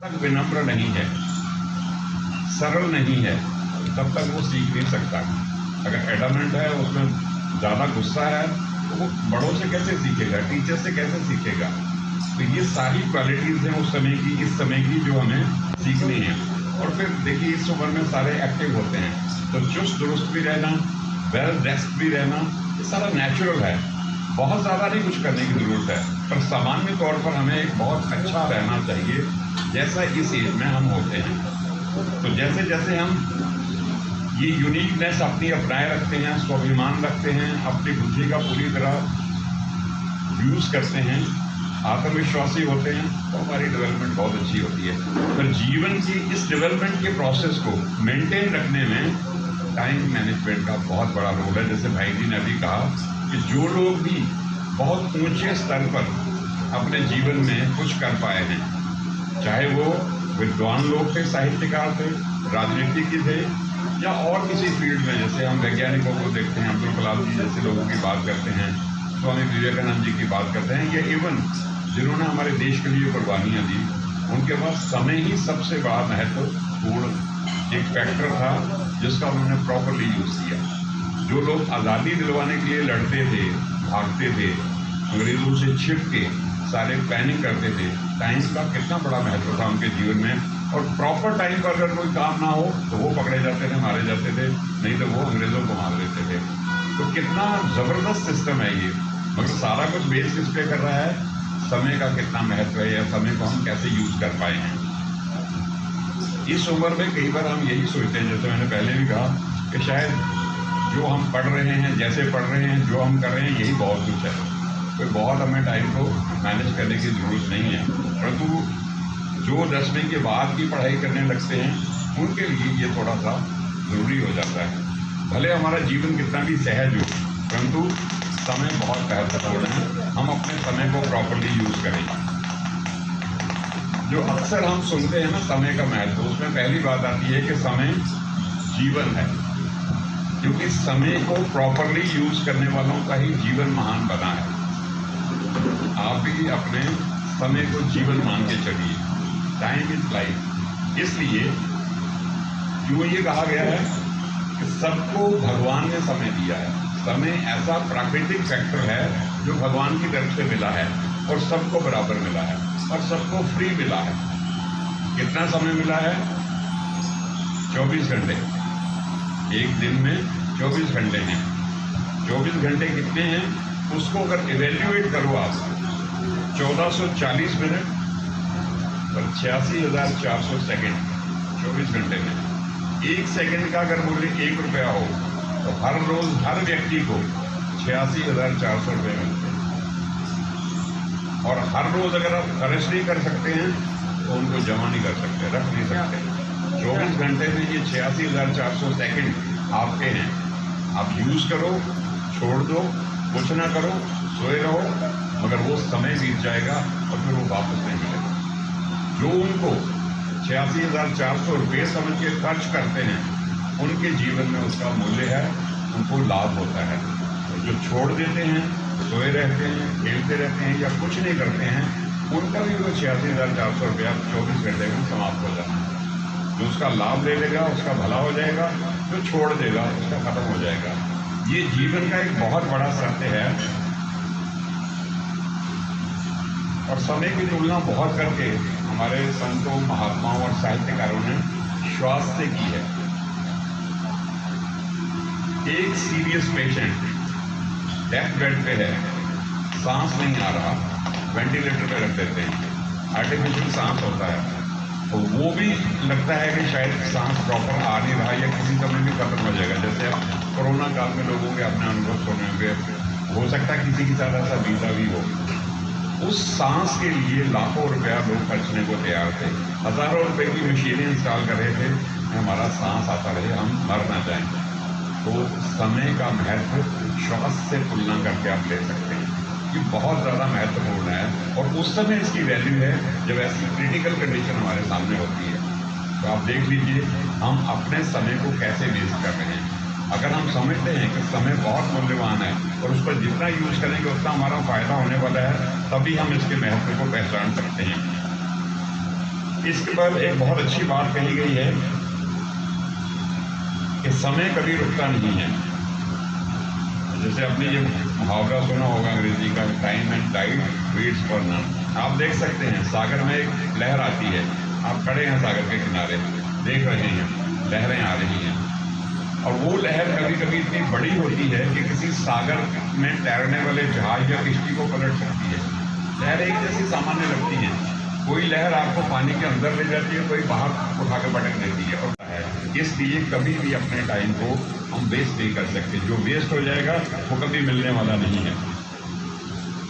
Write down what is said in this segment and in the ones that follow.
तक विनम्र नहीं है, सरल नहीं है, तब तक वो सीख नहीं सकता। अगर एडमेंट है, उसमें ज़्यादा गुस्सा है, तो वो बड़ों से कैसे सीखेगा, टीचर से कैसे सीखेगा। तो ये सारी क्वालिटीज़ हैं उस समय की, इस समय की, जो हमें सीखनी है। और फिर देखिए, इस उम्र में सारे एक्टिव होते हैं, तो चुस्त दुरुस्त भी रहना, वेल ड्रेस्ड भी रहना, ये सारा नेचुरल है। बहुत ज़्यादा नहीं कुछ करने की ज़रूरत है, पर सामान्य तौर पर हमें एक बहुत अच्छा रहना चाहिए, जैसा इस एज में हम होते हैं। तो जैसे जैसे हम ये यूनिकनेस अपनी अपनाए रखते हैं, स्वाभिमान रखते हैं, अपनी बुद्धि का पूरी तरह यूज़ करते हैं, आत्मविश्वासी होते हैं, तो हमारी डेवलपमेंट बहुत अच्छी होती है। पर जीवन की इस डेवलपमेंट के प्रोसेस को मेंटेन रखने में टाइम मैनेजमेंट का बहुत बड़ा रोल है। जैसे भाई जी ने अभी कहा कि जो लोग भी बहुत ऊंचे स्तर पर अपने जीवन में कुछ कर पाए हैं, चाहे वो विद्वान लोग थे, साहित्यकार थे, राजनीतिज्ञ थे, या और किसी फील्ड में, जैसे हम वैज्ञानिकों को देखते हैं, अब्दुल कलाम जी जैसे लोगों की बात करते हैं, स्वामी विवेकानंद जी की बात करते हैं, या इवन जिन्होंने हमारे देश के लिए कुर्बानियाँ दी, उनके पास समय ही सबसे बड़ा महत्वपूर्ण एक फैक्टर था, जिसका उन्होंने प्रॉपरली यूज़ किया। जो लोग आज़ादी दिलवाने के लिए लड़ते थे, भागते थे, अंग्रेज़ों से छिप के सारे प्लानिंग करते थे, टाइम का कितना बड़ा महत्व था उनके जीवन में। और प्रॉपर टाइम पर अगर कोई काम ना हो तो वो पकड़े जाते थे, मारे जाते थे, नहीं तो वो अंग्रेज़ों को मार देते थे। तो कितना ज़बरदस्त सिस्टम है ये। मगर सारा कुछ बेस किस पे कर रहा है, समय का कितना महत्व है, या समय को हम कैसे यूज़ कर पाए हैं। इस उम्र में कई बार हम यही सोचते हैं, जैसे मैंने पहले भी कहा, कि शायद जो हम पढ़ रहे हैं, जैसे पढ़ रहे हैं, जो हम कर रहे हैं, यही बहुत कुछ है, कोई बहुत हमें टाइम को मैनेज करने की ज़रूरत नहीं है। परंतु जो 10वीं के बाद की पढ़ाई करने लगते हैं, उनके लिए ये थोड़ा सा ज़रूरी हो जाता है। भले हमारा जीवन कितना भी सहज हो, परंतु समय बहुत महत्वपूर्ण है। हम अपने समय को प्रॉपरली यूज़ करें। जो अक्सर हम सुनते हैं ना समय का महत्व, उसमें पहली बात आती है कि समय जीवन है, क्योंकि समय को प्रॉपरली यूज़ करने वालों का ही जीवन महान बना है। आप भी अपने समय को जीवन मान के चलिए। Time is life. इसलिए क्यों ये कहा गया है कि सबको भगवान ने समय दिया है। समय ऐसा प्राकृतिक फैक्टर है जो भगवान की तरफ से मिला है, और सबको बराबर मिला है, और सबको फ्री मिला है। कितना समय मिला है? 24 घंटे। एक दिन में 24 घंटे हैं। 24 घंटे कितने हैं, उसको अगर इवेल्युएट करो आप, 1440 मिनट और 86,400 सेकेंड 24 घंटे में। एक सेकेंड का अगर मूल्य 1 रुपया हो, तो हर रोज़ हर व्यक्ति को 86,400 रुपये मिलते हैं। और हर रोज़ अगर आप खर्च नहीं कर सकते हैं, तो उनको जमा नहीं कर सकते, रख नहीं सकते। 24 घंटे में ये 86,400 सेकेंड आपके हैं। आप यूज़ करो, छोड़ दो, कुछ ना करो, सोए रहो, मगर वो समय बीत जाएगा और फिर वो वापस नहीं मिलेगा। जो उनको 86,400 रुपये समझ के खर्च करते हैं, उनके जीवन में उसका मूल्य है, उनको लाभ होता है। और जो छोड़ देते हैं, सोए रहते हैं, खेलते रहते हैं, या कुछ नहीं करते हैं, उनका भी वो 86,400 रुपया 24 घंटे में समाप्त हो जाता है। जो उसका लाभ ले लेगा, उसका भला हो जाएगा, जो छोड़ देगा, उसका खत्म हो जाएगा। ये जीवन का एक बहुत बड़ा सत्य है। और समय की तुलना बहुत करके हमारे संतों, महात्माओं और साहित्यकारों ने श्वास से की है। एक सीरियस पेशेंट डेथ बेड पे है, सांस नहीं आ रहा, वेंटिलेटर पे रख देते हैं, आर्टिफिशियल सांस होता है, तो वो भी लगता है कि शायद सांस प्रॉपर आ नहीं रहा, या किसी समय भी खत्म हो जाएगा। जैसे अब कोरोना काल में लोगों के अपने अनुभव सुने हुए, हो सकता है किसी के साथ ऐसा बीता भी हो। उस सांस के लिए लाखों रुपया लोग खर्चने को तैयार थे, हज़ारों रुपए की मशीनें इंस्टॉल कर रहे थे, हमारा सांस आता रहे, हम मर ना जाएं। तो समय का महत्व श्वास से तुलना करके आप ले सकते हैं, ये बहुत ज़्यादा महत्वपूर्ण है। और उस समय इसकी वैल्यू है जब ऐसी क्रिटिकल कंडीशन हमारे सामने होती है। तो आप देख लीजिए हम अपने समय को कैसे वेस्ट कर रहे हैं। अगर हम समझते हैं कि समय बहुत मूल्यवान है और उस पर जितना यूज़ करेंगे उतना हमारा फ़ायदा होने वाला है, तभी हम इसके महत्व को पहचान सकते हैं। इसके बाद एक बहुत अच्छी बात कही गई है कि समय कभी रुकता नहीं है। जैसे आपने ये मुहावरा सुना होगा अंग्रेजी का, time and tide waits for none. आप देख सकते हैं सागर में एक लहर आती है, आप खड़े हैं सागर के किनारे, देख रहे हैं लहरें आ रही हैं, और वो लहर कभी कभी इतनी बड़ी होती है कि किसी सागर में तैरने वाले जहाज या किश्ती को पलट सकती है। लहर एक जैसी सामान्य लगती है, कोई लहर आपको पानी के अंदर ले जाती है, कोई बाहर उठा के पटक देती है। और इसलिए कभी भी अपने टाइम को हम वेस्ट नहीं कर सकते। जो वेस्ट हो जाएगा वो कभी मिलने वाला नहीं है।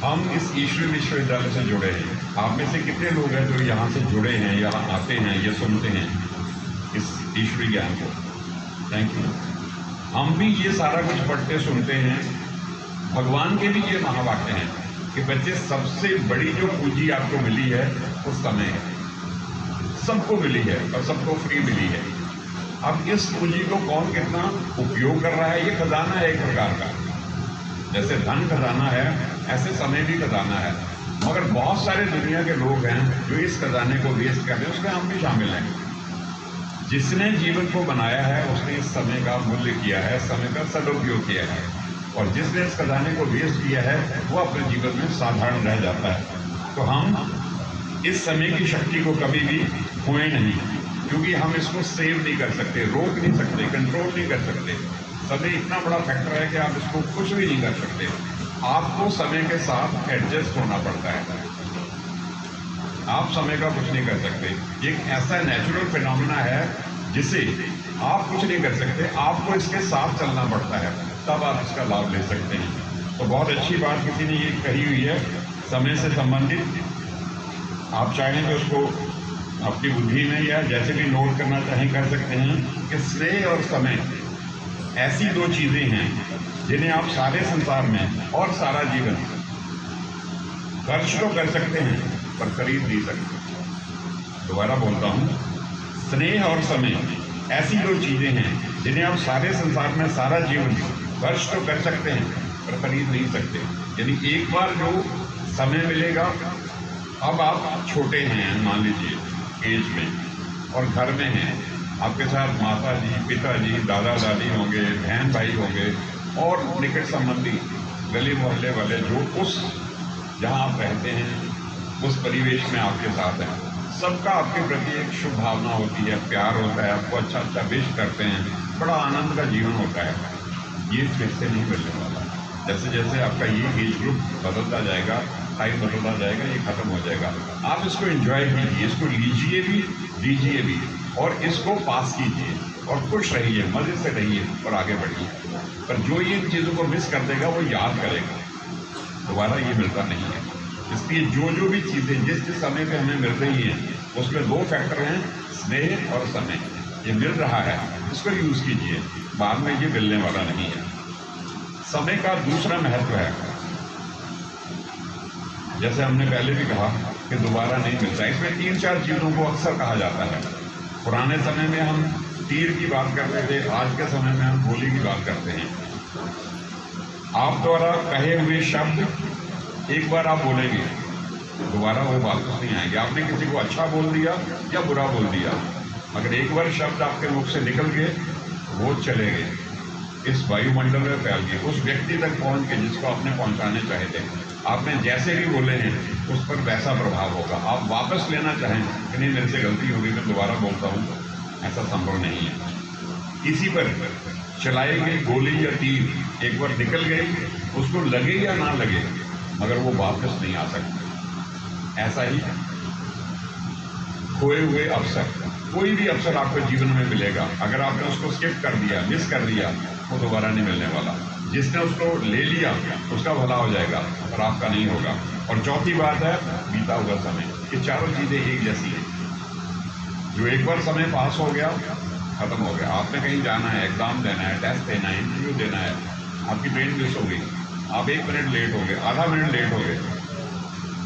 हम इस ईश्वरीय विश्वविद्यालय से जुड़े हैं। आप में से कितने लोग हैं जो यहाँ से जुड़े हैं, यहाँ आते हैं, ये सुनते हैं इस ईश्वरीय ज्ञान को? Thank you. हम भी ये सारा कुछ पढ़ते सुनते हैं। भगवान के भी ये महावाक्य हैं कि बच्चे, सबसे बड़ी जो पूंजी आपको मिली है वो समय है। सबको मिली है और सबको फ्री मिली है। अब इस पूंजी को कौन कितना उपयोग कर रहा है, ये खजाना है एक प्रकार का। जैसे धन खजाना है, ऐसे समय भी खजाना है। मगर बहुत सारे दुनिया के लोग हैं जो इस खजाने को वेस्ट कर रहे हैं, उसमें हम भी शामिल हैं। जिसने जीवन को बनाया है उसने इस समय का मूल्य किया है, समय का सदुपयोग किया है, और जिसने इस खजाने को वेस्ट किया है वो अपने जीवन में साधारण रह जाता है। तो हम इस समय की शक्ति को कभी भी खोए नहीं, क्योंकि हम इसको सेव नहीं कर सकते, रोक नहीं सकते, कंट्रोल नहीं कर सकते। समय इतना बड़ा फैक्टर है कि आप इसको कुछ भी नहीं कर सकते। आपको समय के साथ एडजस्ट होना पड़ता है। आप समय का कुछ नहीं कर सकते। एक ऐसा नेचुरल फिनोमेना है जिसे आप कुछ नहीं कर सकते, आपको इसके साथ चलना पड़ता है, तब आप इसका लाभ ले सकते हैं। तो बहुत अच्छी बात किसी ने ये कही हुई है समय से संबंधित। आप चाहें तो उसको अपनी बुद्धि में या जैसे भी नोट करना चाहें कर सकते हैं कि स्नेह और समय ऐसी दो चीज़ें हैं जिन्हें आप सारे संसार में और सारा जीवन खर्च तो कर सकते हैं पर खरीद नहीं सकते। दोबारा बोलता हूँ, स्नेह और समय ऐसी दो चीज़ें हैं जिन्हें आप सारे संसार में सारा जीवन खर्च तो कर सकते हैं पर खरीद नहीं सकते। यानी एक बार जो समय मिलेगा, अब आप छोटे हैं मान लीजिए एज में, और घर में हैं, आपके साथ माता जी, पिताजी, दादा दादी होंगे, बहन भाई होंगे, और निकट संबंधी गली मोहल्ले वाले जो उस जहाँ आप रहते हैं उस परिवेश में आपके साथ हैं, सबका आपके प्रति एक शुभ भावना होती है, प्यार होता है, आपको अच्छा अच्छा विश करते हैं, बड़ा आनंद का जीवन होता है। ये फिर से नहीं मिलने वाला। जैसे जैसे आपका ये एज ग्रुप बदलता जाएगा, टाइम बदलता जाएगा, ये खत्म हो जाएगा। आप इसको एंजॉय कीजिए, इसको लीजिए भी, दीजिए भी, और इसको पास कीजिए और खुश रहिए, मजे से रहिए और आगे बढ़िए। पर जो ये चीज़ों को मिस कर देगा वो याद करेगा, दोबारा ये मिलता नहीं है। इसलिए जो जो भी चीज़ें जिस जिस समय पे हमें मिल रही हैं उसमें दो फैक्टर हैं, स्नेह और समय। ये मिल रहा है, इसको यूज़ कीजिए, बाद में ये मिलने वाला नहीं है। समय का दूसरा महत्व है, जैसे हमने पहले भी कहा कि दोबारा नहीं मिलता। इसमें 3-4 चीज़ों को अक्सर कहा जाता है। पुराने समय में हम तीर की बात करते थे, आज के समय में हम गोली की बात करते हैं। आप द्वारा कहे हुए शब्द एक बार आप बोलेंगे, दोबारा वो वापस नहीं आएंगे। आपने किसी को अच्छा बोल दिया या बुरा बोल दिया, अगर एक बार शब्द आपके मुख से निकल गए वो चले गए, इस वायुमंडल में फैल गए, उस व्यक्ति तक पहुंच गए जिसको आपने पहुंचाने चाहे थे। आपने जैसे भी बोले हैं उस पर वैसा प्रभाव होगा। आप वापस लेना चाहें कि नहीं मेरे से गलती होगी, मैं दोबारा बोलता हूँ, ऐसा संभव नहीं है। इसी पर चलाई गई गोली या तीर एक बार निकल गई, उसको लगे या ना लगे, मगर वो वापस नहीं आ सकता। ऐसा ही खोए हुए अवसर, कोई भी अवसर आपको जीवन में मिलेगा, अगर आपने उसको स्किप कर दिया, मिस कर दिया, वो दोबारा नहीं मिलने वाला। जिसने उसको ले लिया उसका भला हो जाएगा और आपका नहीं होगा। और चौथी बात है बीता हुआ समय। ये चारों चीज़ें एक जैसी हैं। जो एक बार समय पास हो गया, खत्म हो गया। आपने कहीं जाना है, एग्जाम देना है, टेस्ट देना है, इंटरव्यू देना है, आपकी ट्रेन मिस हो गई, आप 1 मिनट लेट हो गए, आधा मिनट लेट हो गए,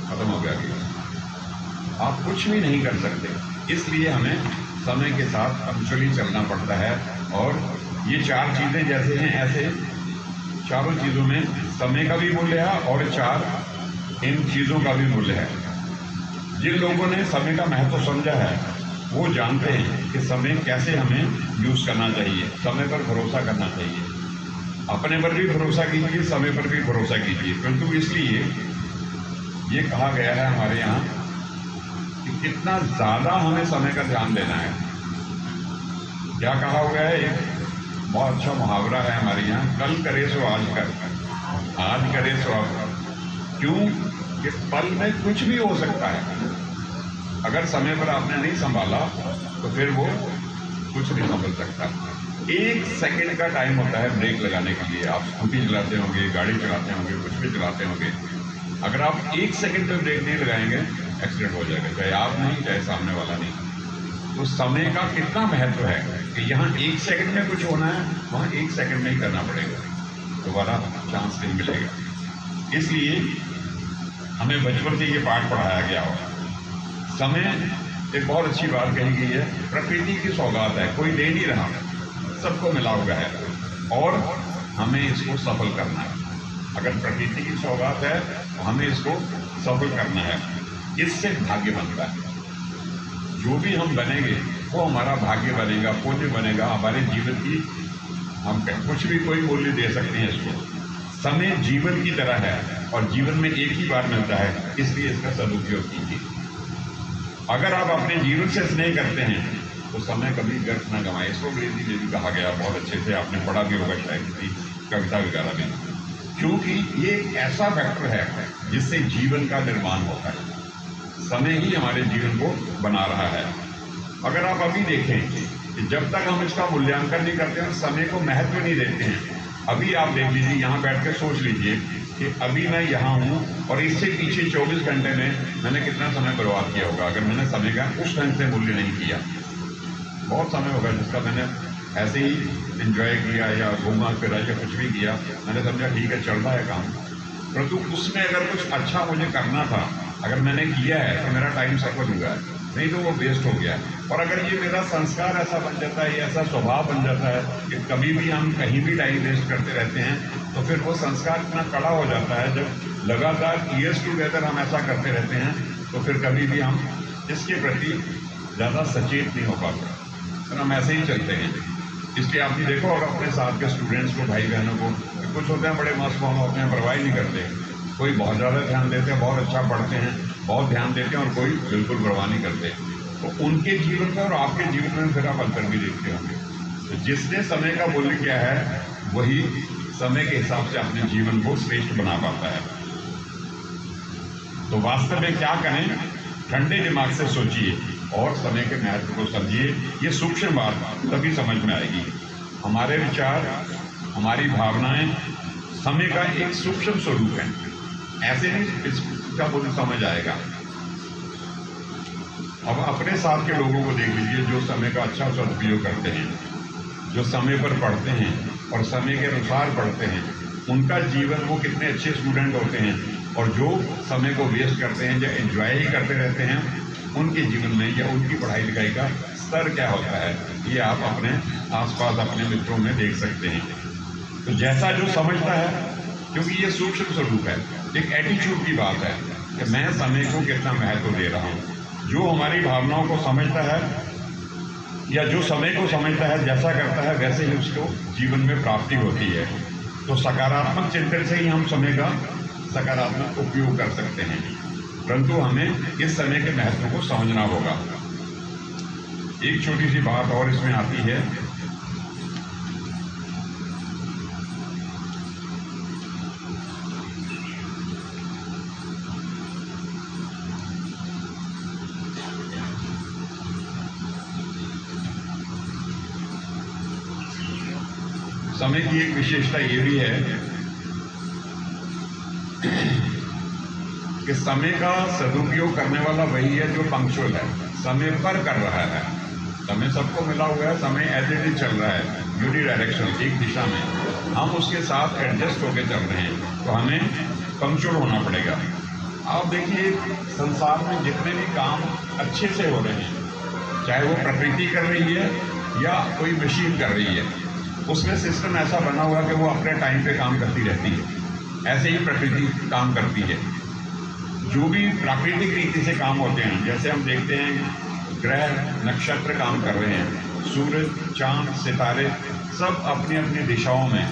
खत्म हो गया कि आप कुछ भी नहीं कर सकते। इसलिए हमें समय के साथ पंक्चुअली चलना पड़ता है। और ये 4 चीज़ें जैसे हैं ऐसे चारों चीज़ों में समय का भी मूल्य है और 4 इन चीज़ों का भी मूल्य है। जिन लोगों ने समय का महत्व समझा है वो जानते हैं कि समय कैसे हमें यूज़ करना चाहिए, समय पर भरोसा करना चाहिए। अपने पर भी भरोसा कीजिए, समय पर भी भरोसा कीजिए। परंतु इसलिए ये कहा गया है हमारे यहाँ कि कितना ज़्यादा हमें समय का ध्यान देना है। क्या कहा हुआ है, एक बहुत अच्छा मुहावरा है हमारे यहाँ, कल करे सो आज कर, आज करे सो अब कर। क्यों कि पल में कुछ भी हो सकता है। अगर समय पर आपने नहीं संभाला तो फिर वो कुछ नहीं संभल सकता। 1 सेकंड का टाइम होता है ब्रेक लगाने के लिए। आप स्कूटी चलाते होंगे, गाड़ी चलाते होंगे, कुछ भी चलाते होंगे, अगर आप 1 सेकंड पे ब्रेक नहीं लगाएंगे एक्सीडेंट हो जाएगा, चाहे आप नहीं चाहे सामने वाला नहीं। तो समय का कितना महत्व है कि यहाँ 1 सेकंड में कुछ होना है, वहाँ 1 सेकंड में ही करना पड़ेगा, दोबारा चांस नहीं मिलेगा। इसलिए हमें बचपन से ये पाठ पढ़ाया गया हो। समय एक बहुत अच्छी बात कही गई है, प्रकृति की सौगात है, कोई दे नहीं रहा, सबको मिला हुआ है और हमें इसको सफल करना है। अगर प्रकृति की सौगात है तो हमें इसको सफल करना है। इससे भाग्य बनता है। जो भी हम बनेंगे वो हमारा भाग्य बनेगा, पुण्य बनेगा, हमारे जीवन की हम कुछ भी कोई मूल्य दे सकते हैं इसको। समय जीवन की तरह है और जीवन में एक ही बार मिलता है, इसलिए इसका सदुपयोग कीजिए। अगर आप अपने जीवन से स्नेह करते हैं तो समय कभी व्यर्थ न गंवाए। इसको अंग्रेजी में भी कहा गया, बहुत अच्छे से आपने पढ़ा भी होगा शायद किसी कविता वगैरह में, क्योंकि ये एक ऐसा फैक्टर है जिससे जीवन का निर्माण होता है। समय ही हमारे जीवन को बना रहा है। अगर आप अभी देखें कि जब तक हम इसका मूल्यांकन नहीं करते हैं, समय को महत्व नहीं देते हैं, अभी आप देख लीजिए, यहाँ बैठ कर सोच लीजिए कि अभी मैं यहाँ हूँ और इससे पीछे 24 घंटे में मैंने कितना समय बर्बाद किया होगा अगर मैंने समय का उस ढंग से मूल्य नहीं किया। बहुत समय होगा जिसका मैंने ऐसे ही एंजॉय किया या घूमा फिरा या कुछ भी किया, मैंने समझा ठीक है चल रहा है काम, परंतु उसमें अगर कुछ अच्छा मुझे करना था, अगर मैंने किया है तो मेरा टाइम सफल हुआ है, नहीं तो वो वेस्ट हो गया। और अगर ये मेरा संस्कार ऐसा बन जाता है, ये ऐसा स्वभाव बन जाता है कि कभी भी हम कहीं भी टाइम वेस्ट करते रहते हैं, तो फिर वो संस्कार इतना कड़ा हो जाता है। जब लगातार ईयर्स टुगेदर हम ऐसा करते रहते हैं तो फिर कभी भी हम इसके प्रति ज़्यादा सचेत नहीं हो पाते, तो हम ऐसे ही चलते हैं। इसलिए आपने देखो और अपने साथ के स्टूडेंट्स को, भाई बहनों को, कुछ होते हैं बड़े मस्त मोहम्मद होते हैं, परवाह नहीं करते, कोई बहुत ज़्यादा ध्यान देते हैं, बहुत अच्छा पढ़ते हैं, बहुत ध्यान देते हैं, और कोई बिल्कुल परवाह नहीं करते। तो उनके जीवन में और आपके जीवन में फिर आप अंतर भी देखते होंगे। तो जिसने समय का मूल्य किया है वही समय के हिसाब से अपने जीवन को श्रेष्ठ बना पाता है। तो वास्तव में क्या कहें, ठंडे दिमाग से सोचिए और समय के महत्व को समझिए। ये सूक्ष्म बात तभी समझ में आएगी। हमारे विचार, हमारी भावनाएं समय का एक सूक्ष्म स्वरूप है, ऐसे नहीं इसका मुझे समझ आएगा। अब अपने साथ के लोगों को देख लीजिए जो समय का अच्छा सदुपयोग करते हैं, जो समय पर पढ़ते हैं और समय के अनुसार पढ़ते हैं, उनका जीवन, वो कितने अच्छे स्टूडेंट होते हैं। और जो समय को वेस्ट करते हैं या एंजॉय ही करते रहते हैं, उनके जीवन में या उनकी पढ़ाई लिखाई का स्तर क्या होता है, ये आप अपने आसपास अपने मित्रों में देख सकते हैं। तो जैसा जो समझता है, क्योंकि ये सूक्ष्म स्वरूप है, एक एटीट्यूड की बात है कि मैं समय को कितना महत्व दे रहा हूँ। जो हमारी भावनाओं को समझता है या जो समय को समझता है, जैसा करता है वैसे ही उसको जीवन में प्राप्ति होती है। तो सकारात्मक चिंतन से ही हम समय का सकारात्मक उपयोग कर सकते हैं, परंतु हमें इस समय के महत्व को समझना होगा। एक छोटी सी बात और इसमें आती है, समय की एक विशेषता ये भी है कि समय का सदुपयोग करने वाला वही है जो पंक्चुअल है, समय पर कर रहा है। समय सबको मिला हुआ है, समय एज इट इज चल रहा है, यूनि डायरेक्शन, एक दिशा में, हम उसके साथ एडजस्ट होकर चल रहे हैं, तो हमें पंक्चुअल होना पड़ेगा। आप देखिए संसार में जितने भी काम अच्छे से हो रहे हैं, चाहे वो प्रकृति कर रही है या कोई मशीन कर रही है, उसमें सिस्टम ऐसा बना हुआ कि वो अपने टाइम पे काम करती रहती है। ऐसे ही प्रकृति काम करती है। जो भी प्राकृतिक रीति से काम होते हैं, जैसे हम देखते हैं ग्रह नक्षत्र काम कर रहे हैं, सूरज चांद सितारे सब अपनी अपनी दिशाओं में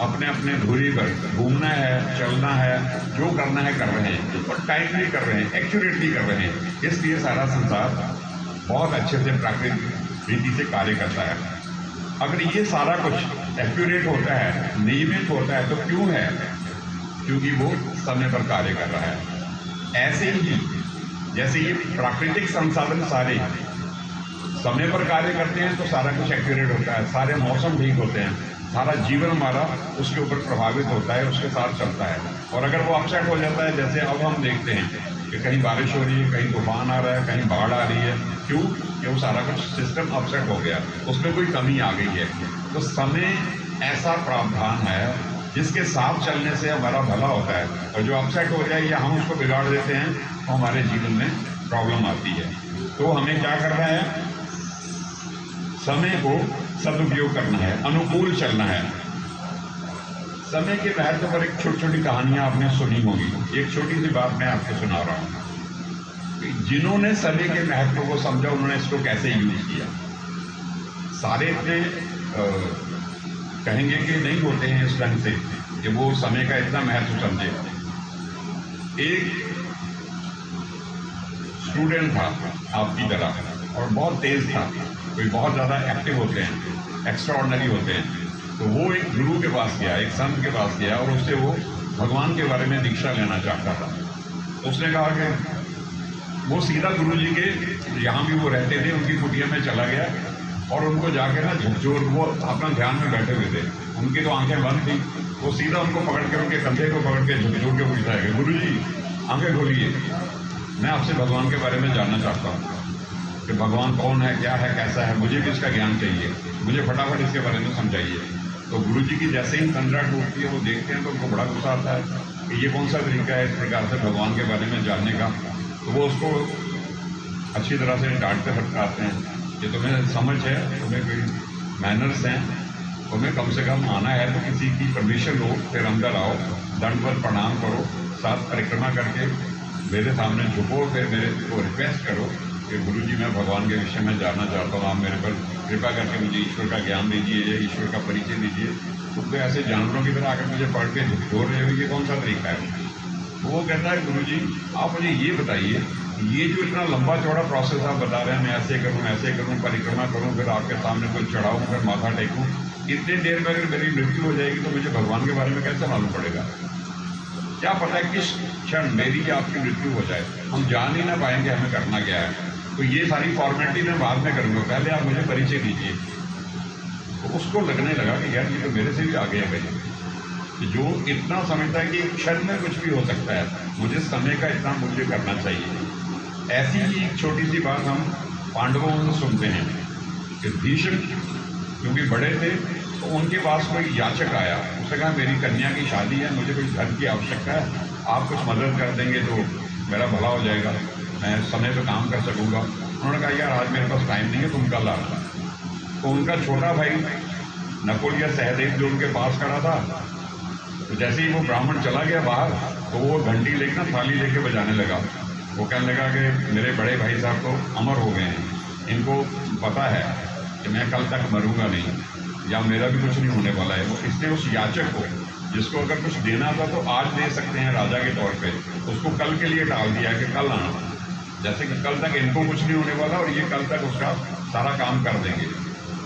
अपने अपने धुरी पर घूमना है, चलना है, जो करना है कर रहे हैं और टाइमली कर रहे हैं, एक्यूरेटली कर रहे हैं। इसलिए सारा संसार बहुत अच्छे से प्राकृतिक रीति से कार्य करता है। अगर ये सारा कुछ एक्यूरेट होता है, नियमित होता है, तो क्यों है? क्योंकि वो समय पर कार्य कर रहा है। ऐसे ही जैसे ये प्राकृतिक संसाधन सारे समय पर कार्य करते हैं तो सारा कुछ एक्यूरेट होता है, सारे मौसम ठीक होते हैं, सारा जीवन हमारा उसके ऊपर प्रभावित होता है, उसके साथ चलता है। और अगर वो अपसेट हो जाता है, जैसे अब हम देखते हैं कि कहीं बारिश हो रही है, कहीं तूफान आ रहा है, कहीं बाढ़ आ रही है, क्यों? कि वो सारा कुछ सिस्टम अपसेट हो गया, उसमें कोई कमी आ गई है। तो समय ऐसा प्रावधान है जिसके साथ चलने से हमारा भला होता है, और जो अपसेट हो जाए या हम उसको बिगाड़ देते हैं तो हमारे जीवन में प्रॉब्लम आती है। तो हमें क्या करना है? समय को सदुपयोग करना है, अनुकूल चलना है। समय के महत्व पर एक छोटी छोटी कहानियां आपने सुनी होगी। एक छोटी सी बात मैं आपको सुना रहा हूँ। जिन्होंने समय के महत्व को समझा, उन्होंने इसको कैसे यूज किया। सारे इतने कहेंगे कि नहीं होते हैं इस ढंग से कि वो समय का इतना महत्व समझे। एक स्टूडेंट था आपकी तरह और बहुत तेज था, कोई बहुत ज़्यादा एक्टिव होते हैं, एक्स्ट्रा ऑर्डिनरी होते हैं। तो वो एक गुरु के पास गया, एक संत के पास गया और उससे वो भगवान के बारे में दीक्षा लेना चाहता था। उसने कहा कि वो सीधा गुरु जी के यहाँ भी वो रहते थे, उनकी कुटिया में चला गया और उनको जाके ना झकझोर, वो अपना ध्यान में बैठे हुए थे, उनकी तो आंखें बंद थी। वो सीधा उनको पकड़ के, उनके कंधे को पकड़ के झकझोर के पूछता है कि गुरु जी आंखें खोलिए, मैं आपसे भगवान के बारे में जानना चाहता हूँ कि भगवान कौन है, क्या है, कैसा है, मुझे भी इसका ज्ञान चाहिए, मुझे फटाफट इसके बारे में समझाइए। तो गुरु जी की जैसे ही तंद्रा टूटती है, वो देखते हैं तो उनको बड़ा गुस्सा आता है कि ये कौन सा तरीका है इस प्रकार से भगवान के बारे में जानने का। तो वो उसको अच्छी तरह से डांटते फटकारते हैं कि तुम्हें समझ है, तुम्हें कोई मैनर्स हैं, तुम्हें कम से कम आना है तो किसी की परमिशन लो, फिर अंदर आओ, दंडवत प्रणाम करो, साथ परिक्रमा करके मेरे सामने झुको, फिर मेरे को रिक्वेस्ट करो कि गुरुजी मैं भगवान के विषय में जानना चाहता हूँ, आप मेरे पर कृपा करके मुझे ईश्वर का ज्ञान दीजिए या ईश्वर का परिचय दीजिए। तो ऐसे जानवरों की तरह आकर मुझे पढ़ के झकझोर रहे हो, ये कौन सा तरीका है? तो वो कहता है गुरुजी आप मुझे ये बताइए, ये जो इतना लंबा चौड़ा प्रोसेस आप बता रहे हैं, मैं ऐसे करूँ, परिक्रमा करूँ, फिर आपके सामने कोई चढ़ाऊँ, फिर माथा टेकूँ, इतनी देर में अगर मेरी मृत्यु हो जाएगी तो मुझे भगवान के बारे में कैसे मालूम पड़ेगा? क्या पता है किस क्षण मेरी या आपकी मृत्यु हो जाए, हम जान ही ना पाएंगे हमें करना क्या है। तो ये सारी फॉर्मेलिटी मैं बाद में करूँगा, पहले आप मुझे परिचय दीजिए। तो उसको लगने लगा कि यार ये तो मेरे से भी आगे है भाई, जो इतना समझता है कि क्षण में कुछ भी हो सकता है, मुझे समय का इतना मूल्य करना चाहिए। ऐसी ही एक छोटी सी बात हम पांडवों से सुनते हैं कि भीष्म क्योंकि बड़े थे तो उनके पास कोई याचक आया, उसने कहा मेरी कन्या की शादी है, मुझे कुछ धन की आवश्यकता है, आप कुछ मदद कर देंगे तो मेरा भला हो जाएगा, मैं समय पे काम कर सकूँगा। उन्होंने कहा यार आज मेरे पास टाइम नहीं है, तुम कल आना। तो उनका छोटा भाई नकुल या सहदेव जो उनके पास खड़ा था, तो जैसे ही वो ब्राह्मण चला गया बाहर तो वो घंटी लेके ना थाली लेके बजाने लगा। वो कहने लगा कि मेरे बड़े भाई साहब तो अमर हो गए हैं, इनको पता है कि मैं कल तक मरूंगा नहीं या मेरा भी कुछ नहीं होने वाला है। वो इसने उस याचक को जिसको अगर कुछ देना था तो आज दे सकते हैं राजा के तौर पे, उसको कल के लिए टाल दिया कि कल आना, जैसे कि कल तक इनको कुछ नहीं होने वाला और ये कल तक उसका सारा काम कर देंगे।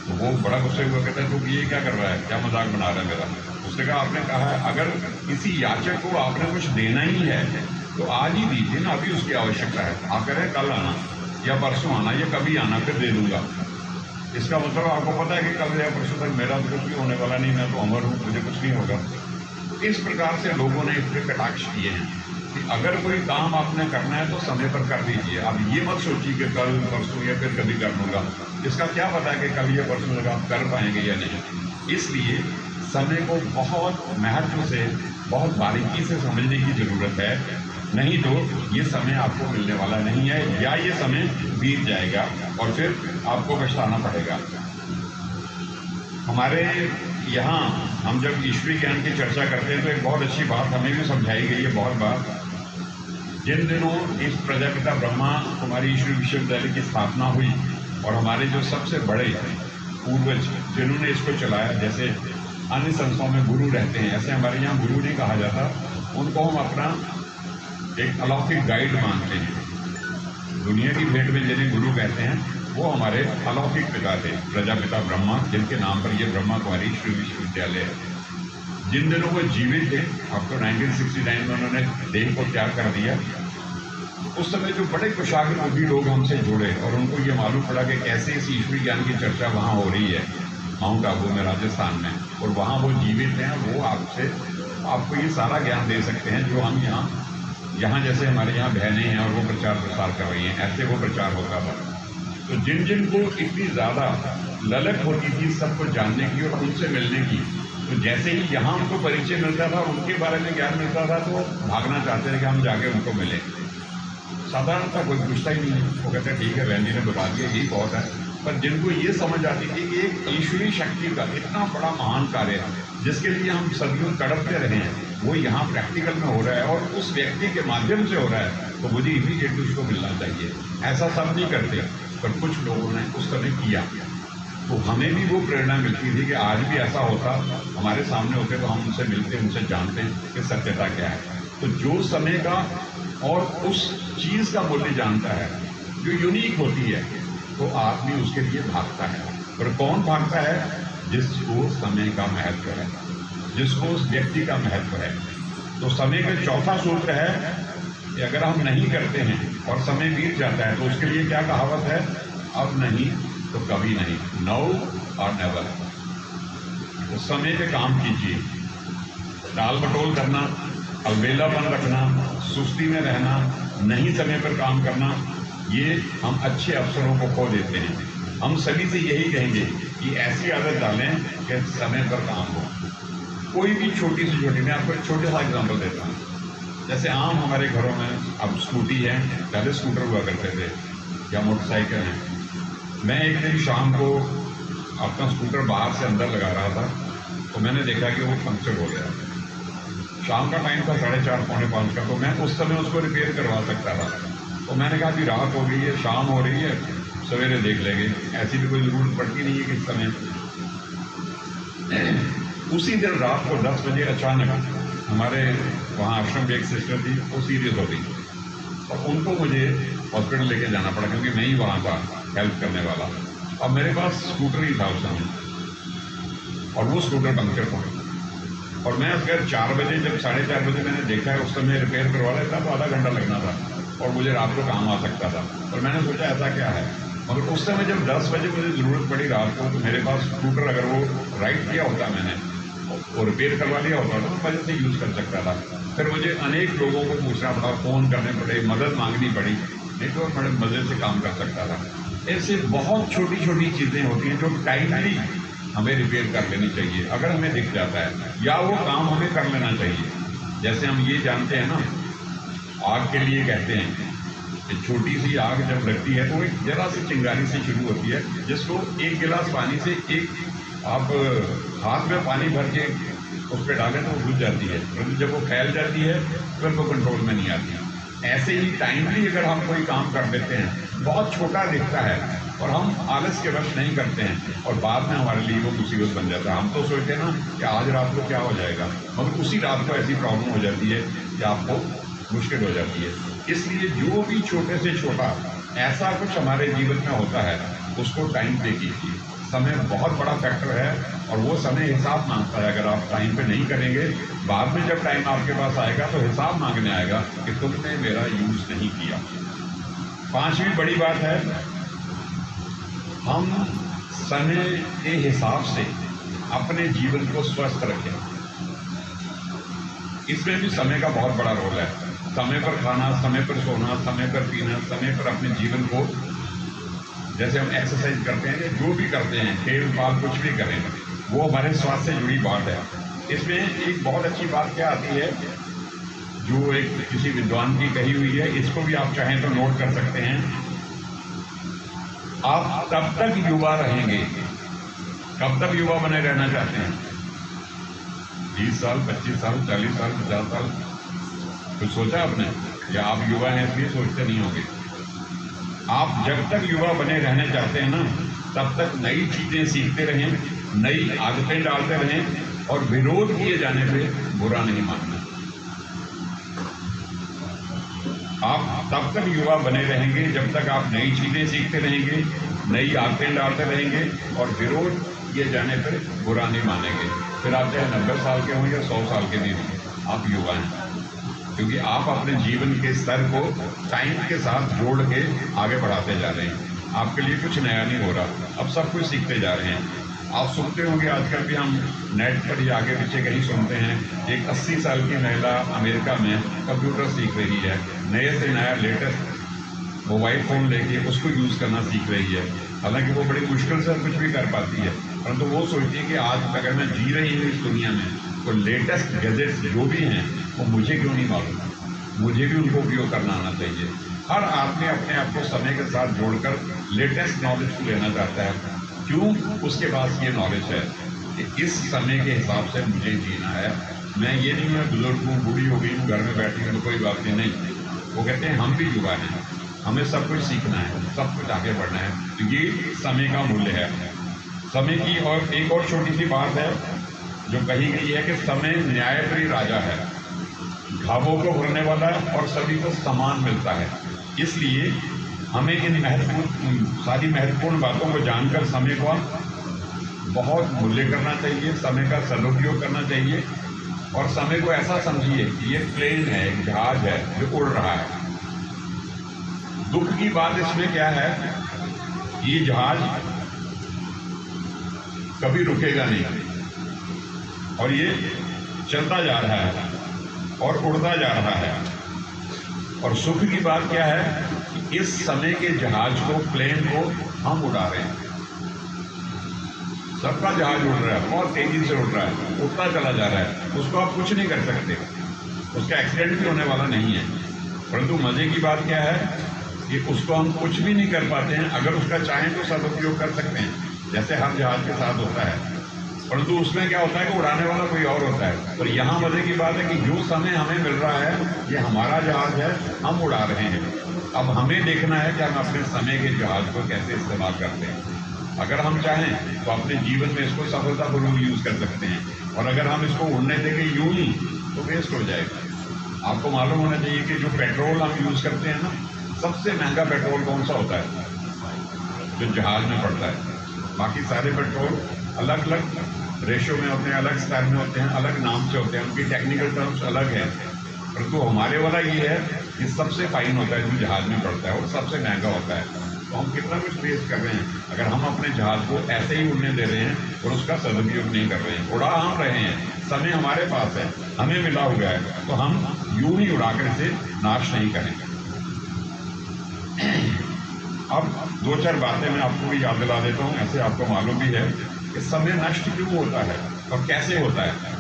तो वो बड़ा गुस्से हुआ, कहता है तो ये क्या कर रहा है, क्या मजाक बना रहा है मेरा। उसने कहा आपने कहा है अगर किसी याचक को आपने कुछ देना ही है तो आज ही दीजिए ना, अभी उसकी आवश्यकता है, आप कह रहे हैं कल आना या परसों आना या कभी आना फिर दे दूंगा। इसका मतलब आपको पता है कि कल या परसों तक मेरा कुछ भी होने वाला नहीं, मैं तो अमर हूँ, मुझे कुछ नहीं होगा। इस प्रकार से लोगों ने इस पर कटाक्ष किए हैं कि अगर कोई काम आपने करना है तो समय पर कर दीजिए। आप ये मत सोचिए कि कल परसों या फिर कभी कर लूँगा, इसका क्या पता है कि कल या परसों तक आप कर पाएंगे या नहीं। इसलिए समय को बहुत महत्व से, बहुत बारीकी से समझने की ज़रूरत है, नहीं तो ये समय आपको मिलने वाला नहीं है या ये समय बीत जाएगा और फिर आपको पछताना पड़ेगा। हमारे यहाँ हम जब ईश्वरीय ज्ञान की चर्चा करते हैं तो एक बहुत अच्छी बात हमें भी समझाई गई है बहुत बार। जिन दिनों इस प्रजापिता ब्रह्मा कुमारी ईश्वरी विश्वविद्यालय की स्थापना हुई और हमारे जो सबसे बड़े पूर्वज जिन्होंने इसको चलाया, जैसे अन्य संस्थाओं में गुरु रहते हैं, ऐसे हमारे यहाँ गुरु नहीं कहा जाता, उनको हम अपना एक अलौकिक गाइड मानते हैं। दुनिया की भेंट में जिन्हें गुरु कहते हैं वो हमारे अलौकिक पिता थे, प्रजापिता ब्रह्मा, जिनके नाम पर ये ब्रह्मा कुमारी ईश्वरी विश्वविद्यालय है। जिन दिनों वो जीवित थे, अब तो 1969 में उन्होंने देह को त्याग कर दिया, उस समय जो बड़े कुशाग्र बुद्धि लोग हमसे जुड़े और उनको ये मालूम पड़ा कि कैसे इस ईश्वरी ज्ञान की चर्चा वहाँ हो रही है माउंट आबू में, राजस्थान में, और वहाँ वो जीवित हैं, वो आपको ये सारा ज्ञान दे सकते हैं जो हम यहाँ जैसे हमारे यहाँ बहनें हैं और वो प्रचार प्रसार कर रही हैं, ऐसे वो प्रचार होता था। तो जिन को इतनी ज़्यादा ललक होती थी सबको जानने की और उनसे मिलने की, तो जैसे ही यहाँ उनको परिचय मिलता था, उनके बारे में ज्ञान मिलता था, तो भागना चाहते थे कि हम जाके उनको मिलें। साधारणतः कोई पूछता ही नहीं है, वो कहते हैं ठीक है बहन जी ने बता दिया, यही बहुत है। पर जिनको ये समझ आती थी कि एक ईश्वरी शक्ति का इतना बड़ा महान कार्य है जिसके लिए हम सदियों तड़पते रहे हैं, वो यहाँ प्रैक्टिकल में हो रहा है और उस व्यक्ति के माध्यम से हो रहा है, तो मुझे इमीडिएटली उसको मिलना चाहिए। ऐसा सब नहीं करते, पर कुछ लोगों ने उस समय किया, तो हमें भी वो प्रेरणा मिलती थी कि आज भी ऐसा होता, हमारे सामने होते तो हम उनसे मिलते, उनसे जानते कि सत्यता क्या है। तो जो समय का और उस चीज़ का मूल्य जानता है जो यूनिक होती है, तो आदमी उसके लिए भागता है। पर कौन भागता है? जिसको समय का महत्व है, जिसको उस व्यक्ति का महत्व है। तो समय का चौथा सूत्र है कि अगर हम नहीं करते हैं और समय बीत जाता है, तो उसके लिए क्या कहावत है? अब नहीं तो कभी नहीं, नाउ और नेवर। तो समय पे काम कीजिए। टाल मटोल करना, अलबेलापन रखना, सुस्ती में रहना, नहीं समय पर काम करना, ये हम अच्छे अवसरों को खो देते हैं। हम सभी से यही कहेंगे कि ऐसी आदत डालें कि समय पर काम हो। कोई भी छोटी से छोटी, मैं आपको एक छोटा सा एग्जांपल देता हूँ। जैसे आम हमारे घरों में अब स्कूटी है, पहले स्कूटर हुआ करते थे या मोटरसाइकिल है। मैं एक दिन शाम को अपना स्कूटर बाहर से अंदर लगा रहा था, तो मैंने देखा कि वो पंक्चर हो गया। शाम का टाइम था, 4:30 पौने 5 का, तो मैं उस समय उसको रिपेयर करवा सकता था। तो मैंने कहा कि रात हो गई है, शाम हो रही है, सवेरे देख लेंगे, ऐसी भी कोई ज़रूरत पड़ती नहीं है कि इस समय। उसी दिन रात को 10 बजे अचानक हमारे वहाँ आश्रम में एक सिस्टर थी, वो सीरियस हो गई और उनको मुझे हॉस्पिटल लेके जाना पड़ा, क्योंकि मैं ही वहाँ था हेल्प करने वाला। अब मेरे पास स्कूटर ही था उस समय और वो स्कूटर पंक्चर था। और मैं अगर 4 बजे, जब 4:30 बजे मैंने देखा है उस समय रिपेयर करवा लेता तो आधा घंटा लगना था और मुझे रात को काम आ सकता था। और मैंने सोचा ऐसा क्या है, मगर उस समय जब 10 बजे मुझे ज़रूरत पड़ी रात को, तो मेरे पास स्कूटर अगर वो राइट किया होता मैंने और रिपेयर करवा लिया होता तो मज़े से यूज़ कर सकता था। फिर मुझे अनेक लोगों को पूछना पड़ा, फ़ोन करने पड़े, मदद मांगनी पड़ी, नहीं तो बड़े मज़े से काम कर सकता था। ऐसे बहुत छोटी छोटी चीज़ें होती हैं जो टाइमली हमें रिपेयर कर लेनी चाहिए अगर हमें दिख जाता है, या वो काम हमें कर लेना चाहिए। जैसे हम ये जानते हैं ना, आग के लिए कहते हैं कि छोटी सी आग जब लगती है तो एक जरा सी चिंगारी से शुरू होती है, जिसको एक गिलास पानी से एक आप हाथ में पानी भर के उस पर डालें तो वो बुझ जाती है, परंतु जब वो फैल जाती है फिर वो कंट्रोल में नहीं आती। ऐसे ही टाइमली अगर हम कोई काम कर देते हैं, बहुत छोटा दिखता है और हम आलस के वश नहीं करते हैं और बाद में हमारे लिए वो मुसीबत बन जाता है। हम तो सोचते हैं ना कि आज रात को क्या हो जाएगा, मगर उसी रात को ऐसी प्रॉब्लम हो जाती है कि आपको मुश्किल हो जाती है। इसलिए जो भी छोटे से छोटा ऐसा कुछ हमारे जीवन में होता है उसको टाइम पे कीजिए। समय बहुत बड़ा फैक्टर है और वो समय हिसाब मांगता है। अगर आप टाइम पे नहीं करेंगे, बाद में जब टाइम आपके पास आएगा तो हिसाब मांगने आएगा कि तुमने मेरा यूज़ नहीं किया। 5वीं बड़ी बात है, हम समय के हिसाब से अपने जीवन को स्वस्थ रखें। इसमें भी समय का बहुत बड़ा रोल है। समय पर खाना, समय पर सोना, समय पर पीना, समय पर अपने जीवन को, जैसे हम एक्सरसाइज करते हैं, जो भी करते हैं, खेल पाल कुछ भी करें, वो हमारे स्वास्थ्य से जुड़ी बात है। इसमें एक बहुत अच्छी बात क्या आती है, जो एक किसी विद्वान की कही हुई है, इसको भी आप चाहें तो नोट कर सकते हैं। आप तब तक युवा रहेंगे, कब तक युवा बने रहना चाहते हैं? 20 साल, 25 साल, 40 साल, 50 साल? कुछ सोचा आपने? या आप युवा हैं इसलिए सोचते नहीं होंगे। आप जब तक युवा बने रहने चाहते हैं ना, तब तक नई चीज़ें सीखते रहें, नई आदतें डालते रहें और विरोध किए जाने पे बुरा नहीं मानना। आप तब तक युवा बने रहेंगे जब तक आप नई चीज़ें सीखते रहेंगे, नई आदतें डालते रहेंगे और विरोध किए जाने पर बुरा नहीं मानेंगे। फिर आप चाहे 90 साल के हों या 100 साल के भी हों, आप युवा हैं, क्योंकि आप अपने जीवन के स्तर को टाइम के साथ जोड़ के आगे बढ़ाते जा रहे हैं। आपके लिए कुछ नया नहीं हो रहा, अब सब कुछ सीखते जा रहे हैं। आप सुनते होंगे आजकल भी हम नेट पर या आगे पीछे कहीं सुनते हैं, एक 80 साल की महिला अमेरिका में कंप्यूटर सीख रही है, नए से नया लेटेस्ट मोबाइल फ़ोन लेके उसको यूज़ करना सीख रही है। हालांकि वो बड़ी मुश्किल से कुछ भी कर पाती है, परंतु वो सोचती है कि आज अगर मैं जी रही हूँ इस दुनिया में, तो लेटेस्ट गैजेट्स जो भी हैं वो मुझे क्यों नहीं मालूम, मुझे भी उनको उपयोग करना आना चाहिए। हर आदमी अपने आप को समय के साथ जोड़कर लेटेस्ट नॉलेज को लेना चाहता है। क्यों? उसके पास ये नॉलेज है कि इस समय के हिसाब से मुझे जीना है। मैं ये नहीं, मैं बुजुर्ग हूँ, बूढ़ी हो गई हूँ, घर में बैठी हूँ तो कोई बात नहीं। वो कहते हैं हम भी युवा हैं, हमें सब कुछ सीखना है, सब कुछ आगे बढ़ना है। तो ये समय का मूल्य है। समय की और एक और छोटी सी बात है जो कही गई है कि समय न्यायप्रिय राजा है, घावों को भरने वाला है और सभी को समान मिलता है। इसलिए हमें इन सारी महत्वपूर्ण बातों को जानकर समय का बहुत मूल्य करना चाहिए, समय का सदुपयोग करना चाहिए। और समय को ऐसा समझिए कि ये प्लेन है, एक जहाज है जो उड़ रहा है। दुख की बात इसमें क्या है, ये जहाज कभी रुकेगा नहीं और ये चलता जा रहा है और उड़ता जा रहा है। और सुख की बात क्या है कि इस समय के जहाज को, प्लेन को हम उड़ा रहे हैं। सबका जहाज उड़ रहा है, बहुत तेजी से उड़ रहा है, उड़ता चला जा रहा है, उसको आप कुछ नहीं कर सकते, उसका एक्सीडेंट भी होने वाला नहीं है। परंतु मजे की बात क्या है कि उसको हम कुछ भी नहीं कर पाते हैं। अगर उसका चाहें तो सदुपयोग कर सकते हैं, जैसे हर जहाज के साथ होता है, परंतु उसमें क्या होता है कि उड़ाने वाला कोई और होता है। और यहाँ मजे की बात है कि जो समय हमें मिल रहा है ये हमारा जहाज है, हम उड़ा रहे हैं। अब हमें देखना है कि हम अपने समय के जहाज को कैसे इस्तेमाल करते हैं। अगर हम चाहें तो अपने जीवन में इसको सफलतापूर्वक यूज़ कर सकते हैं, और अगर हम इसको उड़ने देंगे यूं ही तो वेस्ट हो जाएगा। आपको मालूम होना चाहिए कि जो पेट्रोल हम यूज़ करते हैं ना, सबसे महंगा पेट्रोल कौन सा होता है? जो जहाज में पड़ता है। बाकी सारे पेट्रोल अलग अलग रेशो में होते हैं, अलग स्तर में होते हैं, अलग नाम से होते हैं, उनकी टेक्निकल टर्म्स अलग हैं। परंतु हमारे वाला ये है कि सबसे फाइन होता है जो जहाज में पड़ता है और सबसे महंगा होता है। तो हम कितना कुछ वेस्ट कर रहे हैं अगर हम अपने जहाज को ऐसे ही उड़ने दे रहे हैं और उसका सदुपयोग नहीं कर रहे हैं। उड़ा हम रहे हैं, समय हमारे पास है, हमें मिला हुआ है, तो हम यूं ही उड़ाकर इसे नाश नहीं करेंगे। अब दो चार बातें मैं आपको भी याद दिला देता हूँ, ऐसे आपको मालूम भी है कि समय नष्ट क्यों होता है और कैसे होता है।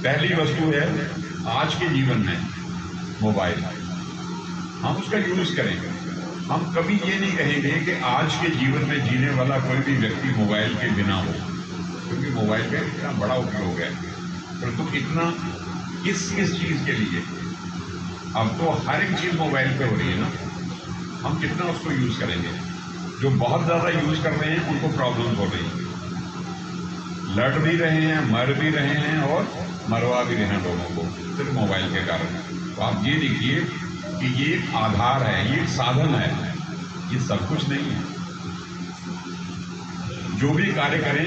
पहली वस्तु है आज के जीवन में मोबाइल। हम उसका यूज करेंगे, हम कभी ये नहीं कहेंगे कि आज के जीवन में जीने वाला कोई भी व्यक्ति मोबाइल के बिना हो, क्योंकि मोबाइल का इतना बड़ा उपयोग है। परंतु इतना किस चीज़ के लिए? अब तो हर एक चीज़ मोबाइल पे हो रही है ना, हम कितना उसको यूज़ करेंगे। जो बहुत ज़्यादा यूज़ कर रहे हैं उनको प्रॉब्लम हो रही है, लड़ भी रहे हैं, मर भी रहे हैं और मरवा भी रहे हैं लोगों को सिर्फ मोबाइल के कारण। तो आप ये देखिए कि ये आधार है, ये साधन है, ये सब कुछ नहीं है। जो भी कार्य करें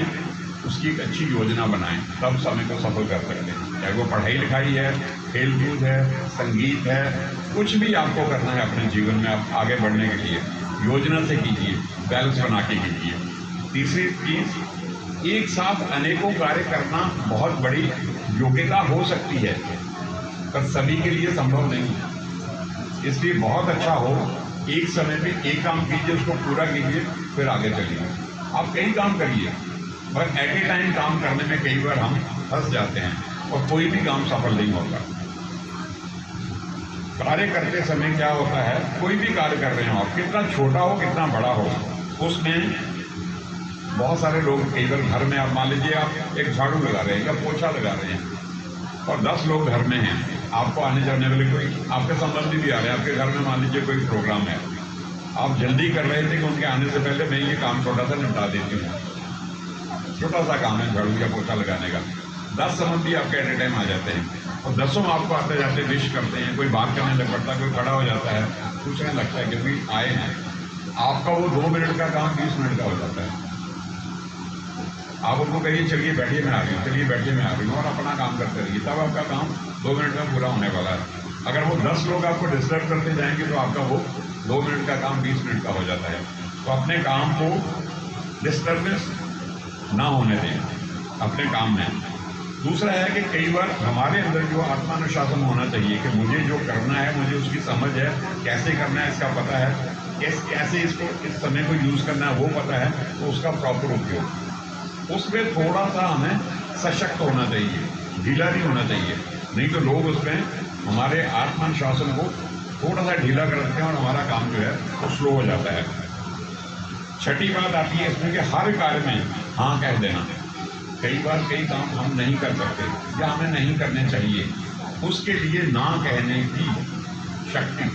उसकी एक अच्छी योजना बनाएं, तब समय को सफल कर सकते हैं। चाहे वो पढ़ाई लिखाई है, खेल कूद है, संगीत है, कुछ भी आपको करना है अपने जीवन में आप आगे बढ़ने के लिए, योजना से कीजिए, बैलेंस बना के कीजिए। तीसरी चीज़, एक साथ अनेकों कार्य करना बहुत बड़ी योग्यता हो सकती है, पर सभी के लिए संभव नहीं है। इसलिए बहुत अच्छा हो एक समय में एक काम कीजिए, उसको पूरा कीजिए, फिर आगे चलिए। आप कई काम करिए, पर एट ए टाइम काम करने में कई बार हम फंस जाते हैं और कोई भी काम सफल नहीं होता। कार्य करते समय क्या होता है, कोई भी कार्य कर रहे हो आप, कितना छोटा हो कितना बड़ा हो, उसमें बहुत सारे लोग, कई बार घर में आप मान लीजिए आप एक झाड़ू लगा रहे हैं या पोछा लगा रहे हैं और 10 लोग घर में हैं, आपको आने जाने वाले कोई आपके संबंधी भी आ रहे हैं, आपके घर में मान लीजिए कोई प्रोग्राम है, आप जल्दी कर रहे थे कि उनके आने से पहले मैं ये काम छोटा सा निपटा देती हूँ, छोटा सा काम है झाड़ू या पोछा लगाने का, 10 संबंधी आपके एट ए टाइम आ जाते हैं और 10 आपको आते जाते विश करते हैं, कोई बात करने लग पड़ता है, कोई खड़ा हो जाता है, पूछने लगता है कि भाई आए हैं, आपका वो 2 मिनट का काम 20 मिनट का हो जाता है। आप उनको कहिए चलिए बैठिए मैं आ रही हूँ, चलिए बैठिए मैं आ रही हूँ, और अपना काम करते रहिए, तब आपका काम 2 मिनट में पूरा होने वाला है। अगर वो 10 लोग आपको डिस्टर्ब करते जाएंगे तो आपका वो 2 मिनट का काम 20 मिनट का हो जाता है। तो अपने काम को डिस्टर्बेंस ना होने दें अपने काम में। दूसरा है कि कई बार हमारे अंदर जो आत्मानुशासन होना चाहिए कि मुझे जो करना है, मुझे उसकी समझ है, कैसे करना है इसका पता है, कैसे इसको इस समय को यूज़ करना है वो पता है, तो उसका प्रॉपर उपयोग, उसमें थोड़ा सा हमें सशक्त होना चाहिए, ढीला नहीं होना चाहिए, नहीं तो लोग उसमें हमारे आत्मानुशासन को थोड़ा सा ढीला कर रखते हैं और हमारा काम जो है वो स्लो हो जाता है। छठी बात आती है इसमें कि हर कार्य में हाँ कह देना। कई बार कई काम हम नहीं कर सकते या हमें नहीं करने चाहिए, उसके लिए ना कहने की शक्ति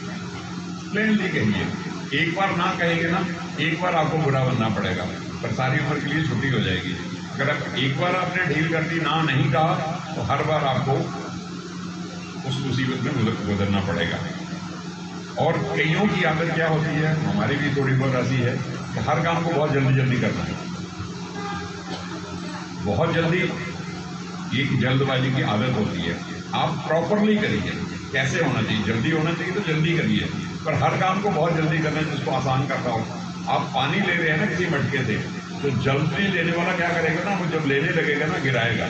प्लेनली कहिए। एक बार ना कहेंगे ना, एक बार आपको बुरा बनना पड़ेगा, पर सारी उम्र के लिए छुट्टी हो जाएगी। अगर आप एक बार आपने ढील कर दी, ना नहीं कहा, तो हर बार आपको उस मुसीबत में गुजरना पड़ेगा। और कईयों की आदत क्या होती है, हमारी भी थोड़ी बहुत ऐसी है कि हर काम को बहुत जल्दी जल्दी करना है, बहुत जल्दी, एक जल्दबाजी की आदत होती है। आप प्रॉपरली करिए, कैसे होना चाहिए, जल्दी होना चाहिए तो जल्दी करिए, पर हर काम को बहुत जल्दी करना है जिसको आसान करता हो। आप पानी ले रहे हैं ना किसी मटके से, तो जल्दी लेने वाला क्या करेगा ना, वो जब लेने लगेगा ना गिराएगा,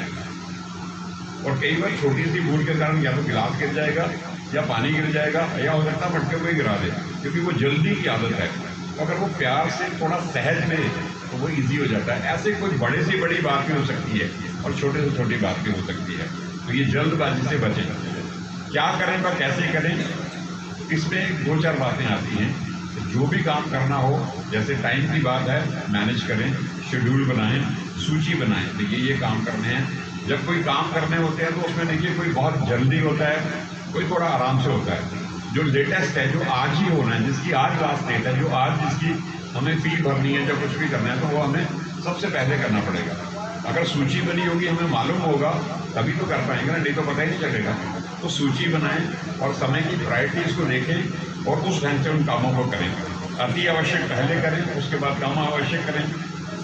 और कई बार छोटी सी भूल के कारण या तो गिलास गिर जाएगा या पानी गिर जाएगा, या हो सकता है मटके को ही गिरा दे, क्योंकि वो जल्दी की आदत है। अगर वो प्यार से थोड़ा सहज ले तो वो इजी हो जाता है। ऐसे कोई बड़े से बड़ी बात भी हो सकती है और छोटे से छोटी बात भी हो सकती है। तो ये जल्दबाजी से बचें। क्या करें व कैसे करें, इसमें 2-4 बातें आती हैं। जो भी काम करना हो, जैसे टाइम की बात है, मैनेज करें, शेड्यूल बनाएं, सूची बनाएं, देखिए ये काम करने हैं। जब कोई काम करने होते हैं तो उसमें देखिए कोई बहुत जल्दी होता है, कोई थोड़ा आराम से होता है। जो लेटेस्ट है, जो आज ही होना है, जिसकी आज लास्ट डेट है, जो आज जिसकी हमें फी भरनी है, जब कुछ भी करना है, तो वो हमें सबसे पहले करना पड़ेगा। अगर सूची बनी होगी, हमें मालूम होगा, तभी तो कर पाएंगे ना, नहीं तो पता ही नहीं चलेगा। तो सूची बनाएं और समय की प्रायोरिटीज़ को देखें और उस ढंग से उन कामों को करें। अति आवश्यक पहले करें, उसके बाद काम आवश्यक करें।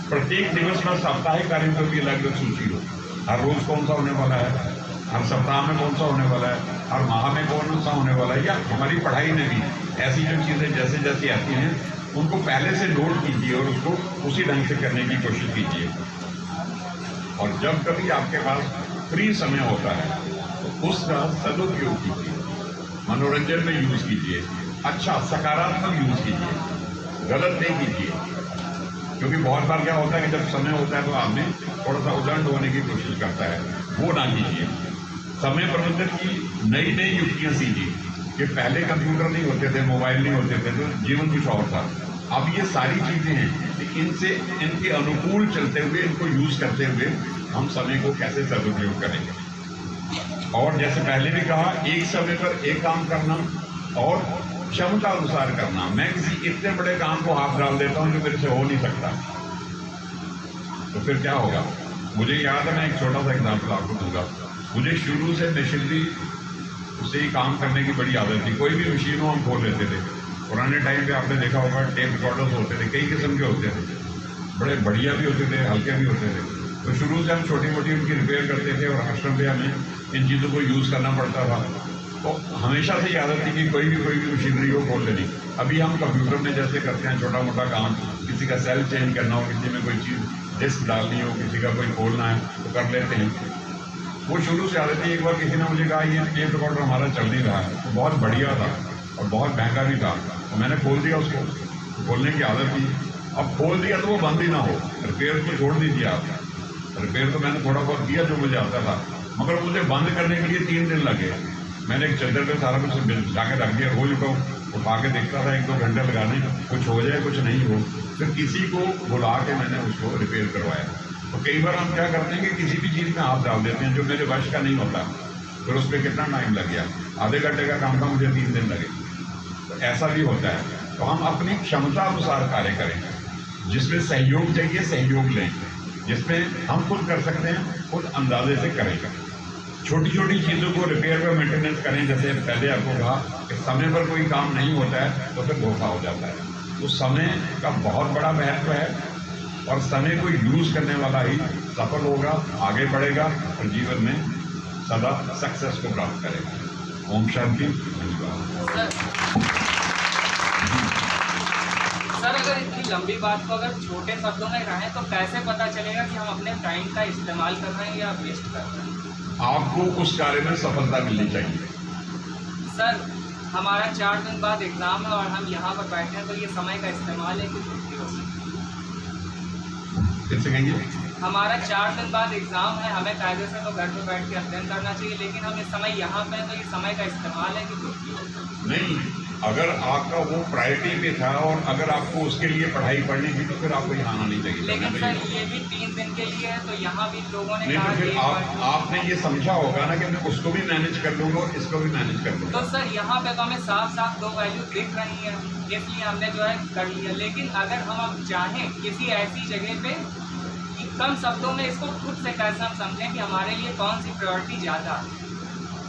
प्रत्येक दिवस में साप्ताहिक कार्यों को भी अलग अलग सूची हो, हर रोज़ कौन सा होने वाला है, हर सप्ताह में कौन सा होने वाला है, हर माह में कौन सा होने वाला है। या हमारी पढ़ाई में भी ऐसी जो चीज़ें जैसे जैसी आती हैं, उनको पहले से नोट कीजिए और उसको उसी ढंग से करने की कोशिश कीजिए। और जब कभी आपके पास फ्री समय होता है तो उसका सदुपयोग कीजिए, मनोरंजन में यूज़ कीजिए, अच्छा सकारात्मक यूज़ कीजिए, गलत नहीं कीजिए। क्योंकि बहुत बार क्या होता है कि जब समय होता है तो आदमी थोड़ा सा उदंड होने की कोशिश करता है, वो ना कीजिए। समय प्रबंधन की नई नई युक्तियाँ सीखिए कि पहले कंप्यूटर नहीं होते थे, मोबाइल नहीं होते थे, तो जीवन कुछ और था। अब ये सारी चीज़ें हैं कि इनसे इनके अनुकूल चलते हुए, इनको यूज़ करते हुए हम समय को कैसे सदुपयोग करेंगे। और जैसे पहले भी कहा, एक समय पर एक काम करना और क्षमता अनुसार करना। मैं किसी इतने बड़े काम को हाथ डाल देता हूँ जो मेरे से हो नहीं सकता, तो फिर क्या होगा। मुझे याद है, मैं एक छोटा सा एग्जाम्पल आपको दूंगा। मुझे शुरू से मशीनरी से ही काम करने की बड़ी आदत थी। कोई भी मशीन हो हम खोल लेते थे। पुराने टाइम पे आपने देखा होगा टेप रिकॉर्डर्स होते थे, कई किस्म के होते थे, बड़े बढ़िया भी होते थे, हल्के भी होते थे। तो शुरू से हम छोटी मोटी उनकी रिपेयर करते थे और आश्रम पे हमें इन चीज़ों को यूज़ करना पड़ता था। तो हमेशा से ये आदत थी कि कोई भी मशीनरी को खोल लेनी। अभी हम कंप्यूटर में जैसे करते हैं छोटा मोटा काम, किसी का सेल चेंज करना हो, किसी में कोई चीज़ डिस्क डालनी हो, किसी का कोई खोलना है तो कर लेते हैं। वो शुरू से आदत थी। एक बार किसी ने मुझे कहा ये टेप रिकॉर्डर हमारा चल नहीं रहा है, तो बहुत बढ़िया था और बहुत महंगा भी था, तो मैंने खोल दिया उसको। खोलने की आदत थी, अब खोल दिया तो वो बंद ही ना हो, रिपेयर को छोड़ दीजिए आप। रिपेयर तो मैंने थोड़ा बहुत किया जो मुझे आता था, मगर मुझे बंद करने के लिए 3 दिन लगे। मैंने एक चद्दर पे सारा कुछ जाके रख दिया, रोज को उठा के देखता था 1-2 घंटे लगाने, कुछ हो जाए कुछ नहीं हो। फिर किसी को बुला के मैंने उसको रिपेयर करवाया। तो कई बार हम क्या करते हैं कि किसी भी चीज़ में हाथ डाल देते हैं जो मेरे वश का नहीं होता। फिर उस पर कितना टाइम लग गया, आधे घंटे का काम था मुझे 3 दिन लगे। तो ऐसा भी होता है। तो हम अपनी क्षमता अनुसार कार्य करेंगे, जिसमें सहयोग चाहिए सहयोग लेंगे, जिसमें हम खुद कर सकते हैं खुद अंदाजे से करेंगे। छोटी छोटी चीज़ों को रिपेयर व मेंटेनेंस करें। जैसे पहले आपको कहा कि समय पर कोई काम नहीं होता है तो फिर धोखा हो जाता है। तो समय का बहुत बड़ा महत्व है और समय को यूज़ करने वाला ही सफल होगा, आगे बढ़ेगा और जीवन में सदा सक्सेस को प्राप्त करेगा। ओम शांति। सर, अगर इतनी लंबी बात को अगर छोटे शब्दों में कहें तो कैसे पता चलेगा कि हम अपने टाइम का इस्तेमाल कर रहे हैं या वेस्ट कर रहे हैं? आपको उस कार्य में सफलता मिलनी चाहिए। सर, हमारा 4 दिन बाद एग्ज़ाम है और हम यहाँ पर बैठे हैं, तो ये समय का इस्तेमाल है कि दुरुपयोग? कैसे कहिए? हमारा 4 दिन बाद एग्ज़ाम है, हमें कायदे से तो घर पे बैठ के अध्ययन करना चाहिए, लेकिन हम इस समय यहाँ पे हैं, तो ये समय का इस्तेमाल है कि दुरुपयोग? नहीं, अगर आपका वो प्रायोरिटी पे था और अगर आपको उसके लिए पढ़ाई पढ़नी थी तो फिर आपको यहाँ आना नहीं चाहिए। लेकिन सर, ये भी 3 दिन के लिए है, तो यहाँ भी लोगों ने नहीं, कहा तो फिर आपने ये समझा होगा ना कि मैं उसको भी मैनेज कर लूँगा और इसको भी मैनेज कर लूँगा। तो सर, यहाँ पे तो हमें साफ साफ 2 वैल्यू दिख रही हैं, इसलिए हमने जो है कर लिया। लेकिन अगर हम अब चाहें किसी ऐसी जगह पे कि कम शब्दों में इसको खुद से कैसे हम समझें कि हमारे लिए कौन सी प्रायोरिटी ज़्यादा है,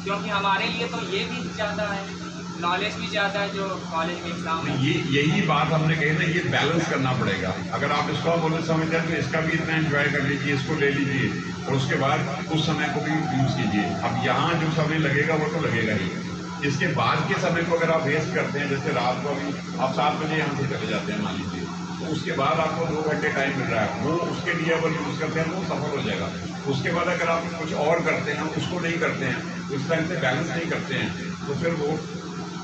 क्योंकि हमारे लिए तो ये भी ज़्यादा है, नॉलेज भी ज़्यादा है जो कॉलेज में एग्ज़ाम है। यही बात हमने कही ना, ये बैलेंस करना पड़ेगा। अगर आप इसको बोले समझते हैं तो इसका भी इतना एंजॉय कर लीजिए, इसको ले लीजिए और उसके बाद उस समय को भी यूज़ कीजिए। अब यहाँ जो समय लगेगा वो तो लगेगा ही, इसके बाद के समय को अगर आप वेस्ट करते हैं, जैसे रात को अभी आप 7 बजे यहाँ से चले जाते हैं मान लीजिए, तो उसके बाद आपको 2 घंटे टाइम मिल रहा है, वो उसके लिए अगर यूज़ करते हैं वो सफल हो जाएगा। उसके बाद अगर आप कुछ और करते हैं उसको नहीं करते हैं, उस टाइम से बैलेंस नहीं करते हैं, तो फिर वो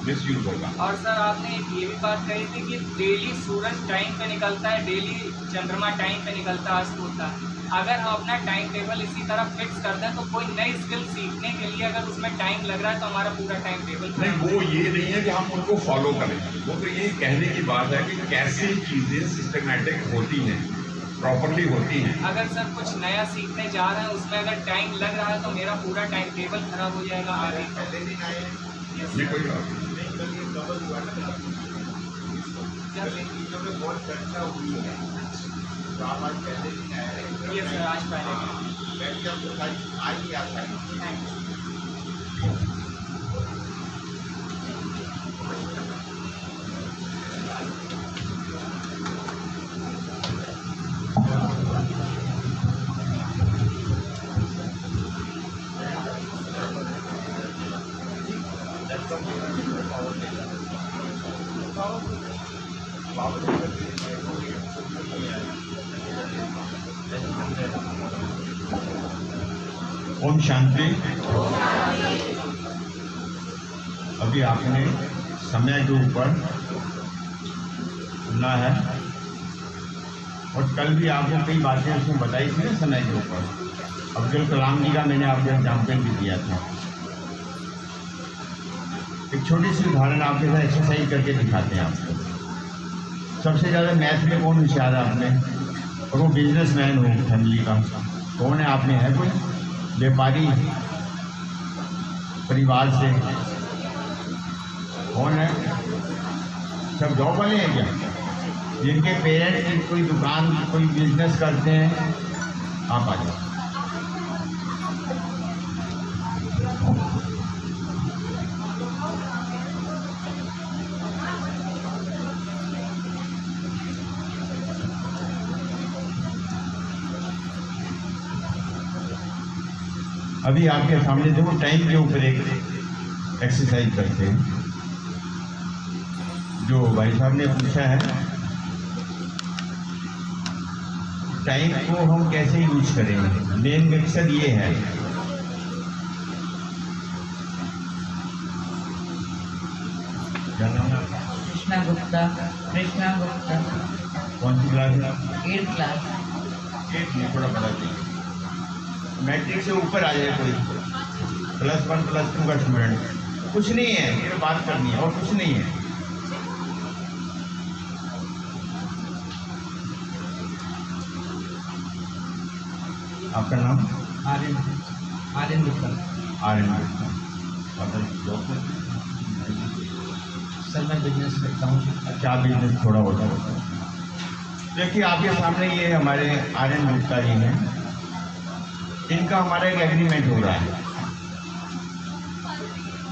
मिसयूज होगा। और सर, आपने ये भी बात कही थी कि डेली सूरज टाइम पे निकलता है, डेली चंद्रमा टाइम पे निकलता है, अस्त होता है। अगर हम अपना टाइम टेबल इसी तरह फिक्स कर दें तो कोई नई स्किल सीखने के लिए अगर उसमें टाइम लग रहा है तो हमारा पूरा टाइम टेबल नहीं, वो ये नहीं है कि हम उनको फॉलो करें, वो तो ये कहने की बात है कि कैसे चीज़ें सिस्टमेटिक होती हैं, प्रॉपरली होती हैं। अगर सर कुछ नया सीखने जा रहे हैं उसमें अगर टाइम लग रहा है तो मेरा पूरा टाइम टेबल खराब हो जाएगा आगे। ये कोई बात नहीं। बहुत चर्चा हुई है, तो आप आज पहले दिन आए? ये सर, आज पहले बैठ के आज ही आता है। ओम शांति। अभी आपने समय के ऊपर सुना है और कल भी आपको कई बातें उसमें बताई थी ना समय के ऊपर। अब्दुल कलाम जी का मैंने आपको एग्जाम्पल भी दिया था। एक छोटी सी उदाहरण आपके साथ एक्सरसाइज करके दिखाते हैं आपको। सबसे ज़्यादा मैथ में कौन होशियार है आपने, और वो बिजनेसमैन हो फैमिली का, कौन है आपने? है कोई व्यापारी परिवार से? कौन है? सब जॉब वाले हैं क्या? जिनके पेरेंट्स कोई दुकान कोई बिजनेस करते हैं? आप आ जाओ। अभी आपके सामने देखो टाइम के ऊपर एक एक्सरसाइज करते हैं। जो भाई साहब ने पूछा है टाइम को हम कैसे यूज करेंगे, मेन मकसद ये है। क्या नाम है? कृष्णा गुप्ता। कृष्णा गुप्ता। कौन सी क्लास है? 8th class. 8 में थोड़ा बड़ा चाहिए, मैट्रिक से ऊपर आ जाए कोई, +1 +2 का स्टूडेंट। कुछ नहीं है, ये बात करनी है और कुछ नहीं है। आपका नाम? आर्यन गुप्ता। आर्यन गुप्ता। फादर जॉब करते हैं? सर मैं बिजनेस करता हूँ। क्या बिजनेस थोड़ा बताओ। देखिए आपके सामने ये हमारे आर्यन गुप्ता जी हैं, इनका हमारा एक एग्रीमेंट हो रहा है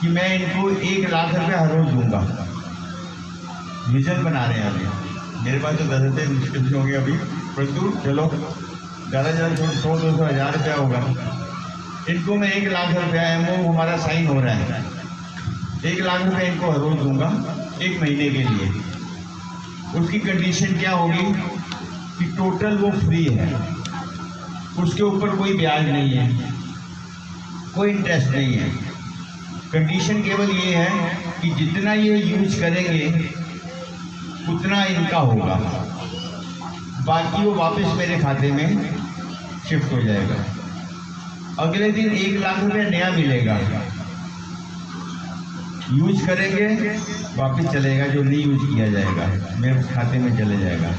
कि मैं इनको 1 लाख रुपये हर रोज दूंगा। विजन बना रहे हैं अभी, मेरे पास तो 10 रुपये मुश्किल से होंगे अभी, परंतु चलो ज़्यादा से ज़्यादा 100-200 हज़ार रुपया होगा। इनको मैं 1 लाख रुपया एमओ हमारा साइन हो रहा है, 1 लाख रुपये इनको हर रोज दूंगा 1 महीने के लिए। उसकी कंडीशन क्या होगी कि टोटल वो फ्री है, उसके ऊपर कोई ब्याज नहीं है, कोई इंटरेस्ट नहीं है। कंडीशन केवल ये है कि जितना ये यूज करेंगे उतना इनका होगा, बाकी वो वापस मेरे खाते में शिफ्ट हो जाएगा। अगले दिन 1 लाख रुपये नया मिलेगा, यूज करेंगे वापस चलेगा, जो नहीं यूज किया जाएगा मेरे खाते में चले जाएगा।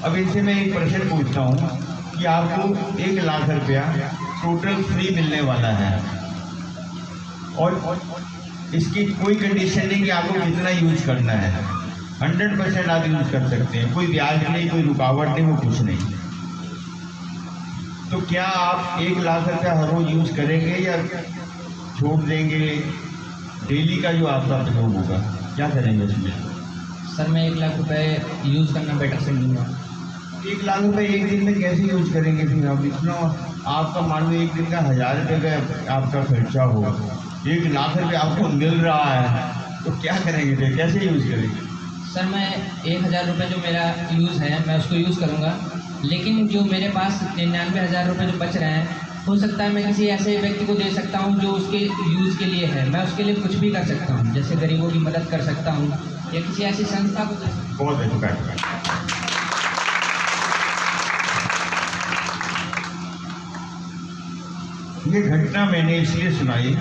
अब इनसे मैं एक प्रश्न पूछता हूँ कि आपको 1 लाख रुपया टोटल फ्री मिलने वाला है और इसकी कोई कंडीशन नहीं कि आपको कितना यूज करना है, 100% आप यूज कर सकते हैं, कोई ब्याज नहीं, कोई रुकावट नहीं, वो कुछ नहीं। तो क्या आप 1 लाख रुपया हर रोज यूज करेंगे या छोड़ देंगे? डेली का जो आपका प्रयोग होगा क्या करेंगे उसमें? सर मैं 1 लाख रुपए यूज़ करना बेटर समझूंगा। 1 लाख रुपए एक दिन में कैसे यूज करेंगे? फिर आप इतना आपका मान लो एक दिन का 1000 रुपये का आपका खर्चा हो, 1 लाख रुपये आपको मिल रहा है, तो क्या करेंगे फिर, कैसे यूज करेंगे? सर मैं 1000 रुपये जो मेरा यूज़ है मैं उसको यूज़ करूँगा, लेकिन जो मेरे पास 99,000 रुपये जो बच रहे हैं, हो सकता है मैं किसी ऐसे व्यक्ति को दे सकता हूँ जो उसके यूज़ के लिए है। मैं उसके लिए कुछ भी कर सकता हूँ, जैसे गरीबों की मदद कर सकता हूँ या किसी ऐसी संस्था को दे सकता हूँ। बहुत अच्छा। ये घटना मैंने इसलिए सुनाई,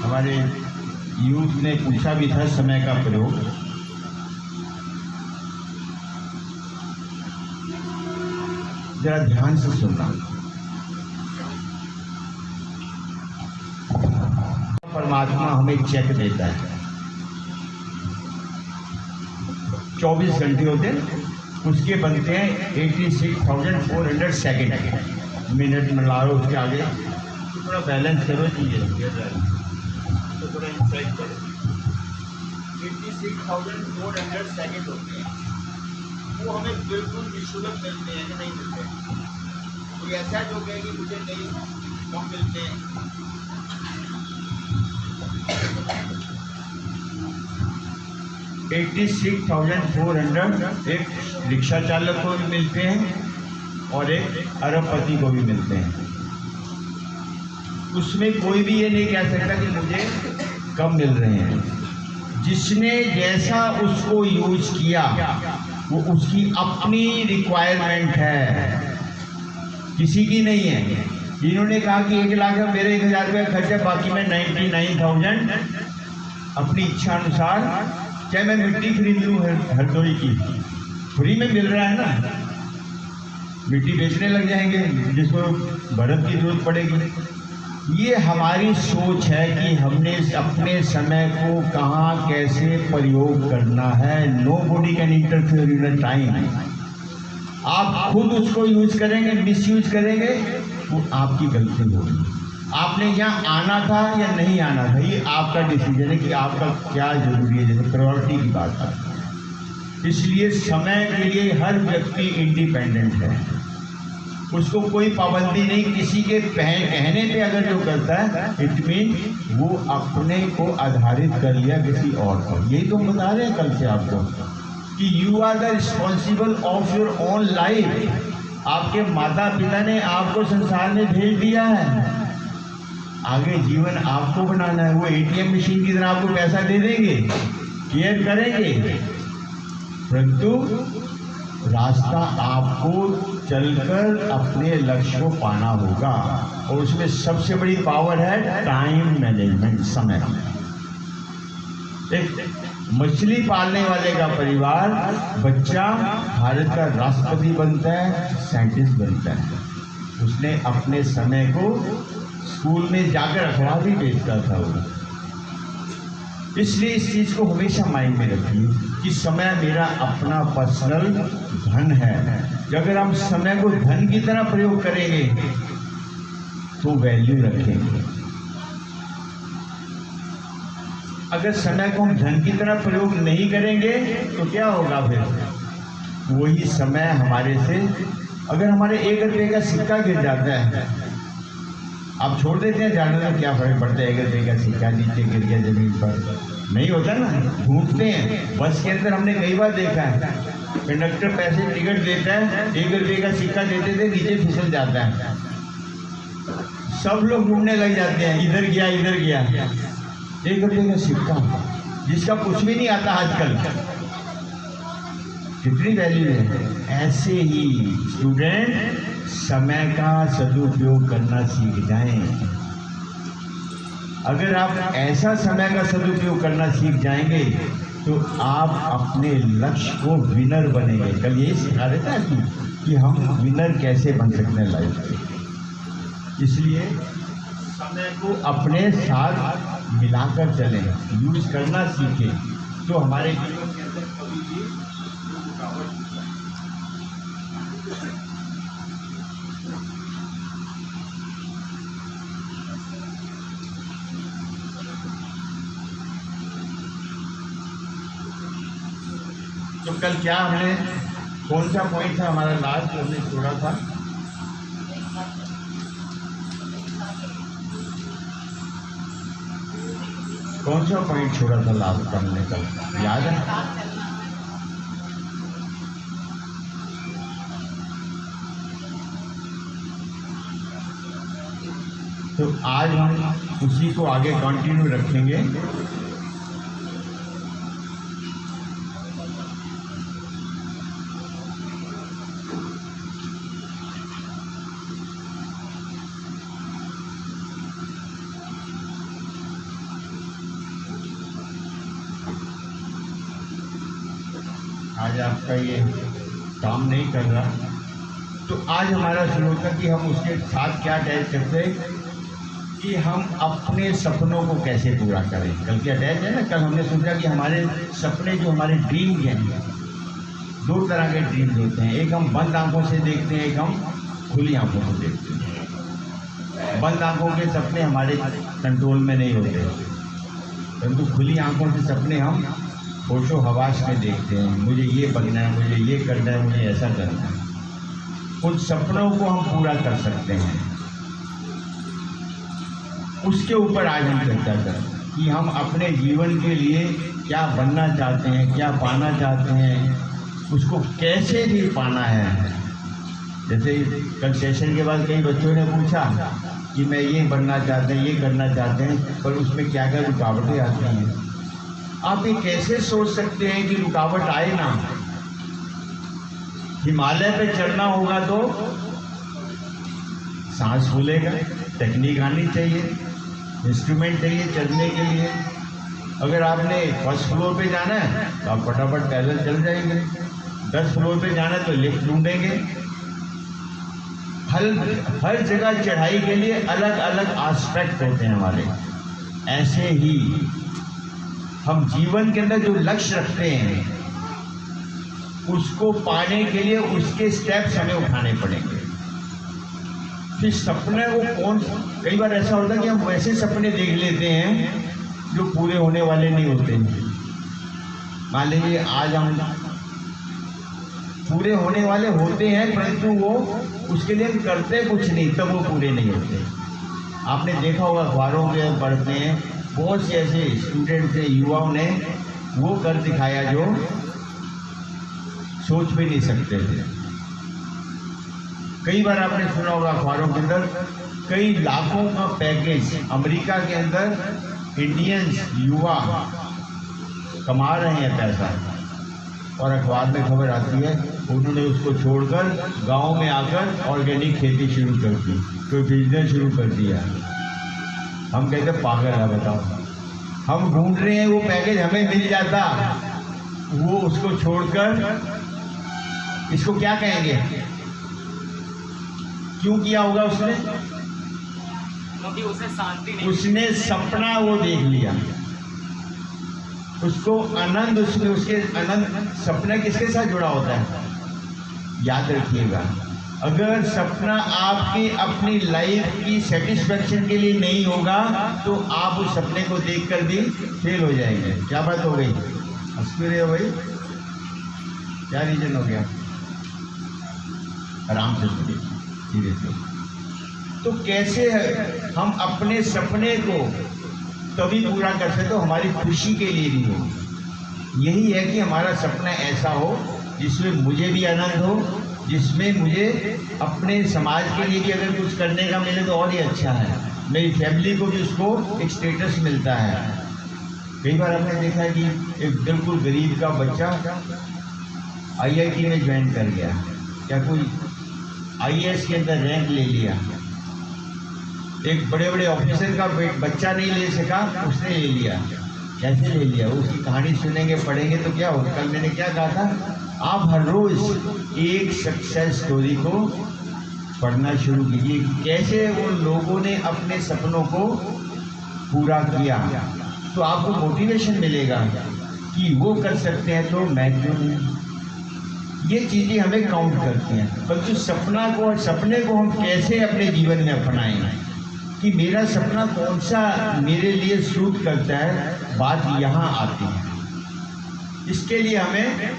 हमारे यूथ ने पूछा भी था समय का प्रयोग। जरा ध्यान से सुनना। परमात्मा हमें चेक देता है, 24 घंटे होते हैं, उसके बनते हैं 86,400 सेकेंड। मिनट में ला लो, उसके आगे थोड़ा बैलेंस करो चीज़ें, तो थोड़ा इंसाइट करो। 86,400 सेकेंड होते हैं, वो हमें बिल्कुल निःशुल्क मिलते हैं कि नहीं मिलते? कोई ऐसा जो कहे कि मुझे नहीं कम मिलते हैं? 86,400 एक रिक्शा चालक को भी मिलते हैं और एक अरबपति को भी मिलते हैं। उसमें कोई भी ये नहीं कह सकता कि मुझे कम मिल रहे हैं। जिसने जैसा उसको यूज किया वो उसकी अपनी रिक्वायरमेंट है, किसी की नहीं है। इन्होंने कहा कि 1 लाख में मेरे 1,000 रुपये खर्चा, बाकी मैं 99,000 अपनी इच्छा अनुसार, चाहे मैं मिट्टी खरीद लूँ हरदोई की, फ्री में मिल रहा है ना, मिट्टी बेचने लग जाएंगे जिसको भरत की जरूरत पड़ेगी। ये हमारी सोच है कि हमने अपने समय को कहाँ कैसे प्रयोग करना है। Nobody can interfere in time. आप खुद उसको यूज करेंगे, मिस यूज करेंगे, वो आपकी गलती होगी। आपने यहाँ आना था या नहीं आना था, ये आपका डिसीजन है कि आपका क्या जरूरी है, जैसे प्रायोरिटी की बात है। इसलिए समय के लिए हर व्यक्ति इंडिपेंडेंट है, उसको कोई पाबंदी नहीं। किसी के कहने पे अगर जो करता है, इट मीन वो अपने को आधारित कर लिया किसी और पर। यही तो हम बता रहे हैं कल से आपको कि you are the responsible of your own life. आपके माता पिता ने आपको संसार में भेज दिया है, आगे जीवन आपको बनाना है। वो एटीएम मशीन की तरह आपको पैसा दे देंगे, केयर करेंगे, परंतु रास्ता आपको चलकर अपने लक्ष्य को पाना होगा। और उसमें सबसे बड़ी पावर है टाइम मैनेजमेंट, समय। एक मछली पालने वाले का परिवार, बच्चा भारत का राष्ट्रपति बनता है, साइंटिस्ट बनता है। उसने अपने समय को स्कूल में जाकर अखबार भी बेचता था वो। इसलिए इस चीज़ को हमेशा माइंड में रखिए कि समय मेरा अपना पर्सनल धन है। अगर हम समय को धन की तरह प्रयोग करेंगे तो वैल्यू रखेंगे। अगर समय को हम धन की तरह प्रयोग नहीं करेंगे तो क्या होगा? फिर वही समय हमारे से, अगर हमारे 1 रुपये का सिक्का गिर जाता है, आप छोड़ देते हैं, जानने में क्या फर्क पड़ता है? 1 रुपये का सिक्का नीचे गिर गया जमीन पर, नहीं होता ना, ढूंढते हैं। बस के अंदर हमने कई बार देखा है, कंडक्टर पैसे टिकट देता है, 1 रुपये का सिक्का देते थे, नीचे फिसल जाता है, सब लोग ढूंढने लग जाते हैं, इधर गया इधर गया। 1 रुपये का सिक्का जिसका कुछ भी नहीं आता आजकल, कितनी वैल्यू है। ऐसे ही स्टूडेंट समय का सदुपयोग करना सीख जाएं। अगर आप ऐसा समय का सदुपयोग करना सीख जाएंगे तो आप अपने लक्ष्य को विनर बनेंगे। कल यही सिखा रहे थे कि हम विनर कैसे बन सकते हैं लाइफ में। इसलिए समय को अपने साथ मिलाकर चलें, यूज करना सीखें, तो हमारे जीवन के अंदर कभी भी रुकावट नहीं आए। तो कल क्या हमने, कौन सा पॉइंट था हमारा लास्ट जो हमने छोड़ा था? कौन सा पॉइंट छोड़ा था लास्ट करने का, याद है? तो आज हम उसी को आगे कंटिन्यू रखेंगे। आज आपका ये काम नहीं कर रहा, तो आज हमारा शुरू होता कि हम उसके साथ क्या अटैच करते हैं कि हम अपने सपनों को कैसे पूरा करें। कल क्या अटैच है ना, कल हमने सोचा कि हमारे सपने जो हमारे ड्रीम हैं, 2 तरह के ड्रीम्स होते हैं। एक हम बंद आंखों से देखते हैं, एक हम खुली आंखों से देखते हैं। बंद आंखों के सपने हमारे कंट्रोल में नहीं होते, परंतु खुली आंखों से सपने हम होशो हवास में देखते हैं। मुझे ये बनना है, मुझे ये करना है, मुझे ऐसा करना है। उन सपनों को हम पूरा कर सकते हैं, उसके ऊपर आज हम चर्चा करें कि हम अपने जीवन के लिए क्या बनना चाहते हैं, क्या पाना चाहते हैं, उसको कैसे भी पाना है। जैसे कल सेशन के बाद कई बच्चों ने पूछा कि मैं ये बनना चाहते हैं, ये करना चाहते हैं, पर उसमें क्या क्या रुकावटें आती हैं। आप ये कैसे सोच सकते हैं कि रुकावट आए ना? हिमालय पे चढ़ना होगा तो सांस फूलेगा, टेक्निक आनी चाहिए, इंस्ट्रूमेंट चाहिए चढ़ने के लिए। अगर आपने 1st फ्लोर पे जाना है तो आप फटाफट पैदल चल जाएंगे, 10 फ्लोर पे जाना है तो लिफ्ट ढूंढेंगे। हर जगह चढ़ाई के लिए अलग अलग एस्पेक्ट होते हैं हमारे। ऐसे ही हम जीवन के अंदर जो लक्ष्य रखते हैं उसको पाने के लिए उसके स्टेप्स हमें उठाने पड़ेंगे। फिर सपने को कई बार ऐसा होता है कि हम वैसे सपने देख लेते हैं जो पूरे होने वाले नहीं होते। मान लीजिए आज हम पूरे होने वाले होते हैं, परंतु वो उसके लिए हम करते कुछ नहीं, तब वो पूरे नहीं होते। आपने देखा होगा अखबारों के पढ़ते हैं, बहुत से ऐसे स्टूडेंट थे, युवाओं ने वो कर दिखाया जो सोच भी नहीं सकते थे। कई बार आपने सुना होगा अखबारों के अंदर कई लाखों का पैकेज अमेरिका के अंदर इंडियंस युवा कमा रहे हैं पैसा, और अखबार में खबर आती है उन्होंने उसको छोड़कर गांव में आकर ऑर्गेनिक खेती शुरू कर दी, कोई बिजनेस शुरू कर दिया। हम कहते पागल है, बताओ। हम ढूंढ रहे हैं वो पैकेज हमें मिल जाता, वो उसको छोड़कर, इसको क्या कहेंगे? क्यों किया होगा उसने? क्योंकि उसे शांति नहीं उसने सपना वो देख लिया, उसको आनंद, उसने उसके आनंद, सपना किसके साथ जुड़ा होता है? याद रखिएगा, अगर सपना आपकी अपनी लाइफ की सेटिस्फेक्शन के लिए नहीं होगा तो आप उस सपने को देखकर भी फेल हो जाएंगे। क्या बात हो गई? हंस क्यों रहे हो भाई? क्या रीजन हो गया? आराम से सुनिए, धीरे से। तो कैसे हम अपने सपने को तभी पूरा कर सकते हो, हमारी खुशी के लिए भी हो। यही है कि हमारा सपना ऐसा हो जिसमें मुझे भी आनंद हो, जिसमें मुझे अपने समाज के लिए भी अगर कुछ करने का मिले तो और ही अच्छा है, मेरी फैमिली को भी उसको एक स्टेटस मिलता है। कई बार हमने देखा है कि एक बिल्कुल गरीब का बच्चा IIT में ज्वाइन कर गया, या कोई IAS के अंदर रैंक ले लिया, एक बड़े बड़े ऑफिसर का बच्चा नहीं ले सका, उसने ले लिया। कैसे ले लिया? उसकी कहानी सुनेंगे, पढ़ेंगे तो क्या होगा। कल मैंने क्या कहा था, आप हर रोज एक सक्सेस स्टोरी को पढ़ना शुरू कीजिए, कैसे वो लोगों ने अपने सपनों को पूरा किया, तो आपको मोटिवेशन मिलेगा कि वो कर सकते हैं तो मैं क्यों नहीं। ये चीज़ें हमें काउंट करती हैं, परंतु सपना को और सपने को हम कैसे अपने जीवन में अपनाएं, कि मेरा सपना कौन सा मेरे लिए सूट करता है, बात यहाँ आती है। इसके लिए हमें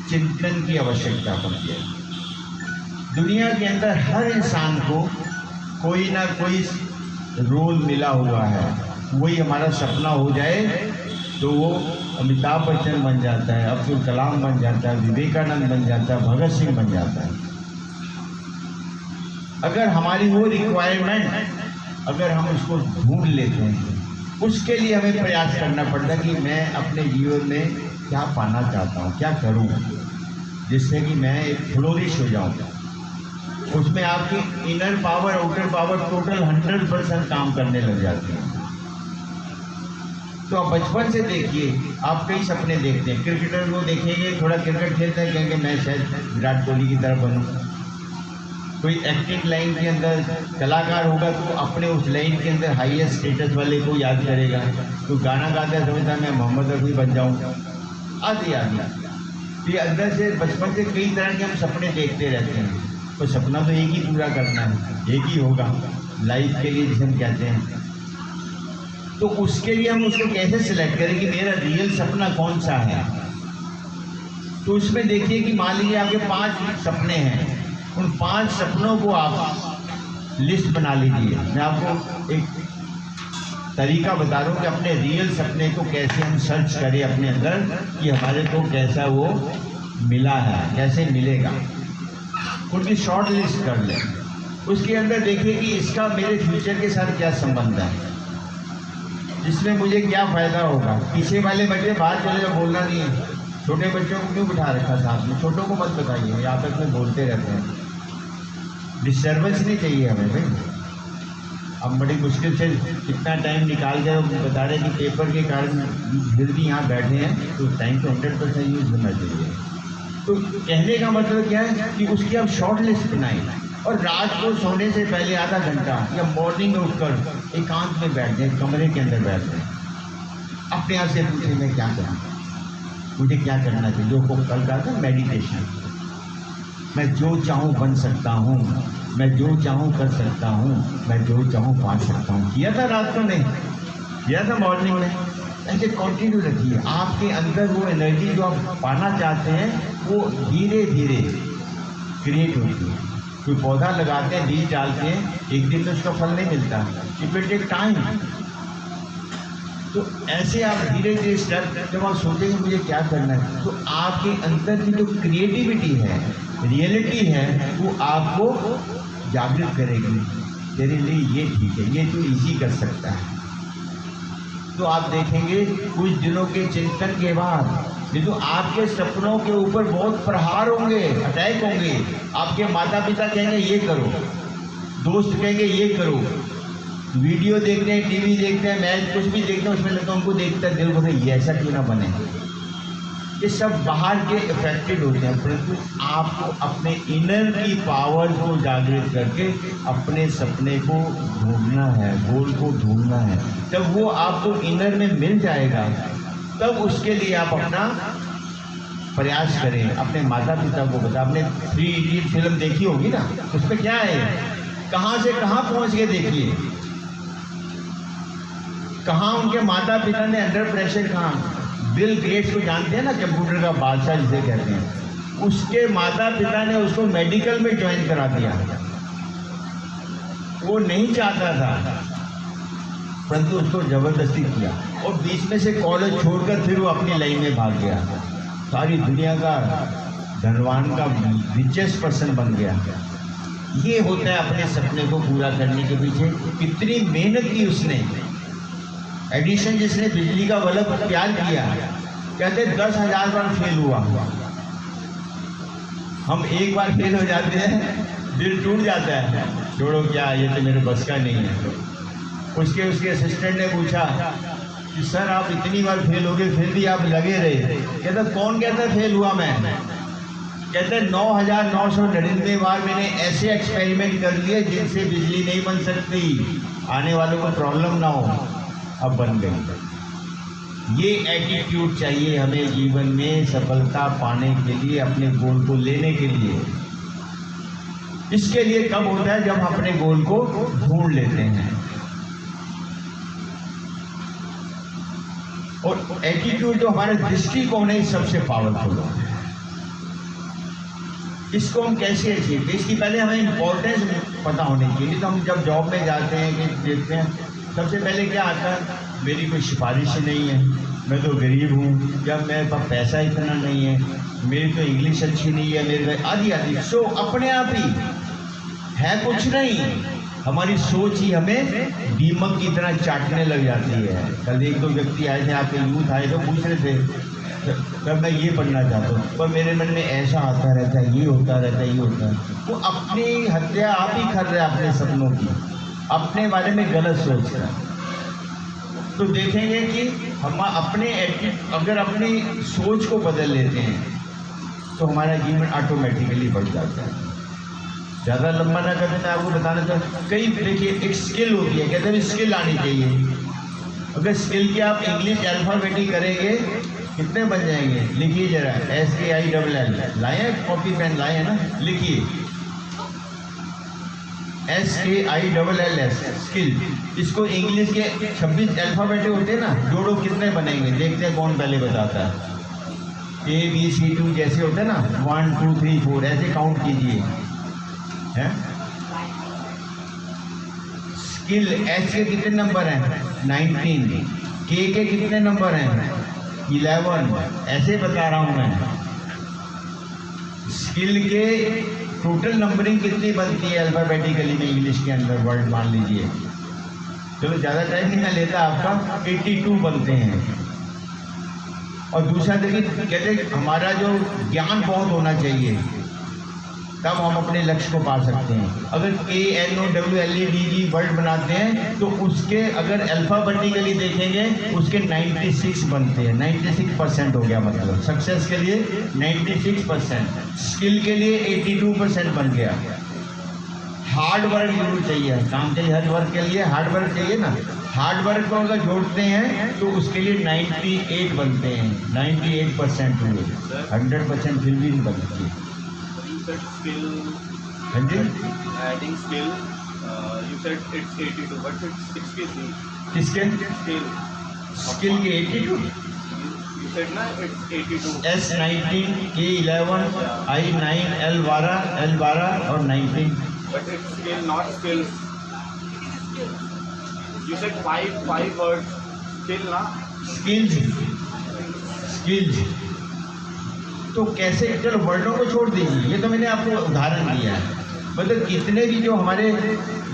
चिंतन की आवश्यकता पड़ती है। दुनिया के अंदर हर इंसान को कोई ना कोई रोल मिला हुआ है, वही हमारा सपना हो जाए तो वो अमिताभ बच्चन बन जाता है, अब्दुल कलाम बन जाता है, विवेकानंद बन जाता है, भगत सिंह बन जाता है। अगर हमारी वो रिक्वायरमेंट अगर हम उसको ढूंढ लेते हैं, उसके लिए हमें प्रयास करना पड़ता है कि मैं अपने जीवन में क्या पाना चाहता हूँ, क्या करूँ जिससे कि मैं एक फ्लोरिश हो जाऊँ। उसमें आपकी inner power outer power total 100% काम करने लग जाती है। तो आप बचपन से देखिए, आप कई सपने देखते हैं। क्रिकेटर को देखेंगे, थोड़ा क्रिकेट खेलते हैं, कहेंगे मैं शायद विराट कोहली की तरह बनूँ। कोई एक्टिंग लाइन के अंदर कलाकार होगा तो अपने उस लाइन के अंदर हाईएस्ट स्टेटस वाले को याद करेगा। तो गाना गाते समझता मैं मोहम्मद रफ़ी बन जाऊँ, आदि आदि। तो ये अंदर से बचपन से कई तरह के हम सपने देखते रहते हैं, तो सपना तो एक ही पूरा करना है, एक ही होगा लाइफ के लिए जिसे हम कहते हैं। तो उसके लिए हम उसको कैसे सिलेक्ट करें कि मेरा रियल सपना कौन सा है। तो उसमें देखिए कि मान लीजिए आपके 5 सपने हैं, उन 5 सपनों को आप लिस्ट बना लीजिए। मैं आपको एक तरीका बता रहा हूँ कि अपने रियल सपने को कैसे हम सर्च करें अपने अंदर, कि हमारे को कैसा वो मिला है, कैसे मिलेगा। उनकी शॉर्ट लिस्ट कर लें, उसके अंदर देखिए कि इसका मेरे फ्यूचर के साथ क्या संबंध है, इसमें मुझे क्या फ़ायदा होगा। पीछे वाले बच्चे बाहर चले जाओ, बोलना नहीं है। छोटे बच्चों को क्यों बिठा रखा साथ में? छोटों को मत बताइए, आपस में बोलते रहते हैं, डिस्टर्बेंस नहीं चाहिए हमें भाई। अब बड़ी मुश्किल से कितना टाइम निकाल कर बता रहे कि पेपर के कारण फिर भी यहाँ बैठे हैं, तो टाइम तो 100% यूज़ होना चाहिए। तो कहने का मतलब क्या है कि उसकी आप शॉर्ट लिस्ट बनाएं, और रात को सोने से पहले आधा घंटा या मॉर्निंग में उठकर एकांत में बैठ जाए, कमरे के अंदर बैठ जाए, अपने आप से पूछे मैं क्या करूँ, मुझे क्या करना चाहिए। जो को कल कहा था मेडिटेशन, मैं जो चाहूँ बन सकता हूँ, मैं जो चाहूँ कर सकता हूँ, मैं जो चाहूँ पा सकता हूँ। किया था रात को, नहीं किया था मॉर्निंग में। ऐसे कंटिन्यू रखिए, आपके अंदर वो एनर्जी जो आप पाना चाहते हैं वो धीरे धीरे क्रिएट होती है। कोई पौधा लगाते हैं, बीज डालते हैं, एक दिन तो उसका फल नहीं मिलता, इट विल टेक टाइम। तो ऐसे आप धीरे धीरे स्टेप, जब आप सोचेंगे मुझे क्या करना है, तो आपके अंदर की जो क्रिएटिविटी है, रियलिटी है, वो आपको जागृत करेगी। तेरे लिए ये ठीक है, ये तो इजी कर सकता है। तो आप देखेंगे कुछ दिनों के चिंतन के बाद नहीं तो आपके सपनों के ऊपर बहुत प्रहार होंगे, अटैक होंगे। आपके माता पिता कहेंगे ये करो, दोस्त कहेंगे ये करो, वीडियो देखते हैं, टीवी देखते हैं, मैच कुछ भी देखते हैं, उसमें लगता है उनको देखता है दिल बोले ये ऐसा क्यों ना बने। ये सब बाहर के इफेक्टेड होते हैं, परंतु आपको अपने इनर की पावर को जागृत करके अपने सपने को ढूंढना है, गोल को ढूंढना है। जब वो आपको इनर में मिल जाएगा तब उसके लिए आप अपना प्रयास करें। अपने माता पिता को बता, आपने 3 इडियट फिल्म देखी होगी ना, उसमें क्या है, कहाँ से कहाँ पहुँच गए देखिए, कहाँ उनके माता पिता ने अंडर प्रेशर, कहाँ बिल गेट्स को जानते हैं ना, कंप्यूटर का बादशाह जिसे कहते हैं, उसके माता पिता ने उसको मेडिकल में ज्वाइन करा दिया। वो नहीं चाहता था परंतु उसको जबरदस्ती किया और बीच में से कॉलेज छोड़कर फिर वो अपनी लाइन में भाग गया, सारी दुनिया का धनवान का रिचेस्ट पर्सन बन गया। ये होता है अपने सपने को पूरा करने के पीछे कितनी मेहनत की उसने। एडिशन जिसने बिजली का बल्ब तैयार किया, कहते 10,000 बार फेल हुआ। हम एक बार फेल हो जाते हैं, दिल टूट जाता है, छोड़ो क्या, ये तो मेरे बस का नहीं है। उसके असिस्टेंट ने पूछा कि सर आप इतनी बार फेल हो गए फिर भी आप लगे रहे। कहता कौन कहता फेल हुआ मैं, कहते 9,999 बार मैंने ऐसे एक्सपेरिमेंट कर लिए जिनसे बिजली नहीं बन सकती, आने वालों को प्रॉब्लम ना हो, अब बन गई। ये एटीट्यूड चाहिए हमें जीवन में सफलता पाने के लिए, अपने गोल को लेने के लिए। इसके लिए कब होता है, जब हम अपने गोल को ढूंढ लेते हैं। और एटीट्यूड जो हमारे दृष्टिकोण है सबसे पावरफुल है। इसको हम कैसे अचीव, इसकी पहले हमें इम्पोर्टेंस पता होनी चाहिए। तो हम जब जॉब में जाते हैं कि देखते हैं, सबसे पहले क्या आता है, मेरी कोई सिफारिश नहीं है, मैं तो गरीब हूँ, या मेरे पास पैसा इतना नहीं है, मेरी तो इंग्लिश अच्छी नहीं है, मेरे आदि आदि। सो अपने आप ही है कुछ नहीं, हमारी सोच ही हमें दीमक की तरह चाटने लग जाती है। कल 1-2 व्यक्ति आए थे, आपके यूथ आए तो पूछ रहे थे तब मैं ये पढ़ना चाहता हूँ, पर मेरे मन में ऐसा आता रहता है, ये होता रहता है, ये होता है। वो अपनी हत्या आप ही कर रहे हैं अपने सपनों की, अपने बारे में गलत सोच रहे हैं। तो देखेंगे कि हम अगर अपनी सोच को बदल लेते हैं तो हमारा जीवन ऑटोमेटिकली बढ़ जाता है। ज़्यादा लंबा ना करते, मैं आपको बताना चाहता, कई देखिए एक स्किल होती है, कहते हैं स्किल आनी चाहिए। अगर स्किल की आप इंग्लिश अल्फाबेटिक करेंगे कितने बन जाएंगे, लिखिए जरा, SKILL लाए हैं, कॉपी पेन लाए हैं ना, लिखिए SKILLS स्किल। इसको इंग्लिश के 26 अल्फाबेट होते हैं ना, जोड़ो कितने बनेंगे, देखते हैं कौन पहले बताता है। ABCD जैसे होते हैं ना, 1 2 3 4 ऐसे काउंट कीजिए, है। स्किल S के कितने नंबर हैं, 19, K के कितने नंबर हैं, 11, ऐसे बता रहा हूँ मैं। स्किल के टोटल नंबरिंग कितनी बनती है अल्फाबेटिकली में इंग्लिश के अंदर, वर्ड मान लीजिए, चलो ज़्यादा टाइम नहीं मैं लेता आपका, 82 बनते हैं। और दूसरा देखिए, कहते हमारा जो ज्ञान बहुत होना चाहिए, तब हम अपने लक्ष्य को पा सकते हैं। अगर KNOWLEDG वर्ड बनाते हैं तो उसके अगर अल्फाबेटिकली देखेंगे उसके 96 बनते हैं, 96% हो गया, मतलब सक्सेस के लिए 96%, स्किल के लिए 82% बन गया। हार्ड वर्क जरूर चाहिए, काम चाहिए, हर वर्क के लिए हार्ड वर्क चाहिए ना। हार्ड वर्क को अगर जोड़ते हैं तो उसके लिए 98 बनते हैं, 98% हुए, 100% फिर भी नहीं बनती। Skill, हाँ जी, adding skill, you said it's 82, but it's 63. किसके Skill, स्किल के 82, you said ना it's 82. S19, K11, I9, L12 और 19। But it's skill, not skills. You said five words. Skill ना. स्किल्स तो कैसे, चलो वर्डों को छोड़ दीजिए, ये तो मैंने आपको उदाहरण दिया है। मतलब कितने भी जो हमारे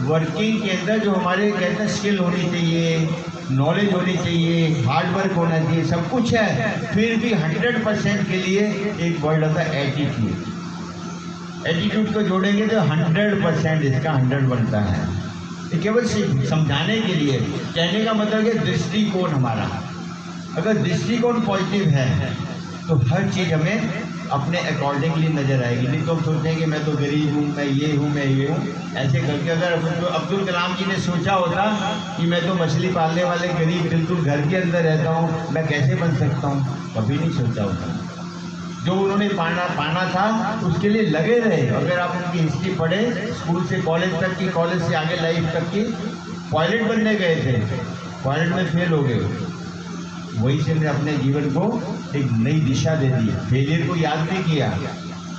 वर्किंग के अंदर जो हमारे कहते हैं स्किल होनी चाहिए, नॉलेज होनी चाहिए, हार्ड वर्क होना चाहिए, सब कुछ है, फिर भी 100% के लिए एक वर्ड होता है एटीट्यूड। एटीट्यूड को जोड़ेंगे तो 100% इसका 100 बनता है। ये केवल समझाने के लिए, कहने का मतलब है दृष्टिकोण हमारा, अगर दृष्टिकोण पॉजिटिव है तो हर चीज़ हमें अपने अकॉर्डिंगली नज़र आएगी। नहीं तो हम सोचते हैं कि मैं तो गरीब हूँ, मैं ये हूँ, मैं ये हूँ। ऐसे करके अगर अब्दुल कलाम जी ने सोचा होता कि मैं तो मछली पालने वाले गरीब बिल्कुल घर के अंदर रहता हूँ, मैं कैसे बन सकता हूँ, कभी नहीं सोचा होता। जो उन्होंने पाना था उसके लिए लगे रहे। अगर आप उनकी हिस्ट्री पढ़े, स्कूल से कॉलेज तक की, कॉलेज से आगे लाइफ तक की, पायलट बनने गए थे, पायलट में फेल हो गए। वही से अपने जीवन को एक नई दिशा दे दी, फेलियर को याद नहीं किया,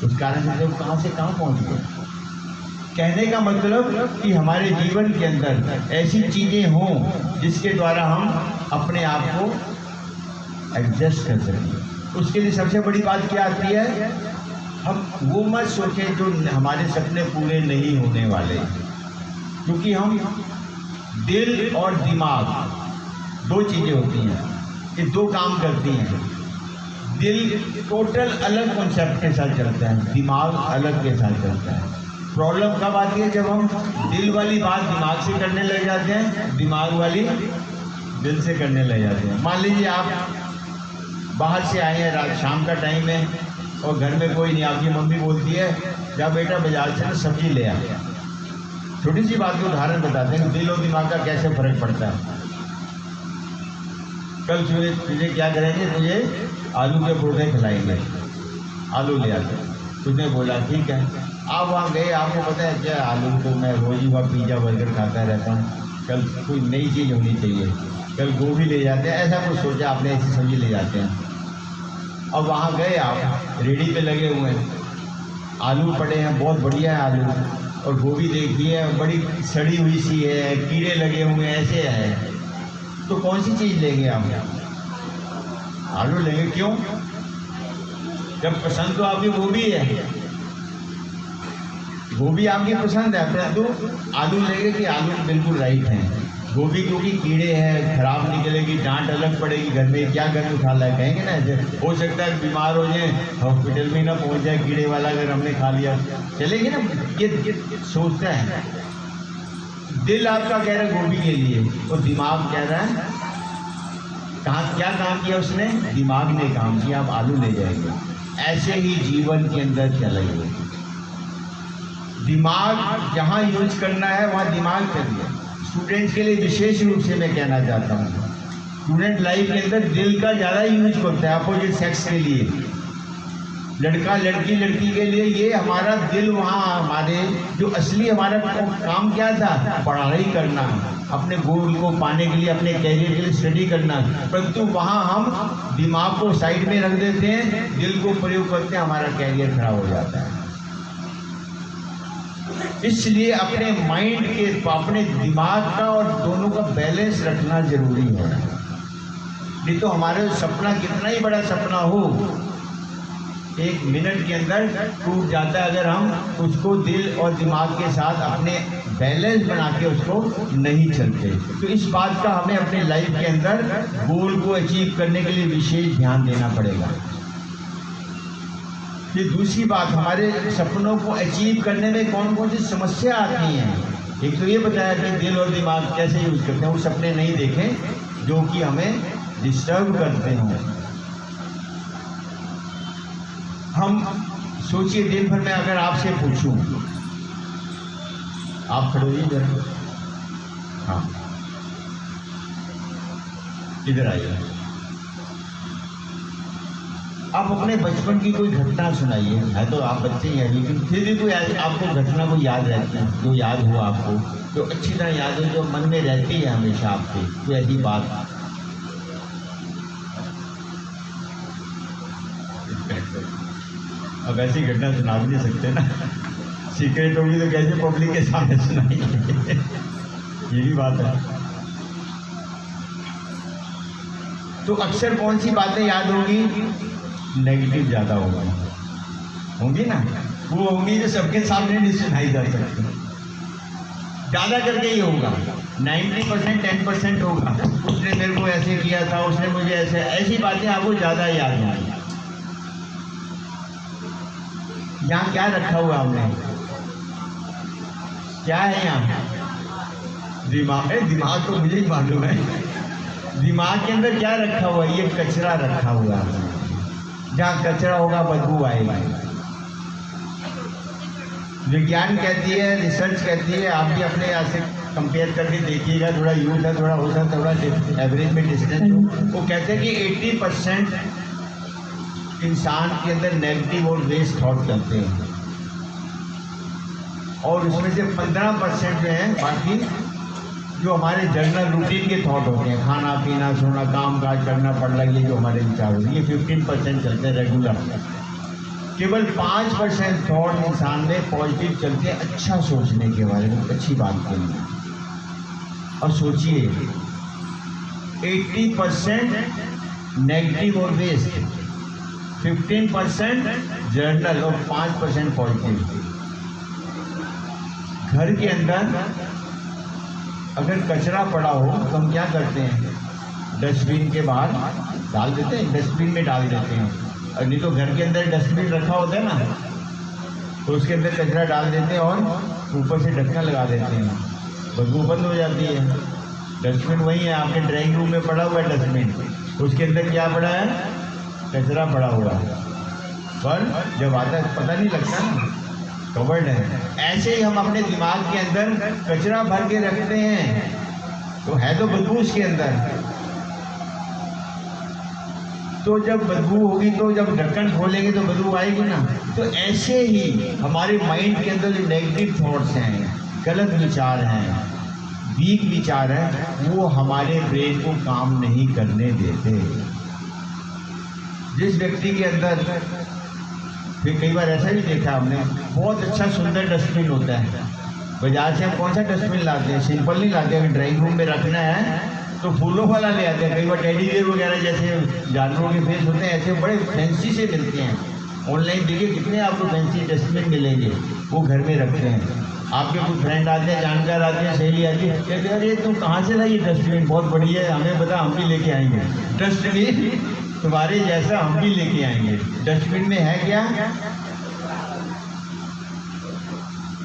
उस कारण से वो कहाँ से कहाँ पहुँच गए। कहने का मतलब कि हमारे जीवन के अंदर ऐसी चीज़ें हों जिसके द्वारा हम अपने आप को एडजस्ट कर सकें। उसके लिए सबसे बड़ी बात क्या आती है, हम वो मत सोचें जो हमारे सपने पूरे नहीं होने वाले, क्योंकि हम दिल और दिमाग दो चीज़ें होती हैं, ये दो काम करती हैं। दिल टोटल अलग कॉन्सेप्ट के साथ चलता है, दिमाग अलग के साथ चलता है। प्रॉब्लम कब आती है, जब हम दिल वाली बात दिमाग से करने लग जाते हैं, दिमाग वाली दिल से करने लग जाते हैं। मान लीजिए आप बाहर से आए हैं, रात शाम का टाइम है और घर में कोई नहीं, आपकी मम्मी बोलती है जा बेटा बाजार से ना सब्जी ले आ। छोटी सी बात को उदाहरण बताते हैं, दिल और दिमाग का कैसे फर्क पड़ता है। कल तुझे क्या करेंगे, तुझे आलू के परोठे खिलाएंगे, आलू ले आते। तुझने बोला ठीक है, आप वहाँ गए, आपको पता है क्या, आलू तो मैं रोज ही वहाँ पिज़्ज़ा बर्गर खाता रहता हूँ, कल कोई नई चीज़ होनी चाहिए, कल गोभी ले जाते हैं, ऐसा कुछ सोचा आपने, ऐसी सब्जी ले जाते हैं। अब वहाँ गए आप, रेडी पे लगे हुए हैं, आलू पड़े हैं, बहुत बढ़िया है आलू, और गोभी देखी है बड़ी सड़ी हुई सी है, कीड़े लगे हुए हैं, ऐसे है, तो कौन सी चीज़ लेंगे आप? आलू लेंगे। क्यों? जब पसंद तो आपकी गोभी है, गोभी आपकी पसंद है, परंतु आलू लेंगे कि आलू बिल्कुल राइट है। गोभी क्योंकि कीड़े हैं, खराब निकलेगी, डांट अलग पड़ेगी, घर में क्या गंद उठा ला कहेंगे ना, ऐसे हो सकता है बीमार हो जाए, हॉस्पिटल में ना पहुंच जाए कीड़े वाला, अगर हमने खा लिया चलेंगे ना, ये सोचता है। दिल आपका कह रहा है गोभी के लिए, और दिमाग कह रहा है, कहाँ क्या काम किया उसने, दिमाग ने काम किया, आप आलू ले जाएंगे। ऐसे ही जीवन के अंदर चलेंगे, दिमाग जहाँ यूज करना है वहाँ दिमाग करिए। स्टूडेंट्स के लिए विशेष रूप से मैं कहना चाहता हूँ, स्टूडेंट लाइफ के अंदर दिल का ज़्यादा यूज करता है, अपोजिट सेक्स के लिए, लड़का लड़की, लड़की के लिए ये हमारा दिल, वहाँ हमारे जो असली हमारा काम क्या था, पढ़ाई करना, अपने गोल को पाने के लिए, अपने कैरियर के लिए स्टडी करना, परंतु वहाँ हम दिमाग को साइड में रख देते हैं, दिल को प्रयोग करते हैं, हमारा कैरियर खराब हो जाता है। इसलिए अपने माइंड के, अपने दिमाग का और दोनों का बैलेंस रखना जरूरी है। नहीं तो हमारे सपना कितना ही बड़ा सपना हो, एक मिनट के अंदर टूट जाता है, अगर हम उसको दिल और दिमाग के साथ अपने बैलेंस बना के उसको नहीं चलते। तो इस बात का हमें अपने लाइफ के अंदर गोल को अचीव करने के लिए विशेष ध्यान देना पड़ेगा। ये दूसरी बात, हमारे सपनों को अचीव करने में कौन कौन सी समस्या आती हैं। एक तो ये बताया कि दिल और दिमाग कैसे यूज करते हैं, वो सपने नहीं देखें जो कि हमें डिस्टर्ब करते हों। हम सोचिए, दिन भर में अगर आपसे पूछूं, आप खड़े होइए जरा, हाँ इधर आइए, आप अपने बचपन की कोई घटना सुनाइए। है तो आप बच्चे ही हैं, लेकिन फिर भी कोई आपको घटना को याद रहती है, जो याद हो आपको, जो अच्छी तरह याद हो, जो मन में रहती है हमेशा आपके, कोई ऐसी बात। अब ऐसी घटना सुना भी नहीं सकते ना, सीक्रेट होगी तो कैसे पब्लिक के सामने सुनाएंगे, ये भी बात है। तो अक्सर कौन सी बातें याद होगी, नेगेटिव ज़्यादा होंगी ना, वो होंगी जो सबके सामने नहीं सुनाई जा सकती, ज़्यादा करके ही होगा। 90% 10% होगा, उसने मेरे को ऐसे किया था, उसने मुझे ऐसे, ऐसी बातें आपको ज़्यादा याद होंगी। यहाँ क्या रखा हुआ हमने, क्या है यहाँ, दिमाग है, दिमाग तो मुझे ही मालूम है, दिमाग के अंदर क्या रखा हुआ है, ये कचरा रखा हुआ है। जहाँ कचरा होगा बदबू आएगी। विज्ञान कहती है, रिसर्च कहती है, आप भी अपने यहाँ से कंपेयर करके देखिएगा, थोड़ा यूज है, थोड़ा हो सकता, थोड़ा एवरेज में डिस्टेंस हो। वो कहते हैं कि 80% इंसान के अंदर नेगेटिव और वेस्ट थॉट चलते हैं, और उसमें से 15% जो है बाकी जो हमारे जर्नल रूटीन के थॉट होते हैं, खाना पीना सोना काम काज करना पड़ना, ये जो हमारे विचार होते हैं, ये 15% चलते हैं रेगुलर। केवल 5% थॉट इंसान में पॉजिटिव चलते हैं, अच्छा सोचने के बारे में, अच्छी बात के लिए। और सोचिए 80% नेगेटिव और वेस्ट, 15% जर्नल और 5% पॉजिटिव। घर के अंदर अगर कचरा पड़ा हो तो हम क्या करते हैं, डस्टबिन के बाहर डाल देते हैं, डस्टबिन में डाल देते हैं। और नहीं तो घर के अंदर डस्टबिन रखा होता है ना, तो उसके अंदर कचरा डाल देते हैं और ऊपर से ढक्कन लगा देते हैं, बदबू बंद हो जाती है। डस्टबिन वही है, आपके ड्राइंग रूम में पड़ा हुआ है डस्टबिन, उसके अंदर क्या पड़ा है, कचरा पड़ा हुआ है, पर जब आता है पता नहीं लगता ना, कवर्ड है। ऐसे ही हम अपने दिमाग के अंदर कचरा भर के रखते हैं, तो है तो बदबू उसके अंदर। तो जब बदबू होगी, तो जब ढक्कन खोलेंगे तो बदबू आएगी ना। तो ऐसे ही हमारे माइंड के अंदर जो नेगेटिव थॉट्स हैं, गलत विचार हैं, वीक विचार हैं, वो हमारे ब्रेन को काम नहीं करने देते। जिस व्यक्ति के अंदर, फिर कई बार ऐसा भी देखा हमने, बहुत अच्छा सुंदर डस्टबिन होता है, बाजार से हम कौन सा डस्टबिन लाते हैं, सिंपल नहीं लाते, अगर ड्राइंग रूम में रखना है तो फूलों वाला ले आते हैं। कई बार टेडी बियर वगैरह जैसे जानवरों के फेस होते हैं, ऐसे बड़े फैंसी से मिलते हैं। ऑनलाइन देखिए कितने आपको फैंसी डस्टबिन मिलेंगे, वो घर में रखते हैं। आपके कुछ फ्रेंड आते हैं, जानकार आते हैं, सहेली आती है, कहते हैं अरे तुम कहाँ से लाई, डस्टबिन बहुत बढ़िया है, हमें बता, हम भी लेके आएंगे डस्टबिन तुम्हारे जैसा, हम भी लेके आएंगे। डस्टबिन में है क्या,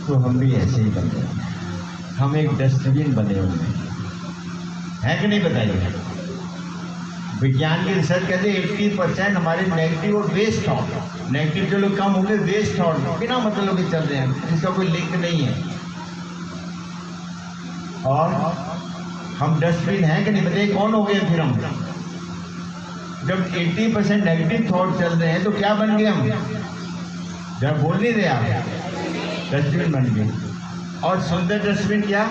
तो हम भी ऐसे ही बन गए, हम एक डस्टबिन बने हुए हैं कि नहीं, बताइए। विज्ञान की रिसर्च कहते हैं 80% हमारे नेगेटिव और वेस्ट थॉट, नेगेटिव जो लोग कम होंगे, वेस्ट थॉट बिना मतलब के चल रहे हैं, इसका कोई लिंक नहीं है। और हम डस्टबिन है कि नहीं, बताइए कौन हो गए फिर हम। जब 80% नेगेटिव थॉट चल रहे हैं तो क्या बन गए हम, जब बोल नहीं रहे आप, डस्टबिन बन गए। और सुंदर डस्टबिन क्या,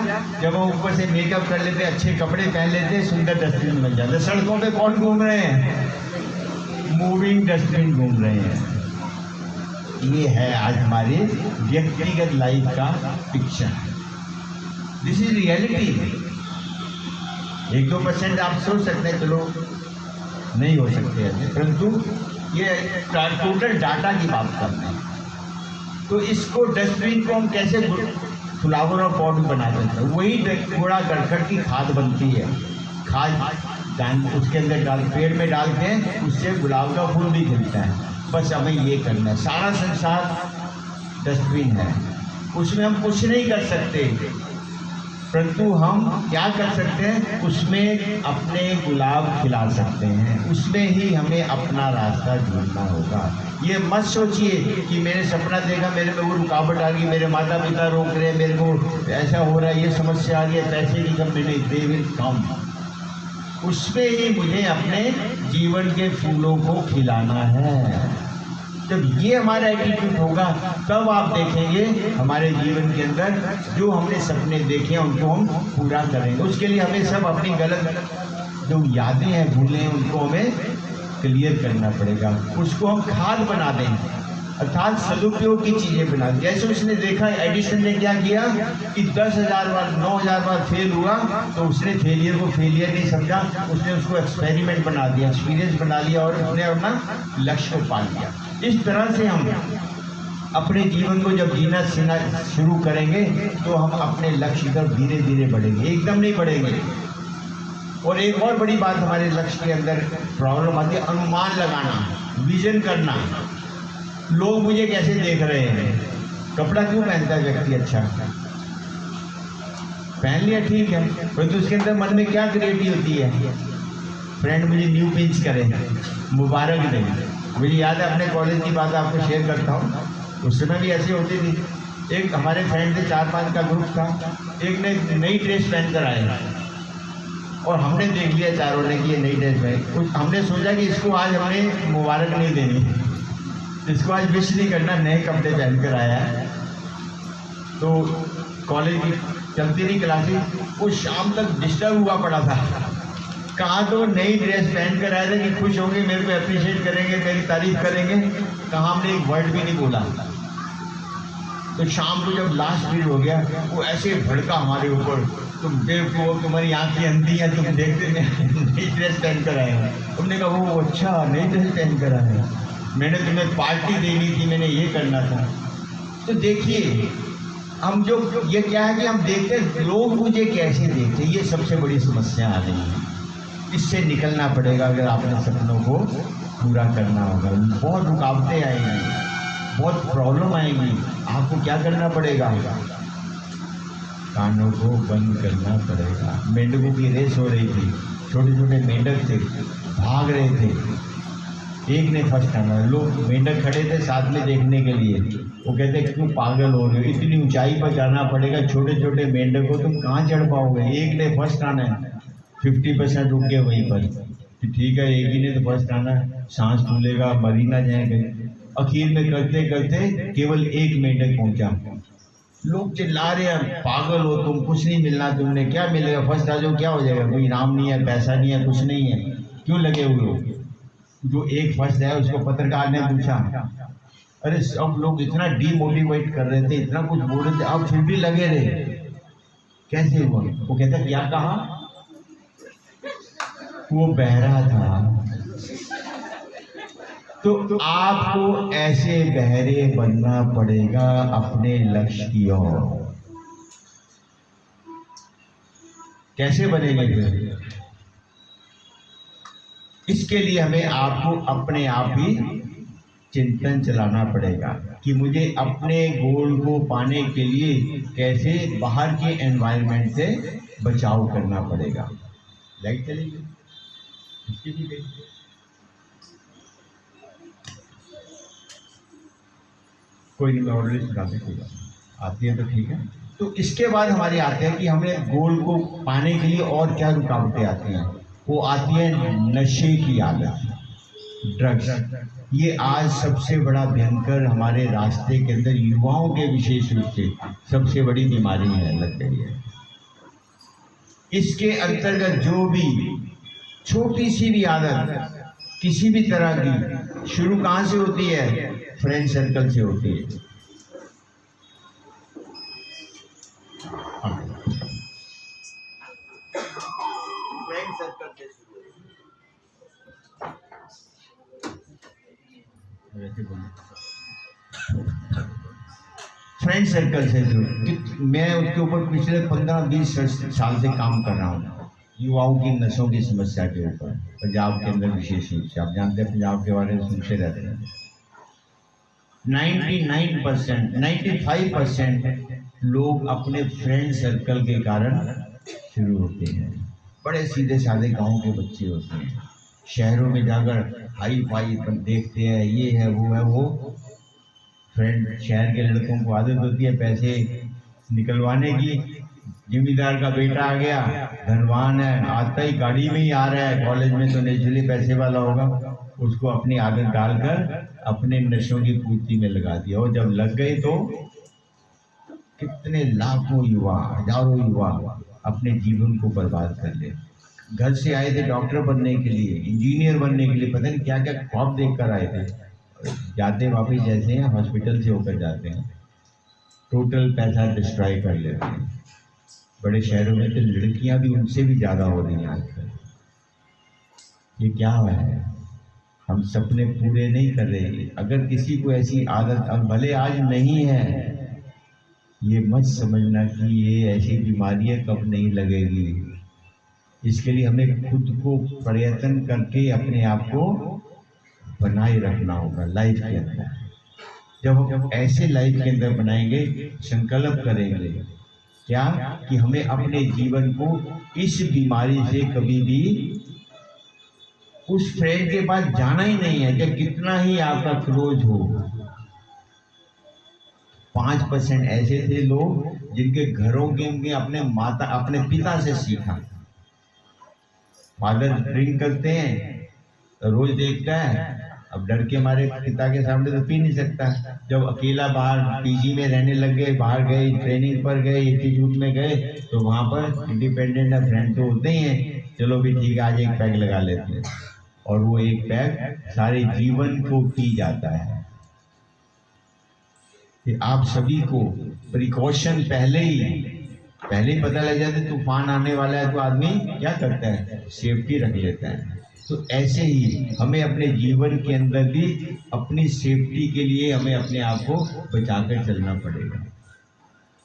जब हम ऊपर से मेकअप कर लेते, अच्छे कपड़े पहन लेते, सुंदर डस्टबिन बन जाते। सड़कों पे कौन घूम रहे हैं, मूविंग डस्टबिन घूम रहे हैं। ये है आज हमारे व्यक्तिगत लाइफ का पिक्चर, दिस इज रियलिटी। 1-2% आप सोच सकते हैं, चलो नहीं हो सकते ऐसे, परंतु ये टोटल डाटा की बात करते हैं। तो इसको डस्टबिन को हम कैसे फ्लावर और पॉट बना देते हैं, वही कूड़ा करकट की खाद बनती है, खाद उसके अंदर डाल, पेड़ में डालते हैं, उससे गुलाब का फूल भी खिलता है। बस हमें ये करना है, सारा संसार डस्टबिन है, उसमें हम कुछ नहीं कर सकते, परंतु हम क्या कर सकते हैं, उसमें अपने गुलाब खिला सकते हैं, उसमें ही हमें अपना रास्ता ढूंढना होगा। ये मत सोचिए कि मैंने सपना देखा, मेरे में वो रुकावट आ गई, मेरे माता पिता रोक रहे हैं, मेरे को ऐसा हो रहा है, ये समस्या आ गई, पैसे की कमी नहीं, दे विल कम। उसमें ही मुझे अपने जीवन के फूलों को खिलाना है। जब ये हमारा एटीट्यूड होगा, तब आप देखेंगे हमारे जीवन के अंदर जो हमने सपने देखे हैं उनको हम पूरा करेंगे। उसके लिए हमें सब अपनी गलत जो यादें हैं, भूलें हैं, उनको हमें क्लियर करना पड़ेगा, उसको हम खाद बना देंगे, अर्थात सदुपयोग की चीज़ें बना दें। जैसे उसने देखा एडिसन ने क्या किया कि 10,000 बार 9,000 बार फेल हुआ, तो उसने फेलियर को फेलियर नहीं समझा, उसने उसको एक्सपेरिमेंट बना दिया, एक्सपीरियंस बना लिया, और उसने अपना लक्ष्य को पा लिया। इस तरह से हम अपने जीवन को जब जीना शुरू करेंगे, तो हम अपने लक्ष्य की तरफ धीरे धीरे बढ़ेंगे, एकदम नहीं बढ़ेंगे। और एक और बड़ी बात हमारे लक्ष्य के अंदर प्रॉब्लम आती है, अनुमान लगाना, विजन करना। लोग मुझे कैसे देख रहे हैं, कपड़ा क्यों पहनता है व्यक्ति, अच्छा पहन लिया ठीक है, परंतु उसके अंदर मन में क्या क्रिएटिव होती है, फ्रेंड मुझे न्यू पिंच करे, मुबारक दे, मुझे याद है अपने कॉलेज की बात आपको शेयर करता हूँ। उस समय भी ऐसी होती थी। एक हमारे फ्रेंड थे, 4-5 का ग्रुप था। एक ने नई ड्रेस पहन कर आए और हमने देख लिया चारों ने कि ये नई ड्रेस पहन। हमने सोचा कि इसको आज हमें मुबारक नहीं देनी, इसको आज विश नहीं करना, नए कपड़े पहन कर आया है। तो कॉलेज की चलती रही क्लासेस, वो शाम तक डिस्टर्ब हुआ पड़ा था। कहाँ तो नई ड्रेस पहन कर आए थे कि खुश होंगे, मेरे को अप्रिशिएट करेंगे, मेरी तारीफ करेंगे, कहाँ हमने एक वर्ड भी नहीं बोला। तो शाम को जब लास्ट पीरियड हो गया, वो ऐसे भड़का हमारे ऊपर, तुम देखो तुम्हारी आंखें अंधी हैं, तुम देखते नई ड्रेस पहन कर आए हो। तुमने कहा वो अच्छा नई ड्रेस पहन कर आए, मैंने तुम्हें पार्टी देनी थी, मैंने ये करना था। तो देखिए हम जो ये क्या है कि हम देखते हैं लोग मुझे कैसे देखते हैं, ये सबसे बड़ी समस्या आ रही है। इससे निकलना पड़ेगा अगर आपने सपनों को पूरा करना होगा। बहुत रुकावटें आएंगी, बहुत प्रॉब्लम आएंगी। आपको क्या करना पड़ेगा? कानों को बंद करना पड़ेगा। मेंढकों की रेस हो रही थी, छोटे छोटे मेंढक थे, भाग रहे थे। एक ने फर्स्ट आना, लोग मेंढक खड़े थे साथ में देखने के लिए। वो कहते क्यों पागल हो रहे हो, इतनी ऊंचाई पर जाना पड़ेगा, छोटे छोटे मेंढक को तुम कहाँ चढ़ पाओगे, एक ने फर्स्ट आना है। 50% रुक गए वहीं पर कि ठीक है एक ही ने तो फर्स्ट आना है, सांस फूलेगा, मर ही ना जाएंगे। आखिर में करते करते केवल एक मेंढक पहुंचा। लोग चिल्ला रहे हैं पागल हो तुम, कुछ नहीं मिलना, तुमने क्या मिलेगा, फर्स्ट आ जाओ क्या हो जाएगा, कोई इनाम नहीं है, पैसा नहीं है, कुछ नहीं है, क्यों लगे हुए हो। जो एक फर्स्ट है उसको पत्रकार ने पूछा, अरे सब लोग इतना डीमोटिवेट कर रहे थे, इतना कुछ बोल रहे थे, आप फिर भी लगे रहे, कैसे हुआ? वो कहता क्या कहा? वो बहरा था। तो आपको ऐसे बहरे बनना पड़ेगा अपने लक्ष्य की ओर। कैसे बनेंगे फिर? इसके लिए हमें आपको अपने आप ही चिंतन चलाना पड़ेगा कि मुझे अपने गोल को पाने के लिए कैसे बाहर के एनवायरनमेंट से बचाव करना पड़ेगा। लाइट चलेगी, इसकी भी देखिए। कोई नहीं, मैं ऑलरेडी सुना सकूँगा, आती है तो ठीक है। तो इसके बाद हमारे आते हैं कि हमें गोल को पाने के लिए और क्या रुकावटें आती हैं। वो आती है नशे की आदत, ड्रग्स। ये आज सबसे बड़ा भयंकर हमारे रास्ते के अंदर युवाओं के विशेष रूप से सबसे बड़ी बीमारी है, लग गई है। इसके अंतर्गत जो भी छोटी सी भी आदत किसी भी तरह की शुरू कहाँ से होती है? फ्रेंड सर्कल से होती है। फ्रेंड सर्कल से शुरू फ्रेंड सर्कल से शुरू। मैं उसके ऊपर पिछले 15-20 साल से काम कर रहा हूँ, युवाओं की नशों की समस्या के ऊपर, पंजाब के अंदर विशेष रूप से। आप जानते हैं पंजाब के बारे में सुनते रहते हैं। 99%, 95% लोग अपने फ्रेंड सर्कल के कारण शुरू होते हैं। बड़े सीधे साधे गांव के बच्चे होते हैं, शहरों में जाकर हाई फाई देखते हैं, ये है वो है। वो फ्रेंड शहर के लड़कों को आदत होती है पैसे निकलवाने की। जिम्मेदार का बेटा आ गया, धनवान है, आता ही गाड़ी में ही आ रहा है, कॉलेज में तो नेचुरली पैसे वाला होगा, उसको अपनी आदत डालकर अपने नशों की पूर्ति में लगा दिया। और जब लग गए तो कितने लाखों युवा, हजारों युवा अपने जीवन को बर्बाद कर ले। घर से आए थे डॉक्टर बनने के लिए, इंजीनियर बनने के लिए, पता नहीं क्या क्या ख्वाब देख कर आए थे, जाते वापिस जैसे हैं हॉस्पिटल से होकर जाते हैं, टोटल पैसा डिस्ट्रॉय कर लेते हैं। बड़े शहरों में तो लड़कियां भी उनसे भी ज़्यादा हो रही हैं आजकल। ये क्या है? हम सपने पूरे नहीं कर रहे। अगर किसी को ऐसी आदत अब भले आज नहीं है, ये मत समझना कि ये ऐसी बीमारियां कब नहीं लगेगी। इसके लिए हमें खुद को प्रयत्न करके अपने आप को बनाए रखना होगा लाइफ के अंदर। जब हम ऐसे लाइफ के अंदर बनाएंगे, संकल्प करेंगे क्या कि हमें अपने जीवन को इस बीमारी से कभी भी उस फ्रेंड के पास जाना ही नहीं है, चाहे कितना ही आपका क्लोज हो। 5% ऐसे थे लोग जिनके घरों के उनके अपने पिता से सीखा। फादर ड्रिंक करते हैं तो रोज देखता है, अब डर के हमारे पिता के सामने तो पी नहीं सकता। जब अकेला बाहर पीजी में रहने लग गए, बाहर गए, ट्रेनिंग पर गए, इंस्टीट्यूट में गए, तो वहाँ पर इंडिपेंडेंट फ्रेंड तो होते ही हैं, चलो भी ठीक है आज एक पैग लगा लेते हैं, और वो एक पैग सारे जीवन को पी जाता है। कि आप सभी को प्रिकॉशन पहले ही पता लग जाता है तूफान आने वाला है, तो आदमी क्या करता है, सेफ्टी रख लेता है। तो ऐसे ही हमें अपने जीवन के अंदर भी अपनी सेफ्टी के लिए हमें अपने आप को बचाकर चलना पड़ेगा।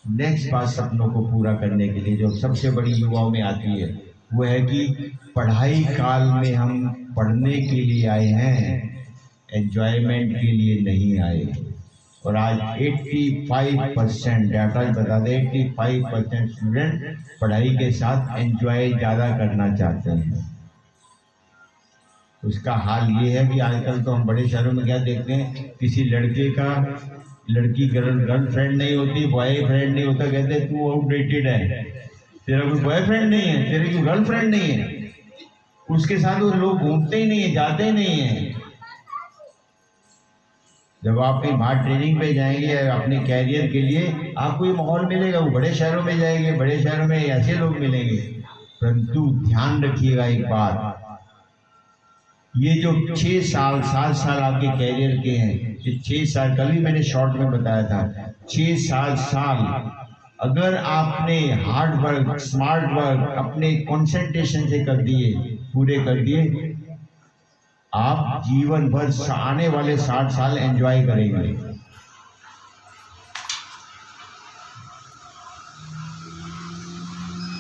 नेक्स्ट बात सपनों को पूरा करने के लिए जो सबसे बड़ी युवाओं में आती है वो है कि पढ़ाई काल में हम पढ़ने के लिए आए हैं, एंजॉयमेंट के लिए नहीं आए। और आज 85% डाटा बता दे, 85% स्टूडेंट पढ़ाई के साथ एंजॉय ज़्यादा करना चाहते हैं। उसका हाल ये है कि आजकल तो हम बड़े शहरों में क्या देखते हैं, किसी लड़की गर्लफ्रेंड नहीं होती, बॉयफ्रेंड नहीं होता, कहते हैं तू आउटडेटेड है, तेरा कोई बॉयफ्रेंड नहीं है, तेरी कोई गर्लफ्रेंड नहीं है। उसके साथ वो लोग घूमते ही नहीं है, जाते ही नहीं है। जब आप कहीं बाहर ट्रेनिंग पे जाएंगे अपने कैरियर के लिए, आपको ये माहौल मिलेगा। वो बड़े शहरों में जाएंगे, बड़े शहरों में ऐसे लोग मिलेंगे। परंतु ध्यान रखिएगा एक बात, ये जो 6 साल 7 साल आपके कैरियर के हैं, ये 6 साल, कल भी मैंने शॉर्ट में बताया था, 6 साल अगर आपने हार्ड वर्क, स्मार्ट वर्क अपने कंसंट्रेशन से कर दिए, पूरे कर दिए, आप जीवन भर आने वाले 60 साल एंजॉय करेंगे।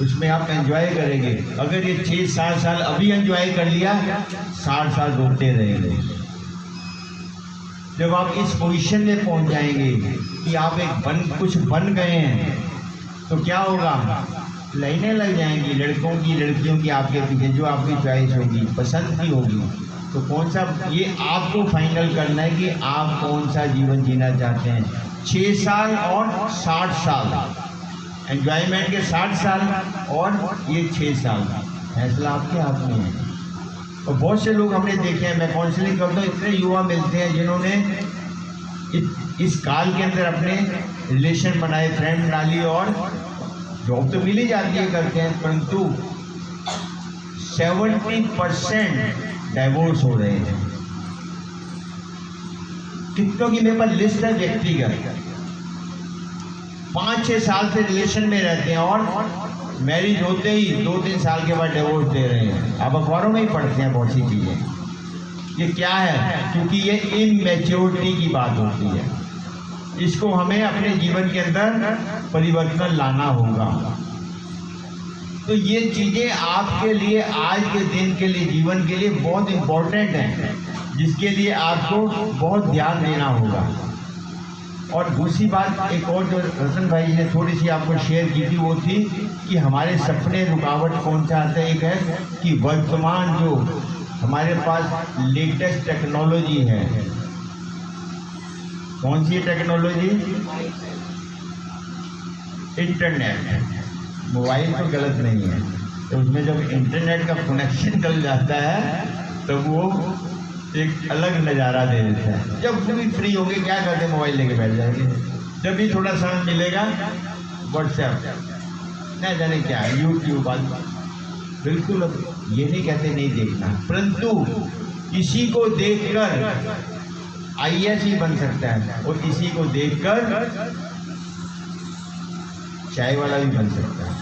उसमें आप एंजॉय करेंगे। अगर ये 6-7 साल अभी एंजॉय कर लिया, 60 साल रोते रहेंगे। जब आप इस पोजीशन में पहुंच जाएंगे कि आप कुछ बन गए हैं, तो क्या होगा, लाइनें लग जाएंगी लड़कों की, लड़कियों की आपके पीछे, जो आपकी चॉइस होगी, पसंद की होगी। तो कौन सा, ये आपको फाइनल करना है कि आप कौन सा जीवन जीना चाहते हैं। 6 साल और 60 साल, एंजॉयमेंट के 60 साल और ये 6 साल, फैसला आपके हाथ में है। और बहुत से लोग हमने देखे हैं, मैं काउंसलिंग करता हूँ, इतने युवा मिलते हैं जिन्होंने इस काल के अंदर अपने रिलेशन बनाए, फ्रेंड बना लिए, और जॉब तो मिल ही जाती है, करते हैं, परंतु 70% डाइवोर्स हो रहे हैं। कितनों की मेरे पास लिस्ट है व्यक्तिगत, 5-6 साल से रिलेशन में रहते हैं और मैरिज होते ही 2-3 साल के बाद डिवोर्स दे रहे हैं। आप अखबारों में ही पढ़ते हैं बहुत सी चीज़ें। ये क्या है, क्योंकि ये इमैच्योरिटी की बात होती है। इसको हमें अपने जीवन के अंदर परिवर्तन लाना होगा। तो ये चीज़ें आपके लिए, आज के दिन के लिए, जीवन के लिए बहुत इम्पोर्टेंट हैं, जिसके लिए आपको बहुत ध्यान देना होगा। और दूसरी बात, एक और जो रतन भाई ने थोड़ी सी आपको शेयर की थी, वो थी कि हमारे सपने रुकावट कौन सा आता है। एक है कि वर्तमान जो हमारे पास लेटेस्ट टेक्नोलॉजी है, कौन सी टेक्नोलॉजी, इंटरनेट। मोबाइल तो गलत नहीं है, तो उसमें जब इंटरनेट का कनेक्शन चल जाता है तो वो एक अलग नज़ारा दे देता है। जब भी फ्री होंगे क्या करते हैं, मोबाइल लेके बैठ जाएंगे। जब भी थोड़ा समय मिलेगा, व्हाट्सएप, नहीं जाने क्या, यूट्यूब, बिल्कुल ये नहीं कहते नहीं देखना, परंतु इसी को देखकर IAS ही बन सकता है, और इसी को देखकर चाय वाला भी बन सकता है।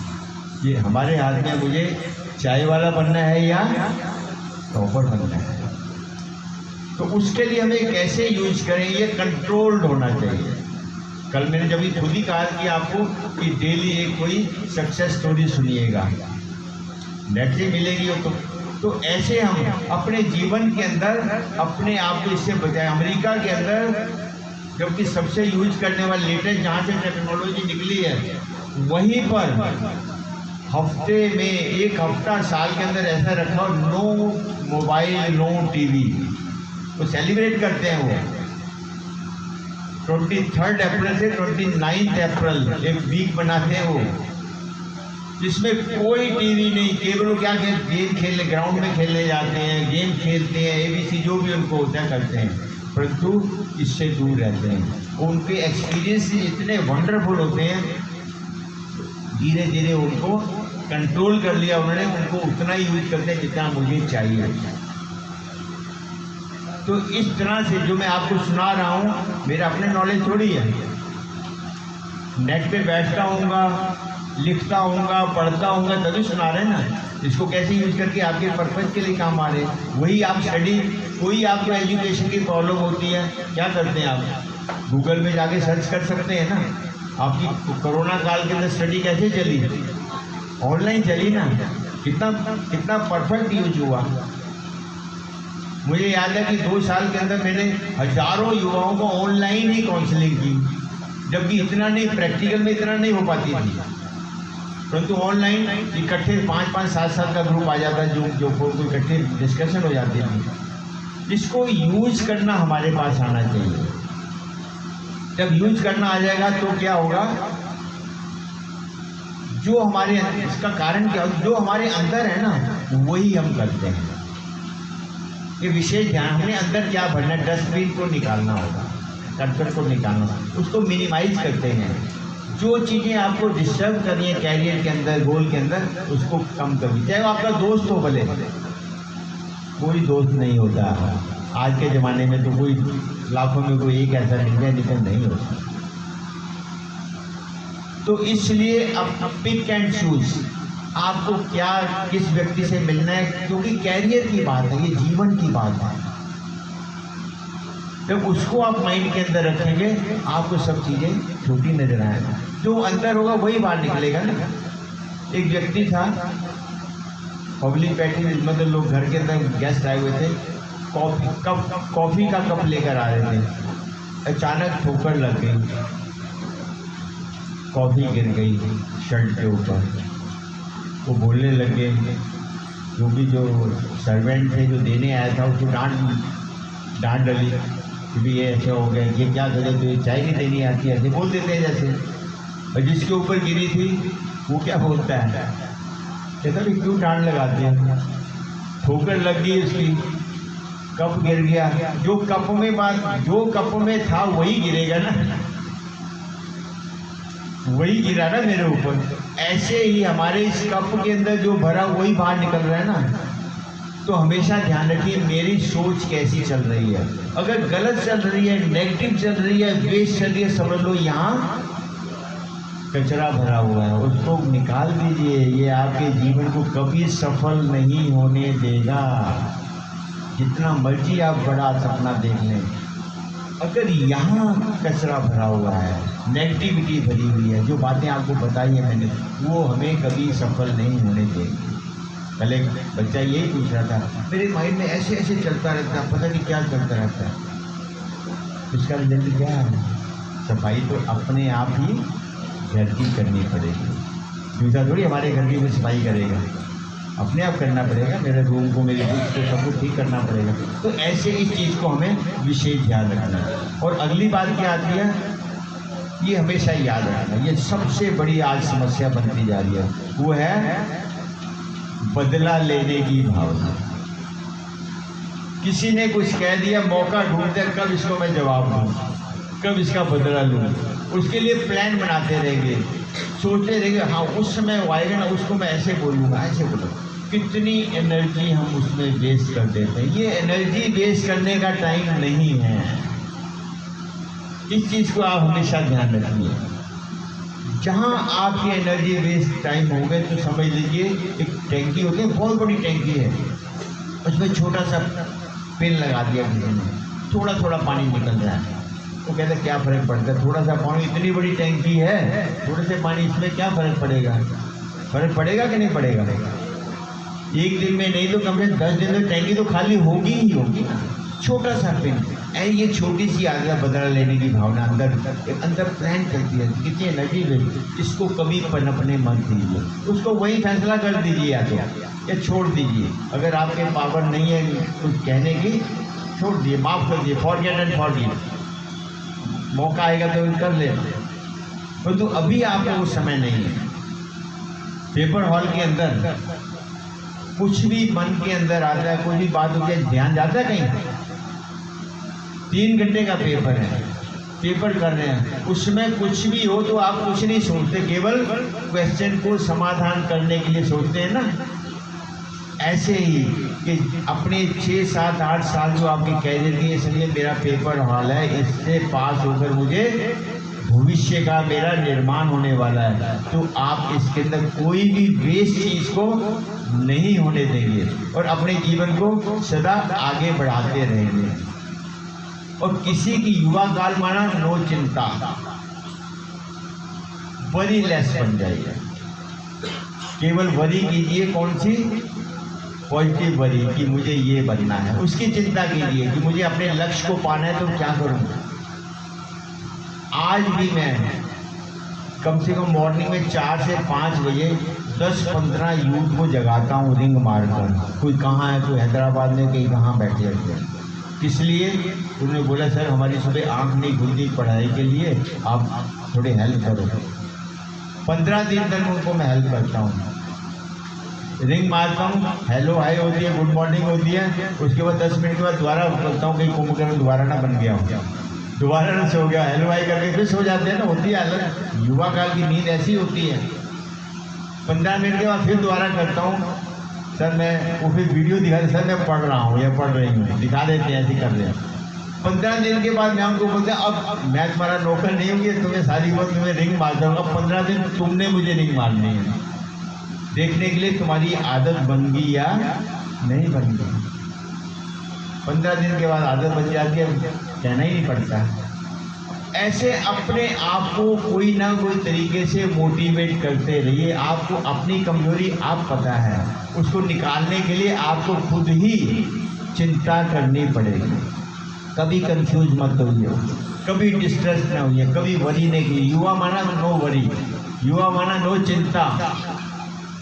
ये हमारे हाथ में, मुझे चाय वाला बनना है या टॉपर बनना है। तो उसके लिए हमें कैसे यूज करें, ये कंट्रोल्ड होना चाहिए। कल मैंने जब खुद ही कहा कि आपको कि डेली एक कोई सक्सेस स्टोरी सुनिएगा, नेट से मिलेगी तो ऐसे हम अपने जीवन के अंदर अपने आप को इससे बचाएं। अमेरिका के अंदर जबकि सबसे यूज करने वाली लेटेस्ट जहाँ से टेक्नोलॉजी निकली है, वहीं पर हफ्ते में एक हफ्ता साल के अंदर ऐसा रखा और नो मोबाइल नो टीवी, वो सेलिब्रेट करते हैं वो 23 अप्रैल से 29 अप्रैल एक वीक बनाते हैं वो, जिसमें कोई टीवी नहीं, केवल वो क्या गेम खेलने ग्राउंड में खेलने जाते हैं, गेम खेलते हैं, ABC जो भी उनको होता है करते हैं, परंतु इससे दूर रहते हैं। उनके एक्सपीरियंस इतने वंडरफुल होते हैं, धीरे धीरे उनको कंट्रोल कर लिया उन्होंने, उनको उतना ही यूज करते हैं जितना मुझे चाहिए। तो इस तरह से जो मैं आपको सुना रहा हूँ मेरा अपने नॉलेज थोड़ी है, नेट पे बैठता हूँगा, लिखता हूँगा, पढ़ता हूँगा, तभी सुना रहे हैं ना। इसको कैसे यूज करके आपके पर्पज के लिए काम आ रहे हैं। वही आप स्टडी, कोई आपको एजुकेशन की प्रॉब्लम होती है, क्या करते हैं आप गूगल में जाके सर्च कर सकते हैं ना। आपकी कोरोना काल के अंदर स्टडी कैसे चली, ऑनलाइन चली ना, कितना परफेक्ट यूज हुआ। मुझे याद है कि 2 साल के अंदर मैंने हजारों युवाओं को ऑनलाइन ही काउंसलिंग की, जबकि इतना नहीं, प्रैक्टिकल में इतना नहीं हो पाती थी, परंतु ऑनलाइन इकट्ठे 5-5, 7-7 का ग्रुप आ जाता है, जो इकट्ठे डिस्कशन हो जाती थी। इसको यूज करना हमारे पास आना चाहिए। जब यूज करना आ जाएगा तो क्या होगा, जो हमारे, इसका कारण क्या, जो हमारे अंदर है ना वही हम करते हैं। ये विशेष ध्यान, हमने अंदर क्या भरना है, डस्टबिन को निकालना होगा, कचरे को निकालना, उसको मिनिमाइज करते हैं। जो चीज़ें आपको डिस्टर्ब कर रही हैं कैरियर के अंदर, गोल के अंदर, उसको कम करिए। चाहे वो आपका दोस्त हो, भले कोई दोस्त नहीं होता आज के ज़माने में, तो कोई लाखों में कोई एक ऐसा नहीं होता। तो इसलिए अब पिक एंड चूज, आपको क्या किस व्यक्ति से मिलना है, क्योंकि कैरियर की बात है, ये जीवन की बात है। जब उसको आप माइंड के अंदर रखेंगे, आपको सब चीज़ें छोटी नजर आएगा, जो अंदर होगा वही बाहर निकलेगा ना। एक व्यक्ति था, पब्लिक बैठी, मतलब लोग घर के अंदर गेस्ट आए हुए थे, कॉफ़ी का कप लेकर आ रहे थे, अचानक ठोकर लग गई, कॉफ़ी गिर गई शर्ट के ऊपर। वो बोलने लगे, जो सर्वेंट थे जो देने आया था, उसको डांट डली कि भी ये ऐसे हो गया, ये क्या करे, तो ये चाय नहीं देनी आती, ऐसे बोल देते हैं जैसे। और जिसके ऊपर गिरी थी वो क्या बोलता है, कहता भी क्यों डांट लगाते हैं, ठोकर लग गई उसकी, कप गिर गया, जो कप में था वही गिरेगा ना, वही गिरा ना मेरे ऊपर। ऐसे ही हमारे इस कप के अंदर जो भरा वही बाहर निकल रहा है ना। तो हमेशा ध्यान रखिए मेरी सोच कैसी चल रही है। अगर गलत चल रही है, नेगेटिव चल रही है, वेस्ट चल रही है, समझ लो यहाँ कचरा भरा हुआ है, उसको निकाल दीजिए। ये आपके जीवन को कभी सफल नहीं होने देगा, जितना मर्जी आप बड़ा सपना देख लें। अगर यहाँ कचरा भरा हुआ है, नेगेटिविटी भरी हुई है, जो बातें आपको बताई है मैंने, वो हमें कभी सफल नहीं होने देगी। कल एक बच्चा यही पूछ रहा था, मेरे माइंड में ऐसे ऐसे चलता रहता है, पता नहीं क्या चलता रहता है। इसका रिजल्ट क्या है? सफाई तो अपने आप ही घर की करनी पड़ेगी। दूसरा थोड़ी हमारे घर की भी सफाई करेगा, अपने आप करना पड़ेगा। मेरे रूम को, मेरी बुक्स को, सब कुछ ठीक करना पड़ेगा। तो ऐसे इस चीज़ को हमें विशेष ध्यान रखना है। और अगली बात क्या आती है, ये हमेशा याद रखना, ये सबसे बड़ी आज समस्या बनती जा रही है, वो है बदला लेने की भावना। किसी ने कुछ कह दिया, मौका ढूंढते कब इसको मैं जवाब दूँ, कब इसका बदला लूँ, उसके लिए प्लान बनाते रहेंगे, सोचते रहेंगे हाँ उस समय वो आएगा ना, उसको मैं ऐसे बोलूँगा, ऐसे बोलूँगा। कितनी एनर्जी हम उसमें वेस्ट कर देते हैं। ये एनर्जी वेस्ट करने का टाइम नहीं है। इस चीज़ को आप हमेशा ध्यान रखिए। जहाँ आपकी एनर्जी वेस्ट टाइम हो गए तो समझ लीजिए एक टैंकी होती है, बहुत बड़ी टैंकी है, उसमें छोटा सा पेन लगा दिया किसी ने, थोड़ा थोड़ा पानी निकल रहा है। वो कहते हैं क्या फ़र्क पड़ता है, थोड़ा सा पानी, इतनी बड़ी टैंकी है, थोड़े से पानी, इसमें क्या फ़र्क पड़ेगा? फ़र्क पड़ेगा कि नहीं पड़ेगा? एक दिन में नहीं तो कम से कम 10 दिन में टैंकी तो खाली होगी ही होगी ना। छोटा सा पेन, ये छोटी सी आदत बदला लेने की भावना अंदर प्लान करती है, कितनी एनर्जी है। इसको कभी पनपने मत दीजिए, उसको वही फैसला कर दीजिए या छोड़ दीजिए। अगर आपके पावर नहीं है कुछ कहने की, छोड़ दिए, माफ़ कर दिए, फॉरगेट एंड फॉरगिव। मौका आएगा तो कर ले, परंतु अभी आपको वो समय नहीं है। पेपर हॉल के अंदर कुछ भी मन के अंदर आता है, कोई भी बात होती है, ध्यान जाता है कहीं। 3 घंटे का पेपर है, पेपर कर रहे हैं, उसमें कुछ भी हो तो आप कुछ नहीं सोचते, केवल क्वेश्चन को समाधान करने के लिए सोचते हैं ना। ऐसे ही कि अपने 6, 7, 8 साल जो आपकी कैरियर की, इसलिए मेरा पेपर हॉल है, इससे पास होकर मुझे भविष्य का मेरा निर्माण होने वाला है, तो आप इसके अंदर कोई भी वेस्ट चीज को नहीं होने देंगे और अपने जीवन को सदा आगे बढ़ाते रहेंगे। और किसी की युवा काल माना नो चिंता, वरी लेस बन जाइए। केवल वरी कीजिए, कौन सी? पॉजिटिव वरी, कि मुझे ये बनना है। उसकी चिंता कीजिए कि मुझे अपने लक्ष्य को पाना है, तो क्या करूँगा। आज भी मैं कम से कम मॉर्निंग में 4 से 5 बजे 10-15 यूथ को जगाता हूँ रिंग मारकर। कोई कहाँ है, कोई हैदराबाद में, कहीं कहाँ बैठे रहते हैं। इसलिए उन्होंने बोला सर हमारी सुबह आँख नहीं खुलती पढ़ाई के लिए, आप थोड़ी हेल्प करो। 15 दिन तक उनको मैं हेल्प करता हूँ, रिंग मारता हूँ, हेलो हाय होती है, गुड मॉर्निंग होती है, उसके बाद 10 मिनट के बाद दोबारा करता हूँ, कहीं कुंभकर्ण दोबारा ना बन गया हो, दोबारा ना सो गया, हेलो हाय करके फिर सो जाते हैं ना। होती है अलग, युवा काल की नींद ऐसी होती है। 15 मिनट के बाद फिर दोबारा करता हूँ, सर मैं वो फिर वीडियो दिखा दे, सर मैं पढ़ रहा हूँ या पढ़ रही हूँ, दिखा देते हैं, ऐसे कर रहे हैं। 15 दिन के बाद मैं उनको बोलते हैं अब मैं तुम्हारा नौकर नहीं हूँ कि तुम्हें सारी बात तुम्हें रिंग मार दूँगा, 15 दिन तुमने मुझे रिंग मारनी है, देखने के लिए तुम्हारी आदत बन गई या नहीं बन गई। 15 दिन के बाद आदत बन जाती है, कहना ही नहीं पड़ता। ऐसे अपने आप को कोई ना कोई तरीके से मोटिवेट करते रहिए। आपको अपनी कमजोरी आप पता है, उसको निकालने के लिए आपको खुद ही चिंता करनी पड़ेगी। कभी कंफ्यूज मत होइए, कभी डिस्ट्रेस ना होइए, कभी वरी नहीं कीजिए। युवा माना नो वरी, युवा माना नो चिंता।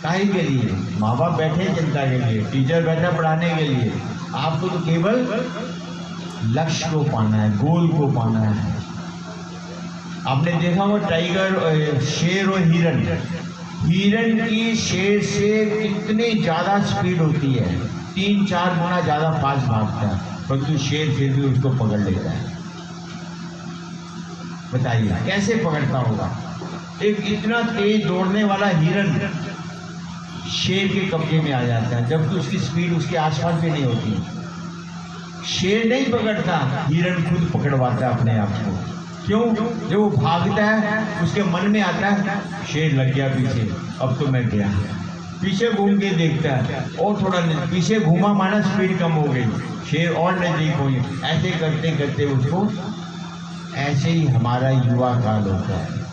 काहे के लिए? माँ बाप बैठे चिंता के लिए, टीचर बैठा पढ़ाने के लिए। आपको तो केवल लक्ष्य को पाना है, गोल को पाना है। आपने देखा वो टाइगर, शेर और हिरन, हिरन की शेर से कितनी ज़्यादा स्पीड होती है, 3-4 गुना ज़्यादा फास्ट भागता है, परंतु शेर फिर भी उसको पकड़ लेता है। बताइए कैसे पकड़ता होगा? एक इतना तेज दौड़ने वाला हिरन शेर के कब्जे में आ जाता है, जबकि उसकी स्पीड उसके आसपास भी नहीं होती। शेर नहीं पकड़ता, हिरन खुद पकड़वाता है अपने आप को। क्यों? जब वो भागता है उसके मन में आता है शेर लग गया पीछे, अब तो मैं गया। पीछे घूम के देखता है और थोड़ा पीछे घूमा, माना स्पीड कम हो गई, शेर और नजदीक हो गई। ऐसे करते करते उसको, ऐसे ही हमारा युवा काल होता है।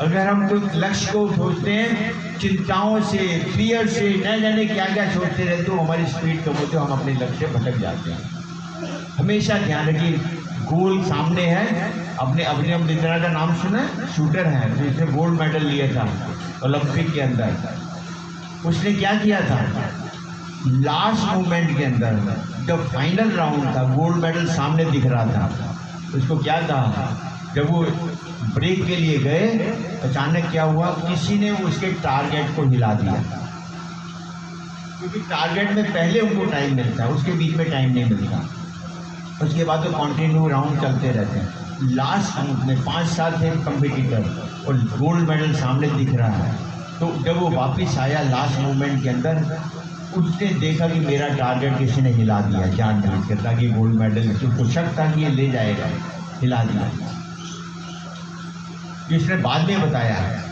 अगर हम कोई लक्ष्य को सोचते हैं चिंताओं से, फियर से, न जाने क्या क्या सोचते रहते, तो हमारी स्पीड कम होती है, हम अपने लक्ष्य से भटक जाते हैं। हमेशा ध्यान रखिए, गोल सामने है। अपने अभिनव बिंद्रा का नाम सुना? शूटर है, जिसने गोल्ड मेडल लिया था ओलंपिक के अंदर। उसने क्या किया था? लास्ट मोमेंट के अंदर, जब फाइनल राउंड था, गोल्ड मेडल सामने दिख रहा था, उसको क्या कहा? जब वो ब्रेक के लिए गए, अचानक क्या हुआ? किसी ने उसके टारगेट को हिला दिया, क्योंकि टारगेट में पहले उनको टाइम मिलता है, उसके बीच में टाइम नहीं मिलता। उसके बाद तो कंटिन्यू राउंड चलते रहते हैं। लास्ट राउंड में 5-7 थे कंपटीटर और गोल्ड मेडल सामने दिख रहा है, तो जब वो वापस आया लास्ट मोमेंट के अंदर, उसने देखा कि मेरा टारगेट किसी ने हिला दिया जानबूझकर, ताकि गोल्ड मेडल, उसको शक था कि ये ले जाएगा, हिला दिया। इसने बाद में बताया है।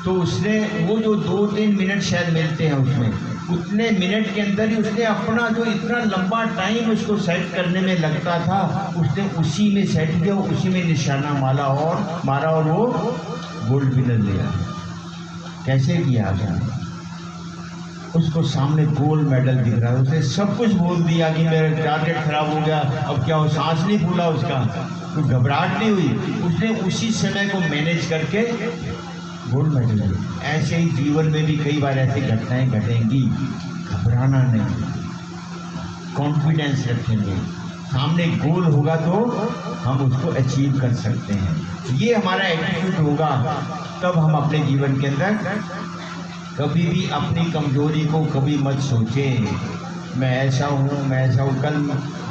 तो उसने वो जो 2-3 मिनट शायद मिलते हैं उसमें, उतने मिनट के अंदर ही उसने अपना जो इतना लंबा टाइम उसको सेट करने में लगता था, उसने उसी में सेट किया, उसी में निशाना मारा और वो गोल्ड विनर लिया। कैसे किया था? उसको सामने गोल्ड मेडल दिख रहा है, उसने सब कुछ बोल दिया कि मेरा टारगेट खराब हो गया, अब क्या हो, सांस नहीं फूला उसका, तो घबराहट नहीं हुई, उसने उसी समय को मैनेज करके गोल्ड मेडल लिया। ऐसे ही जीवन में भी कई बार ऐसी घटनाएं घटेंगी, घबराना नहीं, कॉन्फिडेंस रखेंगे, सामने गोल होगा तो हम उसको अचीव कर सकते हैं। ये हमारा एटीट्यूड होगा, तब हम अपने जीवन के अंदर कभी भी अपनी कमजोरी को कभी मत सोचें, मैं ऐसा हूँ, मैं ऐसा हूँ। कल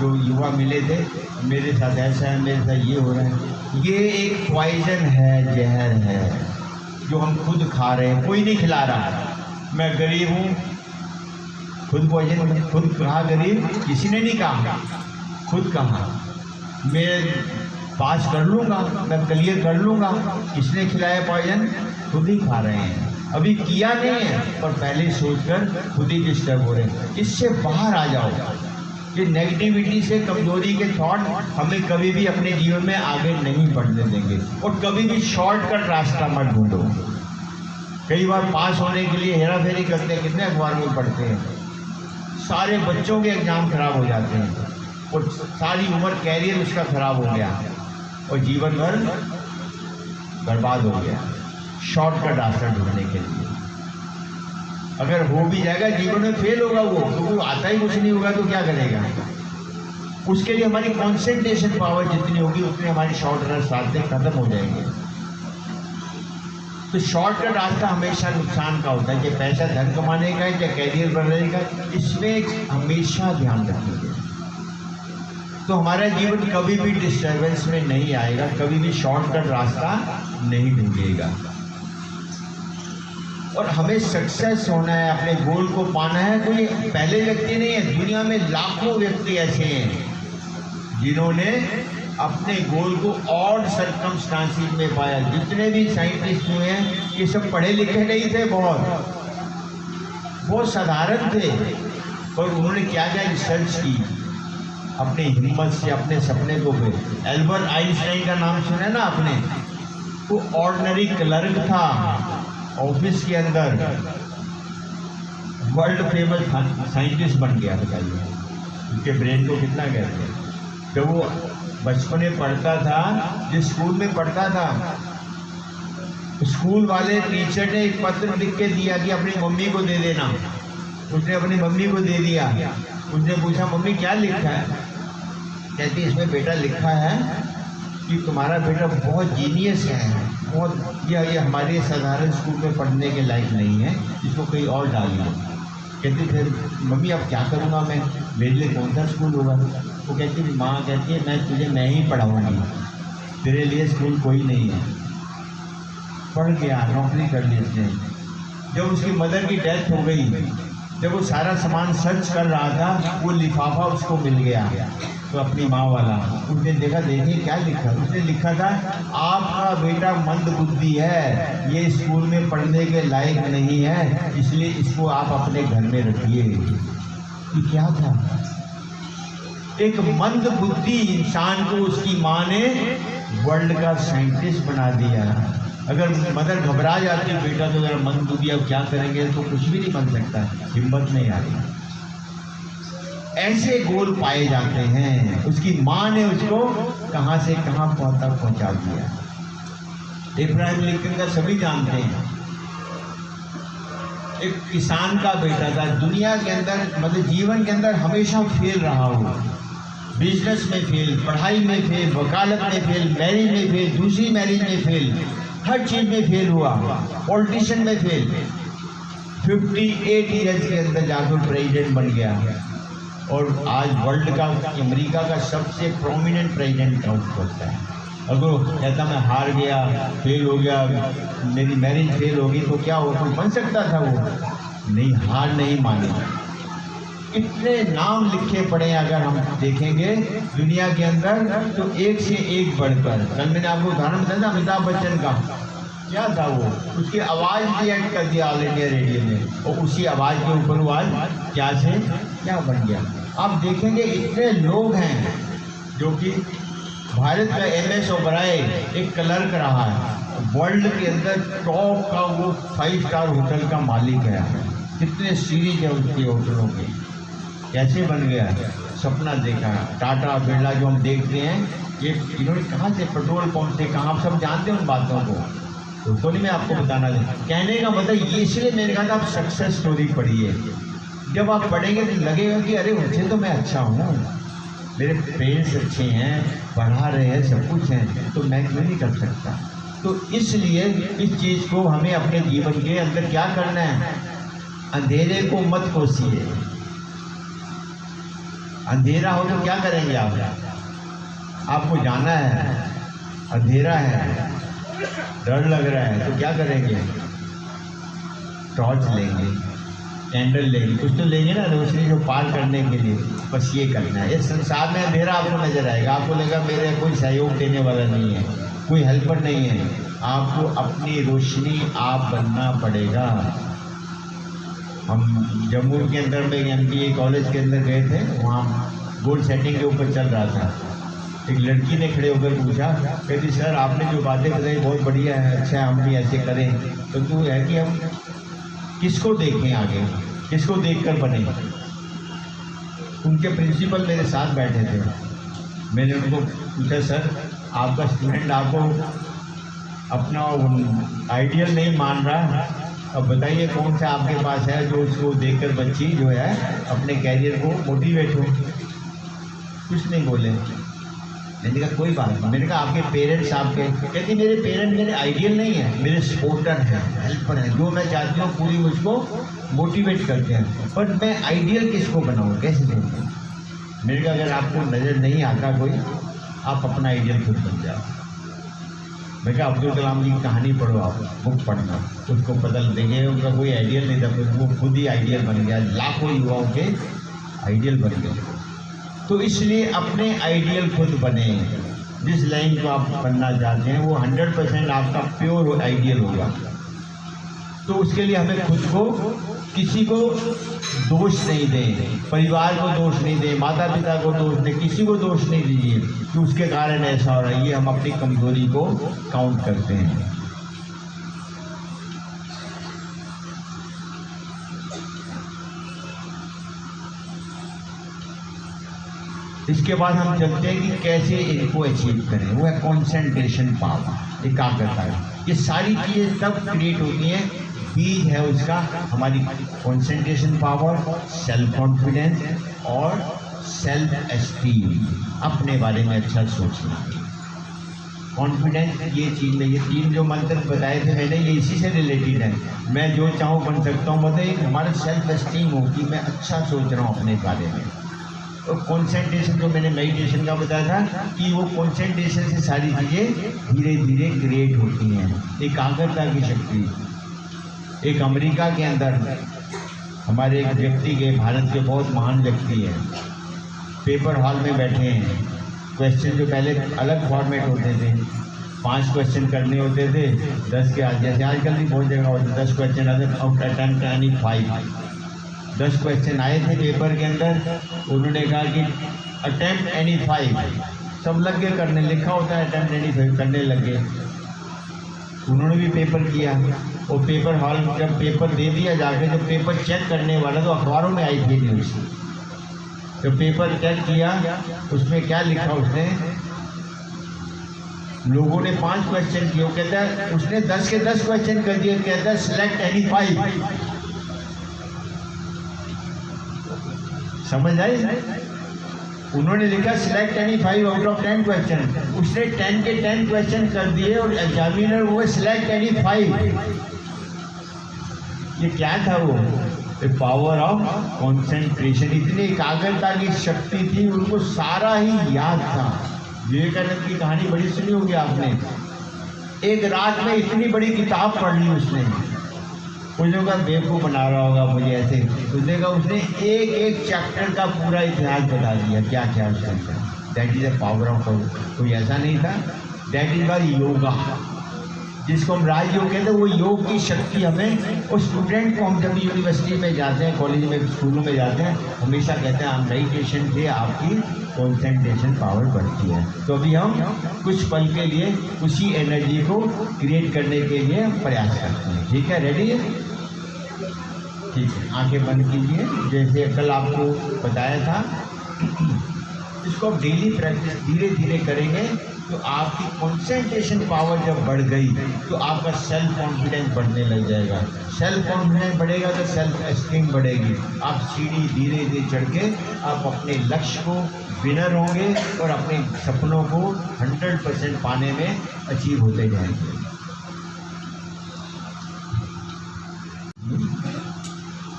जो युवा मिले थे, मेरे साथ ऐसा है, मेरे साथ ये हो रहा है, ये एक पॉइजन है, जहर है जो हम खुद खा रहे हैं, कोई नहीं खिला रहा। मैं गरीब हूँ, खुद पॉइजन, खुद कहा गरीब, किसी ने नहीं कहा, खुद कहा। मैं पास कर लूँगा, मैं क्लियर कर लूँगा, किसने खिलाया पॉइजन, खुद ही खा रहे हैं। अभी किया नहीं है पर पहले सोचकर खुद ही डिस्टर्ब हो रहे हैं। इससे बाहर आ जाओ। ये नेगेटिविटी से, कमजोरी के थॉट हमें कभी भी अपने जीवन में आगे नहीं बढ़ने देंगे। और कभी भी शॉर्टकट रास्ता मत ढूंढो। कई बार पास होने के लिए हेरा फेरी करते हैं, कितने अखबार में पढ़ते हैं, सारे बच्चों के एग्जाम खराब हो जाते हैं और सारी उम्र कैरियर उसका खराब हो गया और जीवन भर बर्बाद हो गया शॉर्टकट रास्ता ढूंढने के लिए। अगर हो भी जाएगा, जीवन में फेल होगा वो, तो वो आता ही कुछ नहीं होगा तो क्या करेगा। उसके लिए हमारी कॉन्सेंट्रेशन पावर जितनी होगी उतनी हमारी शॉर्टकट रास्ते खत्म हो जाएंगे। तो शॉर्टकट रास्ता हमेशा नुकसान का होता है, चाहे पैसा धन कमाने का है, चाहे कैरियर बढ़ने का, इसमें हमेशा ध्यान रखेंगे तो हमारा जीवन कभी भी डिस्टर्बेंस में नहीं आएगा, कभी भी शॉर्टकट रास्ता नहीं ढूंढेगा। और हमें सक्सेस होना है, अपने गोल को पाना है। कोई पहले व्यक्ति नहीं है, दुनिया में लाखों व्यक्ति ऐसे हैं जिन्होंने अपने गोल को और सर्कमस्टांसिस में पाया। जितने भी साइंटिस्ट हुए हैं ये सब पढ़े लिखे नहीं थे, बहुत साधारण थे, और उन्होंने क्या क्या रिसर्च की अपनी हिम्मत से, अपने सपने को पे। एल्बर्ट आइंस्टाइन का नाम सुना है ना आपने, वो ऑर्डिनरी क्लर्क था ऑफिस के अंदर, वर्ल्ड फेमस साइंटिस्ट बन गया। बताइए उनके ब्रेन को कितना कहते हैं। जब वो बचपन में पढ़ता था, जिस स्कूल में पढ़ता था, स्कूल वाले टीचर ने एक पत्र लिख के दिया कि अपनी मम्मी को दे देना। उसने अपनी मम्मी को दे दिया। उसने पूछा मम्मी क्या लिखा है, कहती इसमें बेटा लिखा है कि तुम्हारा बेटा बहुत जीनियस है, बहुत ये हमारे साधारण स्कूल में पढ़ने के लायक नहीं है, इसको कहीं और डालिए। कहती फिर मम्मी अब क्या करूँगा मैं, मेरे लिए कौन सा स्कूल होगा। वो कहती माँ कहती है मैं ही पढ़ाऊँगी, तेरे लिए स्कूल कोई नहीं है। पढ़ गया, नौकरी कर ली उसने। जब उसकी मदर की डेथ हो गई, जब वो सारा सामान सर्च कर रहा था, वो लिफाफा उसको मिल गया, तो अपनी माँ वाला, उसने देखा, देखिए क्या लिखा। उसने लिखा था आपका बेटा मंद बुद्धि है, ये स्कूल में पढ़ने के लायक नहीं है, इसलिए इसको आप अपने घर में रखिए। ये क्या था, एक मंद बुद्धि इंसान को उसकी माँ ने वर्ल्ड का साइंटिस्ट बना दिया। अगर मदर घबरा जाती है बेटा तो अगर मंद बुद्धि अब क्या करेंगे, तो कुछ भी नहीं बन सकता, हिम्मत नहीं आती। ऐसे गोल पाए जाते हैं, उसकी माँ ने उसको कहाँ से कहाँ पहुंचा दिया। इब्राहिम लिंकन का सभी जानते हैं, एक किसान का बेटा था, दुनिया के अंदर मतलब जीवन के अंदर हमेशा फेल रहा हो, बिजनेस में फेल, पढ़ाई में फेल, वकालत में फेल, मैरिज में फेल, दूसरी मैरिज में फेल, हर चीज में फेल हुआ, पॉलिटिशियन में फेल। 58 ईयर्स के अंदर जाकर प्रेसिडेंट बन गया और आज वर्ल्ड का, अमेरिका का सबसे प्रोमिनेंट प्रेसिडेंट काउंट करता है। अगर कहता मैं हार गया, फेल हो गया, मेरी मैरिज फेल होगी तो क्या हो, कोई बन सकता था वो? नहीं, हार नहीं मानी। इतने नाम लिखे पड़े अगर हम देखेंगे दुनिया के अंदर, तो एक से एक बढ़कर। कल मैंने आपको उदाहरण बताया था अमिताभ बच्चन का, क्या था वो, उसकी आवाज़ भी ऐड कर दिया ऑल इंडिया रेडियो में, और उसी आवाज़ के ऊपर वो आज क्या से क्या बन गया। आप देखेंगे इतने लोग हैं जो कि भारत का MS ओबराय एक क्लर्क रहा है, वर्ल्ड के अंदर टॉप का वो 5 स्टार होटल का मालिक है। कितने सीरीज है उसके होटलों के, कैसे बन गया, सपना देखा। टाटा बिरला जो हम देखते हैं, ये इन्होंने कहाँ से, पेट्रोल पंप से कहाँ, आप सब जानते हैं उन बातों को, तो नहीं मैं आपको बताना दे। कहने का मतलब ये, इसलिए मैंने कहा था आप सक्सेस स्टोरी पढ़िए। जब आप पढ़ेंगे तो लगेगा कि अरे उनसे तो मैं अच्छा हूँ, मेरे पेरेंट्स अच्छे हैं, पढ़ा रहे हैं, सब कुछ है, तो मैं क्यों नहीं कर सकता। तो इसलिए इस चीज़ को हमें अपने जीवन के अंदर क्या करना है, अंधेरे को मत कोसिए। अंधेरा हो तो क्या करेंगे आप, आपको जाना है, अंधेरा है, डर लग रहा है, तो क्या करेंगे, टॉर्च लेंगे, कैंडल लेंगे, कुछ तो लेंगे ना रोशनी को पार करने के लिए। बस ये करना है। इस संसार में अंधेरा आपको नजर आएगा, आपको लगेगा मेरे कोई सहयोग देने वाला नहीं है, कोई हेल्पर नहीं है। आपको अपनी रोशनी आप बनना पड़ेगा। हम जम्मू के अंदर में MBA कॉलेज के अंदर गए थे, वहाँ गोल सेटिंग के ऊपर चल रहा था। एक लड़की ने खड़े होकर पूछा, कहती सर आपने जो बातें बताई बहुत बढ़िया है, अच्छा है, हम भी ऐसे करें। तो तू है कि हम किसको देखें आगे, किसको देखकर बने। उनके प्रिंसिपल मेरे साथ बैठे थे। मैंने उनको पूछा सर आपका स्टूडेंट आपको अपना आइडियल नहीं मान रहा, अब बताइए कौन सा आपके पास है जो उसको देखकर बच्ची जो है अपने कैरियर को मोटिवेट हो। कुछ नहीं बोले। मैंने कहा कोई बात नहीं। मैंने कहा आपके पेरेंट्स आपके, कहती मेरे पेरेंट्स मेरे आइडियल नहीं है, मेरे सपोर्टर हैं, हेल्पर हैं, जो मैं चाहती हूँ पूरी मुझको मोटिवेट करते हैं, पर मैं आइडियल किसको बनाऊँ, कैसे बनाऊँ। मैंने कहा अगर आपको नज़र नहीं आता कोई, आप अपना आइडियल खुद बन जाओ। मैं कहा अब्दुल कलाम जी की कहानी पढ़ो, आप बुक पढ़ना, उसको बदल देंगे। उनका कोई आइडियल नहीं था, वो खुद ही आइडियल बन गया, लाखों युवाओं के आइडियल बन गए। तो इसलिए अपने आइडियल खुद बने। जिस लाइन को आप बनना चाहते हैं वो 100% आपका प्योर आइडियल होगा। तो उसके लिए हमें खुद को, किसी को दोष नहीं दें, परिवार को दोष नहीं दें, माता पिता को दोष दें, किसी को दोष नहीं दीजिए कि उसके कारण ऐसा हो रहा है। ये हम अपनी कमजोरी को काउंट करते हैं। इसके बाद हम चलते हैं कि कैसे इनको अचीव करें। वो है कंसंट्रेशन पावर, एकाग्रता। ये सारी चीज़ें तब क्रिएट होती हैं, बीज है उसका हमारी कंसंट्रेशन पावर, सेल्फ कॉन्फिडेंस और सेल्फ एस्टीम, अपने बारे में अच्छा सोचना। कॉन्फिडेंस ये चीज़ में, ये तीन जो मंत्र बताए थे मैंने, ये इसी से रिलेटेड है। मैं जो चाहूँ बन सकता हूँ, मतलब हमारा सेल्फ एस्टीम हो कि मैं अच्छा सोच रहा हूँ अपने बारे में। और कंसंट्रेशन जो मैंने मेडिटेशन का बताया था कि वो कंसंट्रेशन से सारी चीज़ें धीरे धीरे क्रिएट होती हैं। एकाग्रता की शक्ति। एक अमेरिका के अंदर हमारे एक व्यक्ति के, भारत के बहुत महान व्यक्ति हैं, पेपर हॉल में बैठे हैं। क्वेश्चन जो पहले अलग फॉर्मेट होते थे, 5 क्वेश्चन करने होते थे, 10 के आज, जैसे आजकल भी बहुत जगह होते 10 क्वेश्चन अटेम्प्ट एनी 5। 10 क्वेश्चन आए थे पेपर के अंदर। उन्होंने कहा कि अटेम्प्ट एनी 5, सब लग गए करने, लिखा होता है अटेम्प्ट एनी 5, करने लग गए। उन्होंने भी पेपर किया और पेपर हॉल जब पेपर दे दिया जाके, जब पेपर चेक करने वाला, तो अखबारों में आई थी न्यूज़। जब पेपर चेक किया उसमें क्या लिखा, उसने, लोगों ने 5 क्वेश्चन किए, वो कहता है उसने 10 के 10 क्वेश्चन कर दिए, कहता है सिलेक्ट एनी 5। समझ आई? उन्होंने लिखा select any 5 out of 10 question, उसने 10 के 10 क्वेश्चन कर दिए और एग्जामिनर वो सिलेक्ट एनी 5। ये क्या था? वो पावर ऑफ कंसंट्रेशन। इतनी एकाग्रता की शक्ति थी, उनको सारा ही याद था। विवेकानंद की कहानी बड़ी सुनी होगी आपने। एक रात में इतनी बड़ी किताब पढ़ ली उसने। उसने कहा बेवकूफ़ बना रहा होगा मुझे ऐसे। उसने कहा उसने एक एक चैप्टर का पूरा इतिहास बता दिया, क्या क्या उसका। That is the power of, कोई ऐसा नहीं था। दैट इज बाय योगा, जिसको हम राजयोग कहते हैं। वो योग की शक्ति हमें, और स्टूडेंट को हम जब यूनिवर्सिटी में जाते हैं, कॉलेज में, स्कूलों में जाते हैं, हमेशा कहते हैं हम मेडिटेशन से आपकी कंसंट्रेशन पावर बढ़ती है। तो अभी हम कुछ पल के लिए उसी एनर्जी को क्रिएट करने के लिए प्रयास करते हैं। ठीक है, रेडी है? ठीक है, आंखें बंद कीजिए। जैसे कल आपको बताया था, इसको आप डेली प्रैक्टिस धीरे धीरे करेंगे तो आपकी कंसंट्रेशन पावर जब बढ़ गई तो आपका सेल्फ कॉन्फिडेंस बढ़ने लग जाएगा। सेल्फ कॉन्फिडेंस बढ़ेगा तो सेल्फ एस्टीम बढ़ेगी। आप सीढ़ी धीरे धीरे चढ़ के आप अपने लक्ष्य को विनर होंगे और अपने सपनों को 100% पाने में अचीव होते जाएंगे।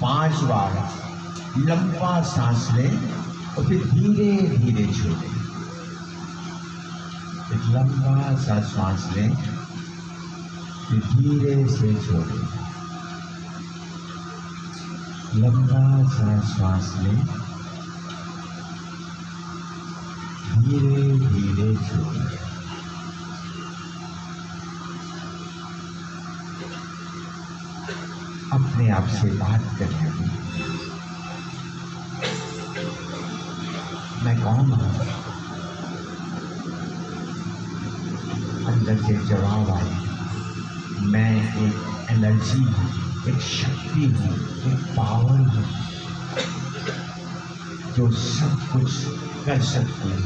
5 बार लंबा सांस लें और फिर धीरे धीरे छोड़ें। एक लंबा सा सांस लें, फिर धीरे से छोड़ें। लंबा सा सांस लें, धीरे धीरे छोड़ें। अपने आप से बात करें, मैं कौन हूँ? अंदर से जवाब आए, मैं एक एनर्जी हूँ, एक शक्ति हूँ, एक पावर हूँ जो सब कुछ कर सकती है,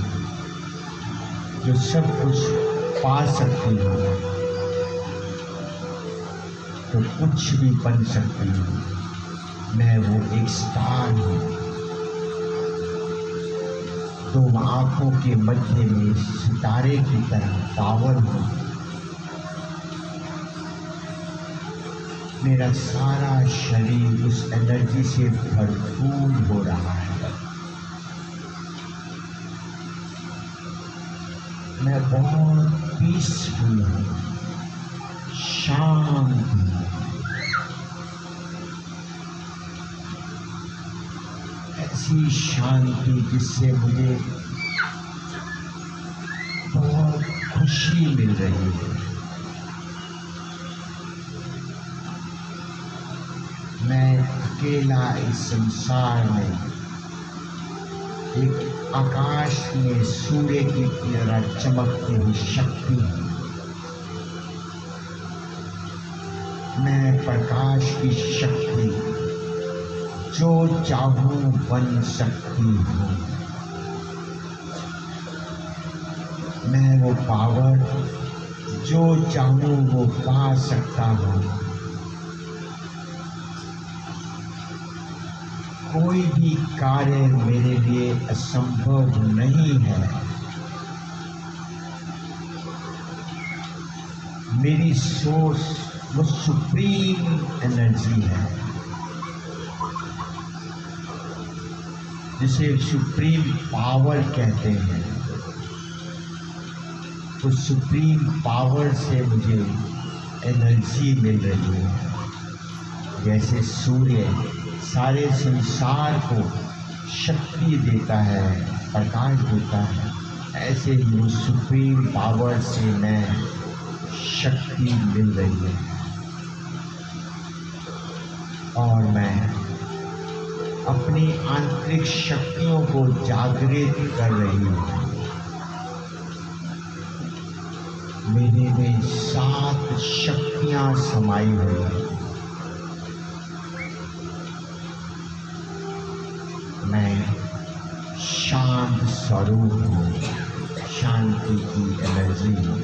जो सब कुछ पा सकती है, तो कुछ भी बन सकती हूँ। मैं वो एक स्टार हूँ, 2 आँखों के मध्य में सितारे की तरह पावर हूँ। मेरा सारा शरीर उस एनर्जी से भरपूर हो रहा है। मैं बहुत पीसफुल हूँ, शांत हूँ। ऐसी शांति जिससे मुझे बहुत खुशी मिल रही है। मैं अकेला इस संसार में एक आकाश में सूर्य की तरह चमकती हुई शक्ति हूँ। मैं प्रकाश की शक्ति जो चाहूं बन सकती हूँ। मैं वो पावर जो चाहूं वो पा सकता हूँ। कोई भी कार्य मेरे लिए असंभव नहीं है। मेरी सोच वो सुप्रीम एनर्जी है जिसे सुप्रीम पावर कहते हैं। उस सुप्रीम पावर से मुझे एनर्जी मिल रही है। जैसे सूर्य सारे संसार को शक्ति देता है, प्रकाश देता है, ऐसे ही उस सुप्रीम पावर से मैं शक्ति मिल रही है और मैं अपनी आंतरिक शक्तियों को जागृत कर रही हूँ। मेरे में 7 शक्तियाँ समाई हुई हैं। मैं शांत स्वरूप हूँ, शांति की एनर्जी हूँ।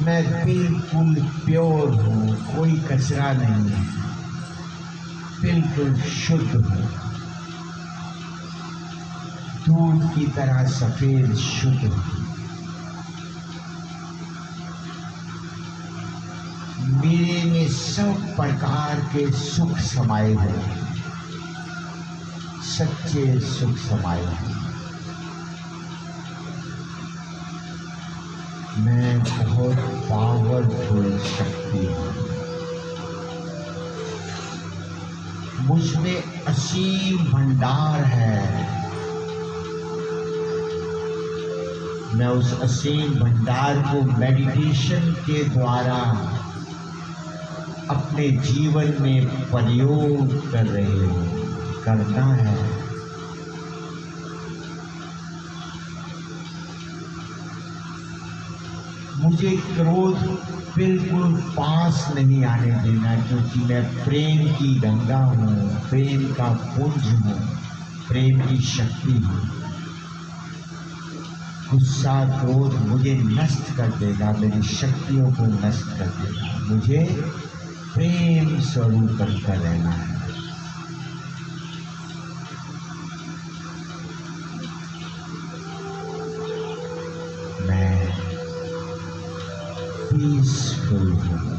मैं बिल्कुल प्योर हूँ, कोई कचरा नहीं है, बिल्कुल शुद्ध हूँ, दूध की तरह सफेद शुद्ध हूँ। मेरे में सब प्रकार के सुख समाये हुए हैं, सच्चे सुख समाये हैं। मैं बहुत पावरफुल शक्ति हूँ। मुझ में असीम भंडार है। मैं उस असीम भंडार को मेडिटेशन के द्वारा अपने जीवन में प्रयोग कर रहे हो, करना है। मुझे क्रोध बिल्कुल पास नहीं आने देना, क्योंकि मैं प्रेम की गंगा हूँ, प्रेम का पुंज हूँ, प्रेम की शक्ति हूँ। गुस्सा क्रोध मुझे नष्ट कर देगा, मेरी शक्तियों को नष्ट कर देगा। मुझे प्रेम स्वरूप बनकर रहना है। मैं पीसफुल हूँ,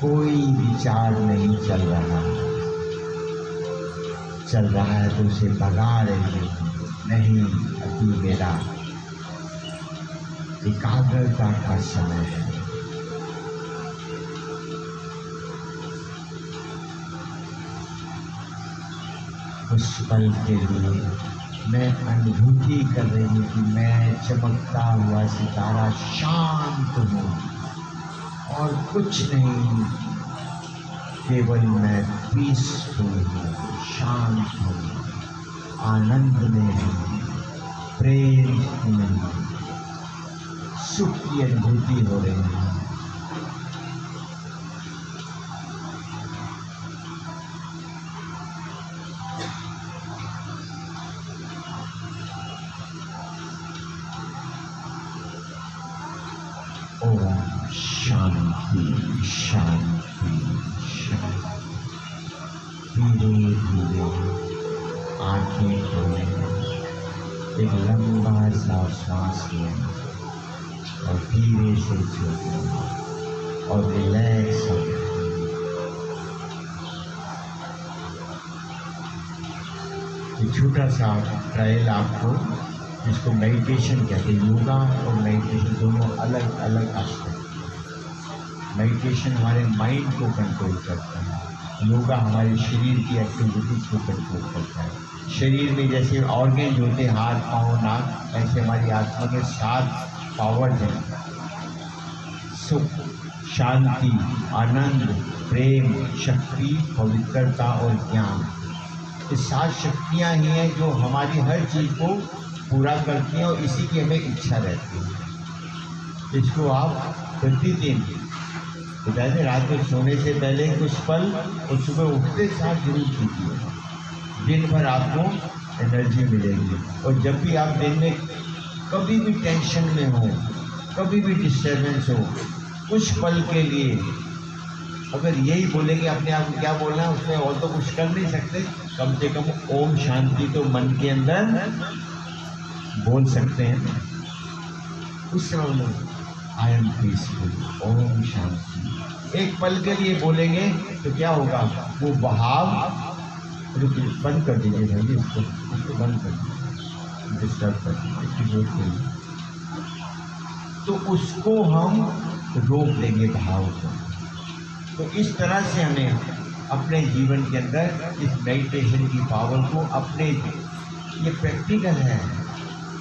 कोई विचार नहीं चल रहा है तो उसे भगा रही हूँ। नहीं, अभी मेरा एकाग्रता का समय है। उस पल के लिए मैं अनुभूति कर रही हूँ कि मैं चमकता हुआ सितारा शांत हूँ और कुछ नहीं, केवल मैं पीसफुल हूँ, शांत हूँ, आनंद में हूँ, प्रेम में हूँ, सुख की अनुभूति हो रही है। ओम शांति शांति शांति। धीरे धीरे आंखें खोलें, एक लंबा सा सांस लें और धीरे से छोड़ें और रिलैक्स हो। एक छोटा सा ट्रायल आपको, जिसको मेडिटेशन कहते हैं। योगा और मेडिटेशन दोनों अलग अलग एस्पेक्ट। मेडिटेशन हमारे माइंड को कंट्रोल करता है, योगा हमारे शरीर की एक्टिविटीज को कंट्रोल करता है। शरीर में जैसे ऑर्गन होते हैं, हाथ पाँव नाक, ऐसे हमारी आत्मा के 7 पावर्स हैं। सुख, शांति, आनंद, प्रेम, शक्ति, पवित्रता और ज्ञान। ये 7 शक्तियाँ ही हैं जो हमारी हर चीज़ को पूरा करती हैं और इसी की हमें इच्छा रहती है। इसको आप प्रतिदिन बताते, रात को सोने से पहले कुछ पल और सुबह उठते साथ जरूर कीजिए। दिन भर आपको एनर्जी मिलेगी। और जब भी आप दिन में कभी भी टेंशन में हो, कभी भी डिस्टर्बेंस हो, कुछ पल के लिए अगर यही बोलेंगे, अपने आप को क्या बोलना है, उसमें और तो कुछ कर नहीं सकते, कम से कम ओम शांति तो मन के अंदर बोल सकते हैं। उस समय I am peaceful, Om Shanti एक पल के लिए बोलेंगे तो क्या होगा, वो बहाव बंद कर दीजिए भाई, इसको बंद कर दीजिए, डिस्टर्ब कर दीजिए। तो उसको हम रोक देंगे भाव को। तो इस तरह से हमें अपने जीवन के अंदर इस मेडिटेशन की पावर को अपने, ये प्रैक्टिकल है,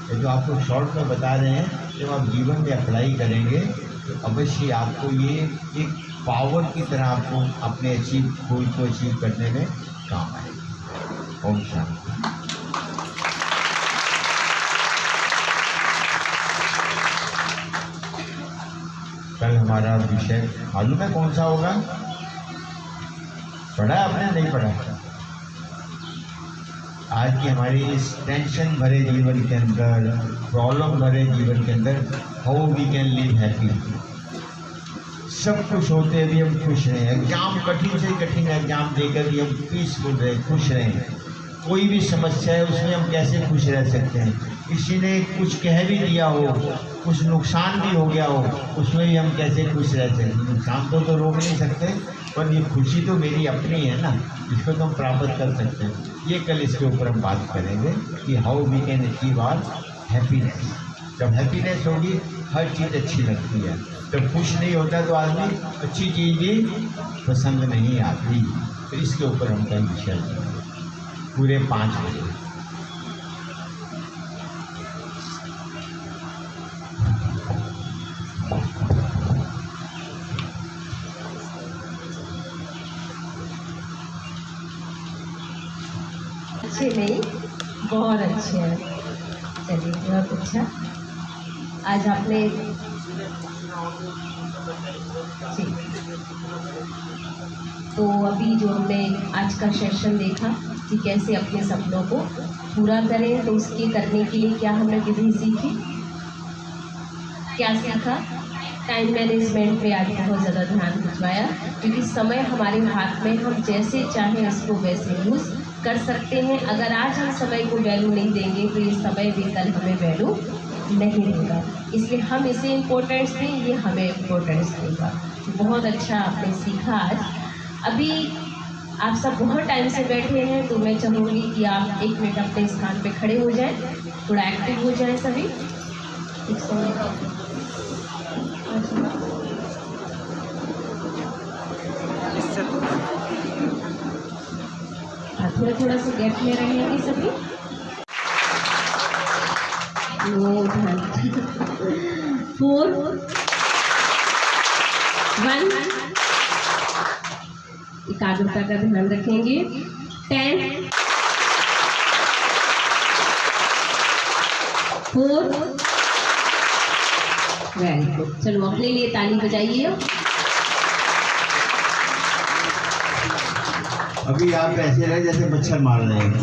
ये जो आपको शॉर्ट में बता रहे हैं, जब आप जीवन में अप्लाई करेंगे तो अवश्य आपको ये एक पावर की तरह आपको अपने गोल को अचीव करने में काम आएगा। ओम शांति। कल हमारा विषय मालूम है कौन सा होगा? पढ़ा आपने? नहीं पढ़ा? आज की हमारी इस टेंशन भरे जीवन के अंदर, प्रॉब्लम भरे जीवन के अंदर, how we can live happy. सब कुछ होते भी हम खुश रहें, एग्जाम कठिन से कठिन एग्जाम देकर भी हम पीसफुल रहें, खुश रहें। कोई भी समस्या है उसमें हम कैसे खुश रह सकते हैं? किसी ने कुछ कह भी दिया हो, कुछ नुकसान भी हो गया हो, उसमें भी हम कैसे खुश रह सकते हैं? नुकसान तो रोक नहीं सकते, पर ये खुशी तो मेरी अपनी है ना, इसको तो हम प्राप्त कर सकते हैं। ये कल इसके ऊपर हम बात करेंगे कि how we can achieve our happiness. जब हैप्पीनेस होगी हर चीज़ अच्छी लगती है। जब खुश नहीं होता तो आदमी अच्छी चीज़ भी पसंद नहीं आती। तो इसके ऊपर हम कल विषय पूरे 5 बजे। अच्छे नहीं, बहुत अच्छे हैं। चलिए, बहुत अच्छा। आज आपने अभी जो हमने आज का सेशन देखा कि कैसे अपने सपनों को पूरा करें, तो उसके करने के लिए क्या हमने विधि सीखी, क्या सीखा? टाइम मैनेजमेंट पे आज बहुत ज़्यादा ध्यान भिजवाया, क्योंकि समय हमारे हाथ में, हम जैसे चाहें इसको वैसे यूज़ कर सकते हैं। अगर आज हम समय को वैल्यू नहीं देंगे तो ये समय भी कल हमें वैल्यू नहीं देगा, इसलिए हम इसे इम्पोर्टेंस दें, ये हमें इम्पोर्टेंस देगा। बहुत अच्छा आपने सीखा आज। अभी आप सब बहुत टाइम से बैठे हैं, तो मैं चाहूँगी कि आप 1 मिनट अपने स्थान पे खड़े हो जाएं, थोड़ा एक्टिव हो जाएं सभी। थोड़ा थोड़ा सा गैप में रहेंगे सभी। 4 1 एकाग्रता का ध्यान रखेंगे। 10 4 वेरी गुड। चलो अपने लिए ताली बजाइए। अभी आप ऐसे रहे जैसे मच्छर मार रहे हैं,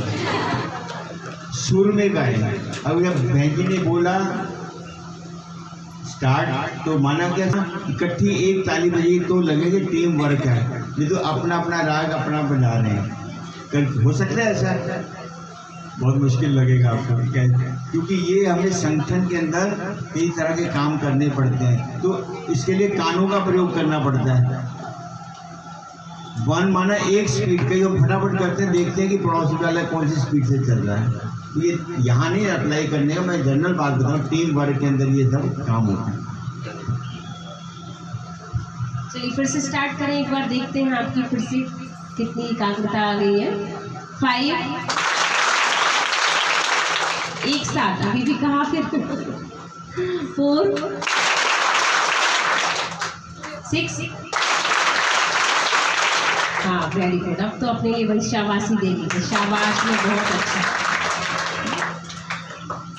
सुर में गाए। अब जब बहन जी ने बोला स्टार्ट, तो माना क्या था, इकट्ठी एक ताली बजी तो लगेगी टीम वर्क है, ये तो अपना अपना राग अपना बजा रहे हैं। कल हो सकता है ऐसा? बहुत मुश्किल लगेगा आपको, क्योंकि ये हमें संगठन के अंदर कई तरह के काम करने पड़ते हैं, तो इसके लिए कानों का प्रयोग करना पड़ता है। 1 माना एक स्पीड का, जो फटाफट करते हैं, देखते हैं कि पड़ोसी वाला कौन सी स्पीड से चल रहा है। ये यहाँ नहीं अप्लाई करने का, मैं जनरल बात बताऊँ, टीम वर्क के अंदर ये सब काम होता है। चलिए फिर से स्टार्ट करें, एक बार देखते हैं आपकी फिर से कितनी एकाग्रता आ गई है। 5 एक साथ अभी भी कहा, फिर 4 6 हाँ वेरी गुड। अब तो अपने लिए बड़ी शाबाशी दे दीजिए, शाबाश में बहुत अच्छा।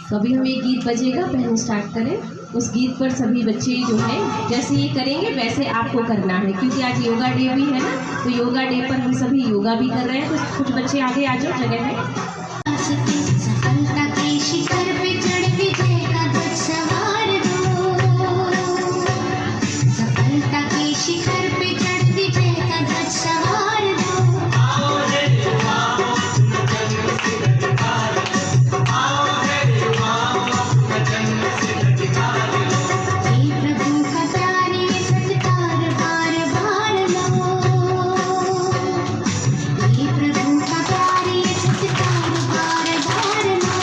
तो अभी हम एक गीत बजेगा, पहले स्टार्ट करें। उस गीत पर सभी बच्चे जो हैं जैसे ये करेंगे वैसे आपको करना है, क्योंकि आज योगा डे भी है ना, तो योगा डे पर हम सभी योगा भी कर रहे हैं। तो कुछ बच्चे आगे आ जाओ जगह है। सफलता के शिखर पे चढ़ विजय का ध्वज सवार दो, सफलता के शिखर पे चढ़ विजय का ध्वज सवार दो। हे प्रभु का प्यारे सत्कार बार बार लो, हे प्रभु का प्यारे सत्कार बार बार लो।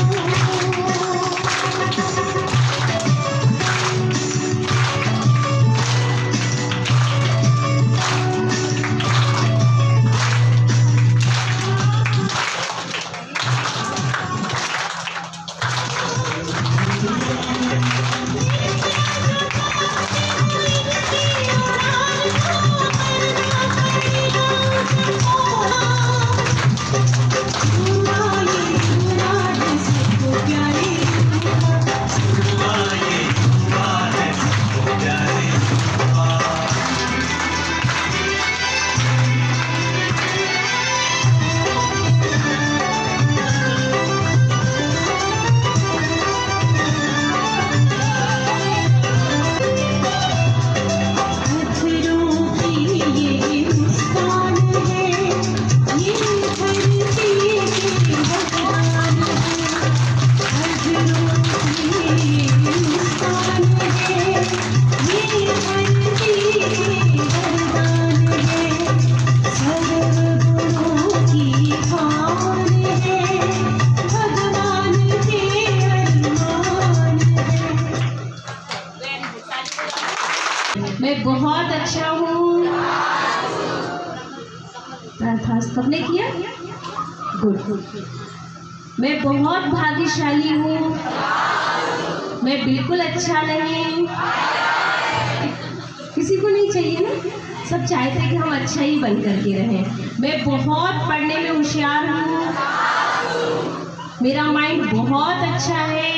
मैं बहुत अच्छा हूँ। सबने किया? गुड। मैं बहुत भाग्यशाली हूँ। मैं बिल्कुल अच्छा नहीं। किसी को नहीं चाहिए ना, सब चाहते हैं कि हम अच्छा ही बन करके रहें। मैं बहुत पढ़ने में होशियार हूँ। मेरा माइंड बहुत अच्छा है।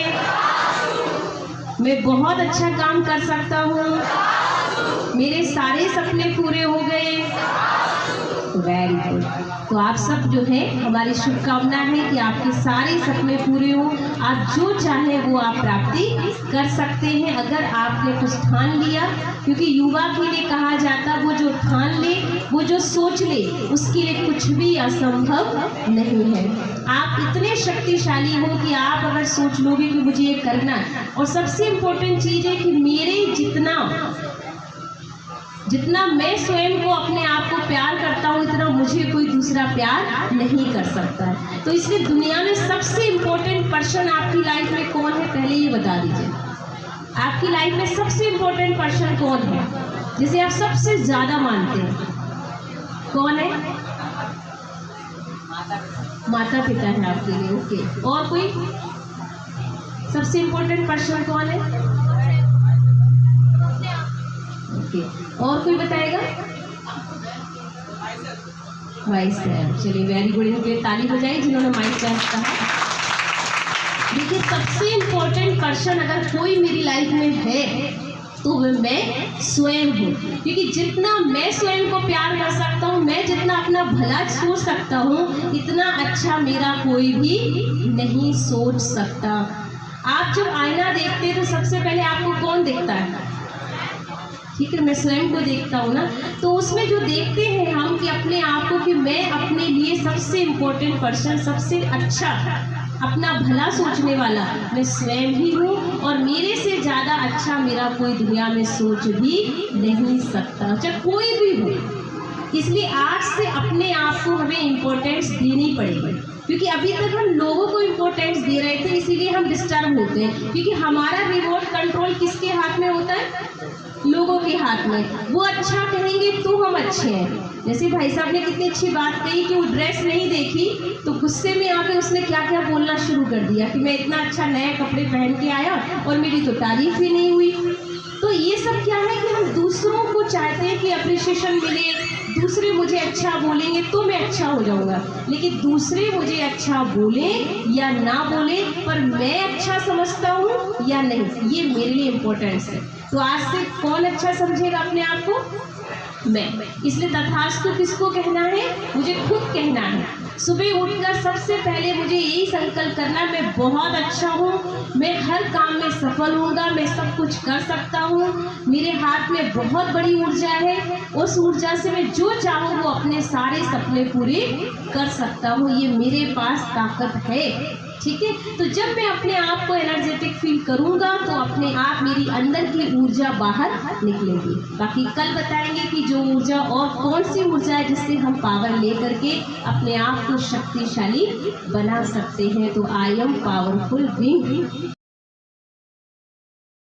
मैं बहुत अच्छा काम कर सकता हूँ। मेरे सारे सपने पूरे हो गए। Very good. तो आप सब जो है, हमारी शुभकामना है कि आपके सारे सपने पूरे हों, आप जो चाहे वो आप प्राप्ति कर सकते हैं अगर आपने कुछ ठान लिया। क्योंकि युवा के लिए कहा जाता, वो जो ठान ले, वो जो सोच ले, उसके लिए कुछ भी असंभव नहीं है। आप इतने शक्तिशाली हो कि आप अगर सोच लोगे कि मुझे ये करना है, और सबसे इम्पोर्टेंट चीज़ है कि मेरे जितना मैं स्वयं को अपने आप को प्यार करता हूँ, इतना मुझे कोई दूसरा प्यार नहीं कर सकता है। तो इसलिए दुनिया में सबसे इम्पोर्टेंट पर्सन आपकी लाइफ में कौन है, पहले ये बता दीजिए। आपकी लाइफ में सबसे इम्पोर्टेंट पर्सन कौन है, जिसे आप सबसे ज़्यादा मानते हैं? कौन है? माता पिता है आपके लिए। ओके, और कोई सबसे इम्पोर्टेंट पर्सन कौन है? ओके, और कोई बताएगा? वाइस साहब, चलिए वेरी गुड। इनके ताली बजाई जिन्होंने वाइस साहब कहा। देखिए, सबसे इम्पोर्टेंट पर्सन अगर कोई मेरी लाइफ में है तो वह मैं स्वयं हूँ। क्योंकि जितना मैं स्वयं को प्यार कर सकता हूँ, मैं जितना अपना भला सोच सकता हूँ, इतना अच्छा मेरा कोई भी नहीं सोच सकता। आप जब आईना देखते हैं तो सबसे पहले आपको कौन दिखता है? ठीक है, मैं स्वयं को देखता हूँ ना, तो उसमें जो देखते हैं हम कि अपने आप को, कि मैं अपने लिए सबसे इम्पोर्टेंट पर्सन, सबसे अच्छा अपना भला सोचने वाला मैं स्वयं ही हूँ, और मेरे से ज़्यादा अच्छा मेरा कोई दुनिया में सोच भी नहीं सकता, चाहे कोई भी हो। इसलिए आज से अपने आप को हमें इम्पोर्टेंस देनी पड़ेगी। क्योंकि अभी तक हम लोगों को इम्पोर्टेंस दे रहे थे, इसीलिए हम डिस्टर्ब होते हैं। क्योंकि हमारा रिमोट कंट्रोल किसके हाथ में होता है? लोगों के हाथ में। वो अच्छा कहेंगे तो हम अच्छे हैं। जैसे भाई साहब ने कितनी अच्छी बात कही कि वो ड्रेस नहीं देखी तो गुस्से में आके उसने क्या क्या बोलना शुरू कर दिया कि मैं इतना अच्छा नए कपड़े पहन के आया और मेरी तो तारीफ ही नहीं हुई। तो ये सब क्या है कि हम दूसरों को चाहते हैं कि अप्रिशिएशन मिले, दूसरे मुझे अच्छा बोलेंगे तो मैं अच्छा हो जाऊंगा। लेकिन दूसरे मुझे अच्छा बोले या ना बोले, पर मैं अच्छा समझता हूँ या नहीं, ये मेरे लिए इम्पोर्टेंस है। तो आज से कौन अच्छा समझेगा अपने आप को? मैं। इसलिए तथास्तु किसको कहना है? मुझे खुद कहना है। सुबह उठकर सबसे पहले मुझे यही संकल्प करना, मैं बहुत अच्छा हूँ, मैं हर काम में सफल होऊंगा, मैं सब कुछ कर सकता हूँ, मेरे हाथ में बहुत बड़ी ऊर्जा है, उस ऊर्जा से मैं जो चाहूँ वो अपने सारे सपने पूरे कर सकता हूँ, ये मेरे पास ताकत है। ठीक है, तो जब मैं अपने आप को एनर्जेटिक फील करूँगा तो अपने आप मेरी अंदर की ऊर्जा बाहर निकलेगी। बाकी कल बताएंगे कि जो ऊर्जा और कौन सी ऊर्जा है जिससे हम पावर ले करके अपने आप को शक्तिशाली बना सकते हैं। तो आई एम पावरफुल बीइंग।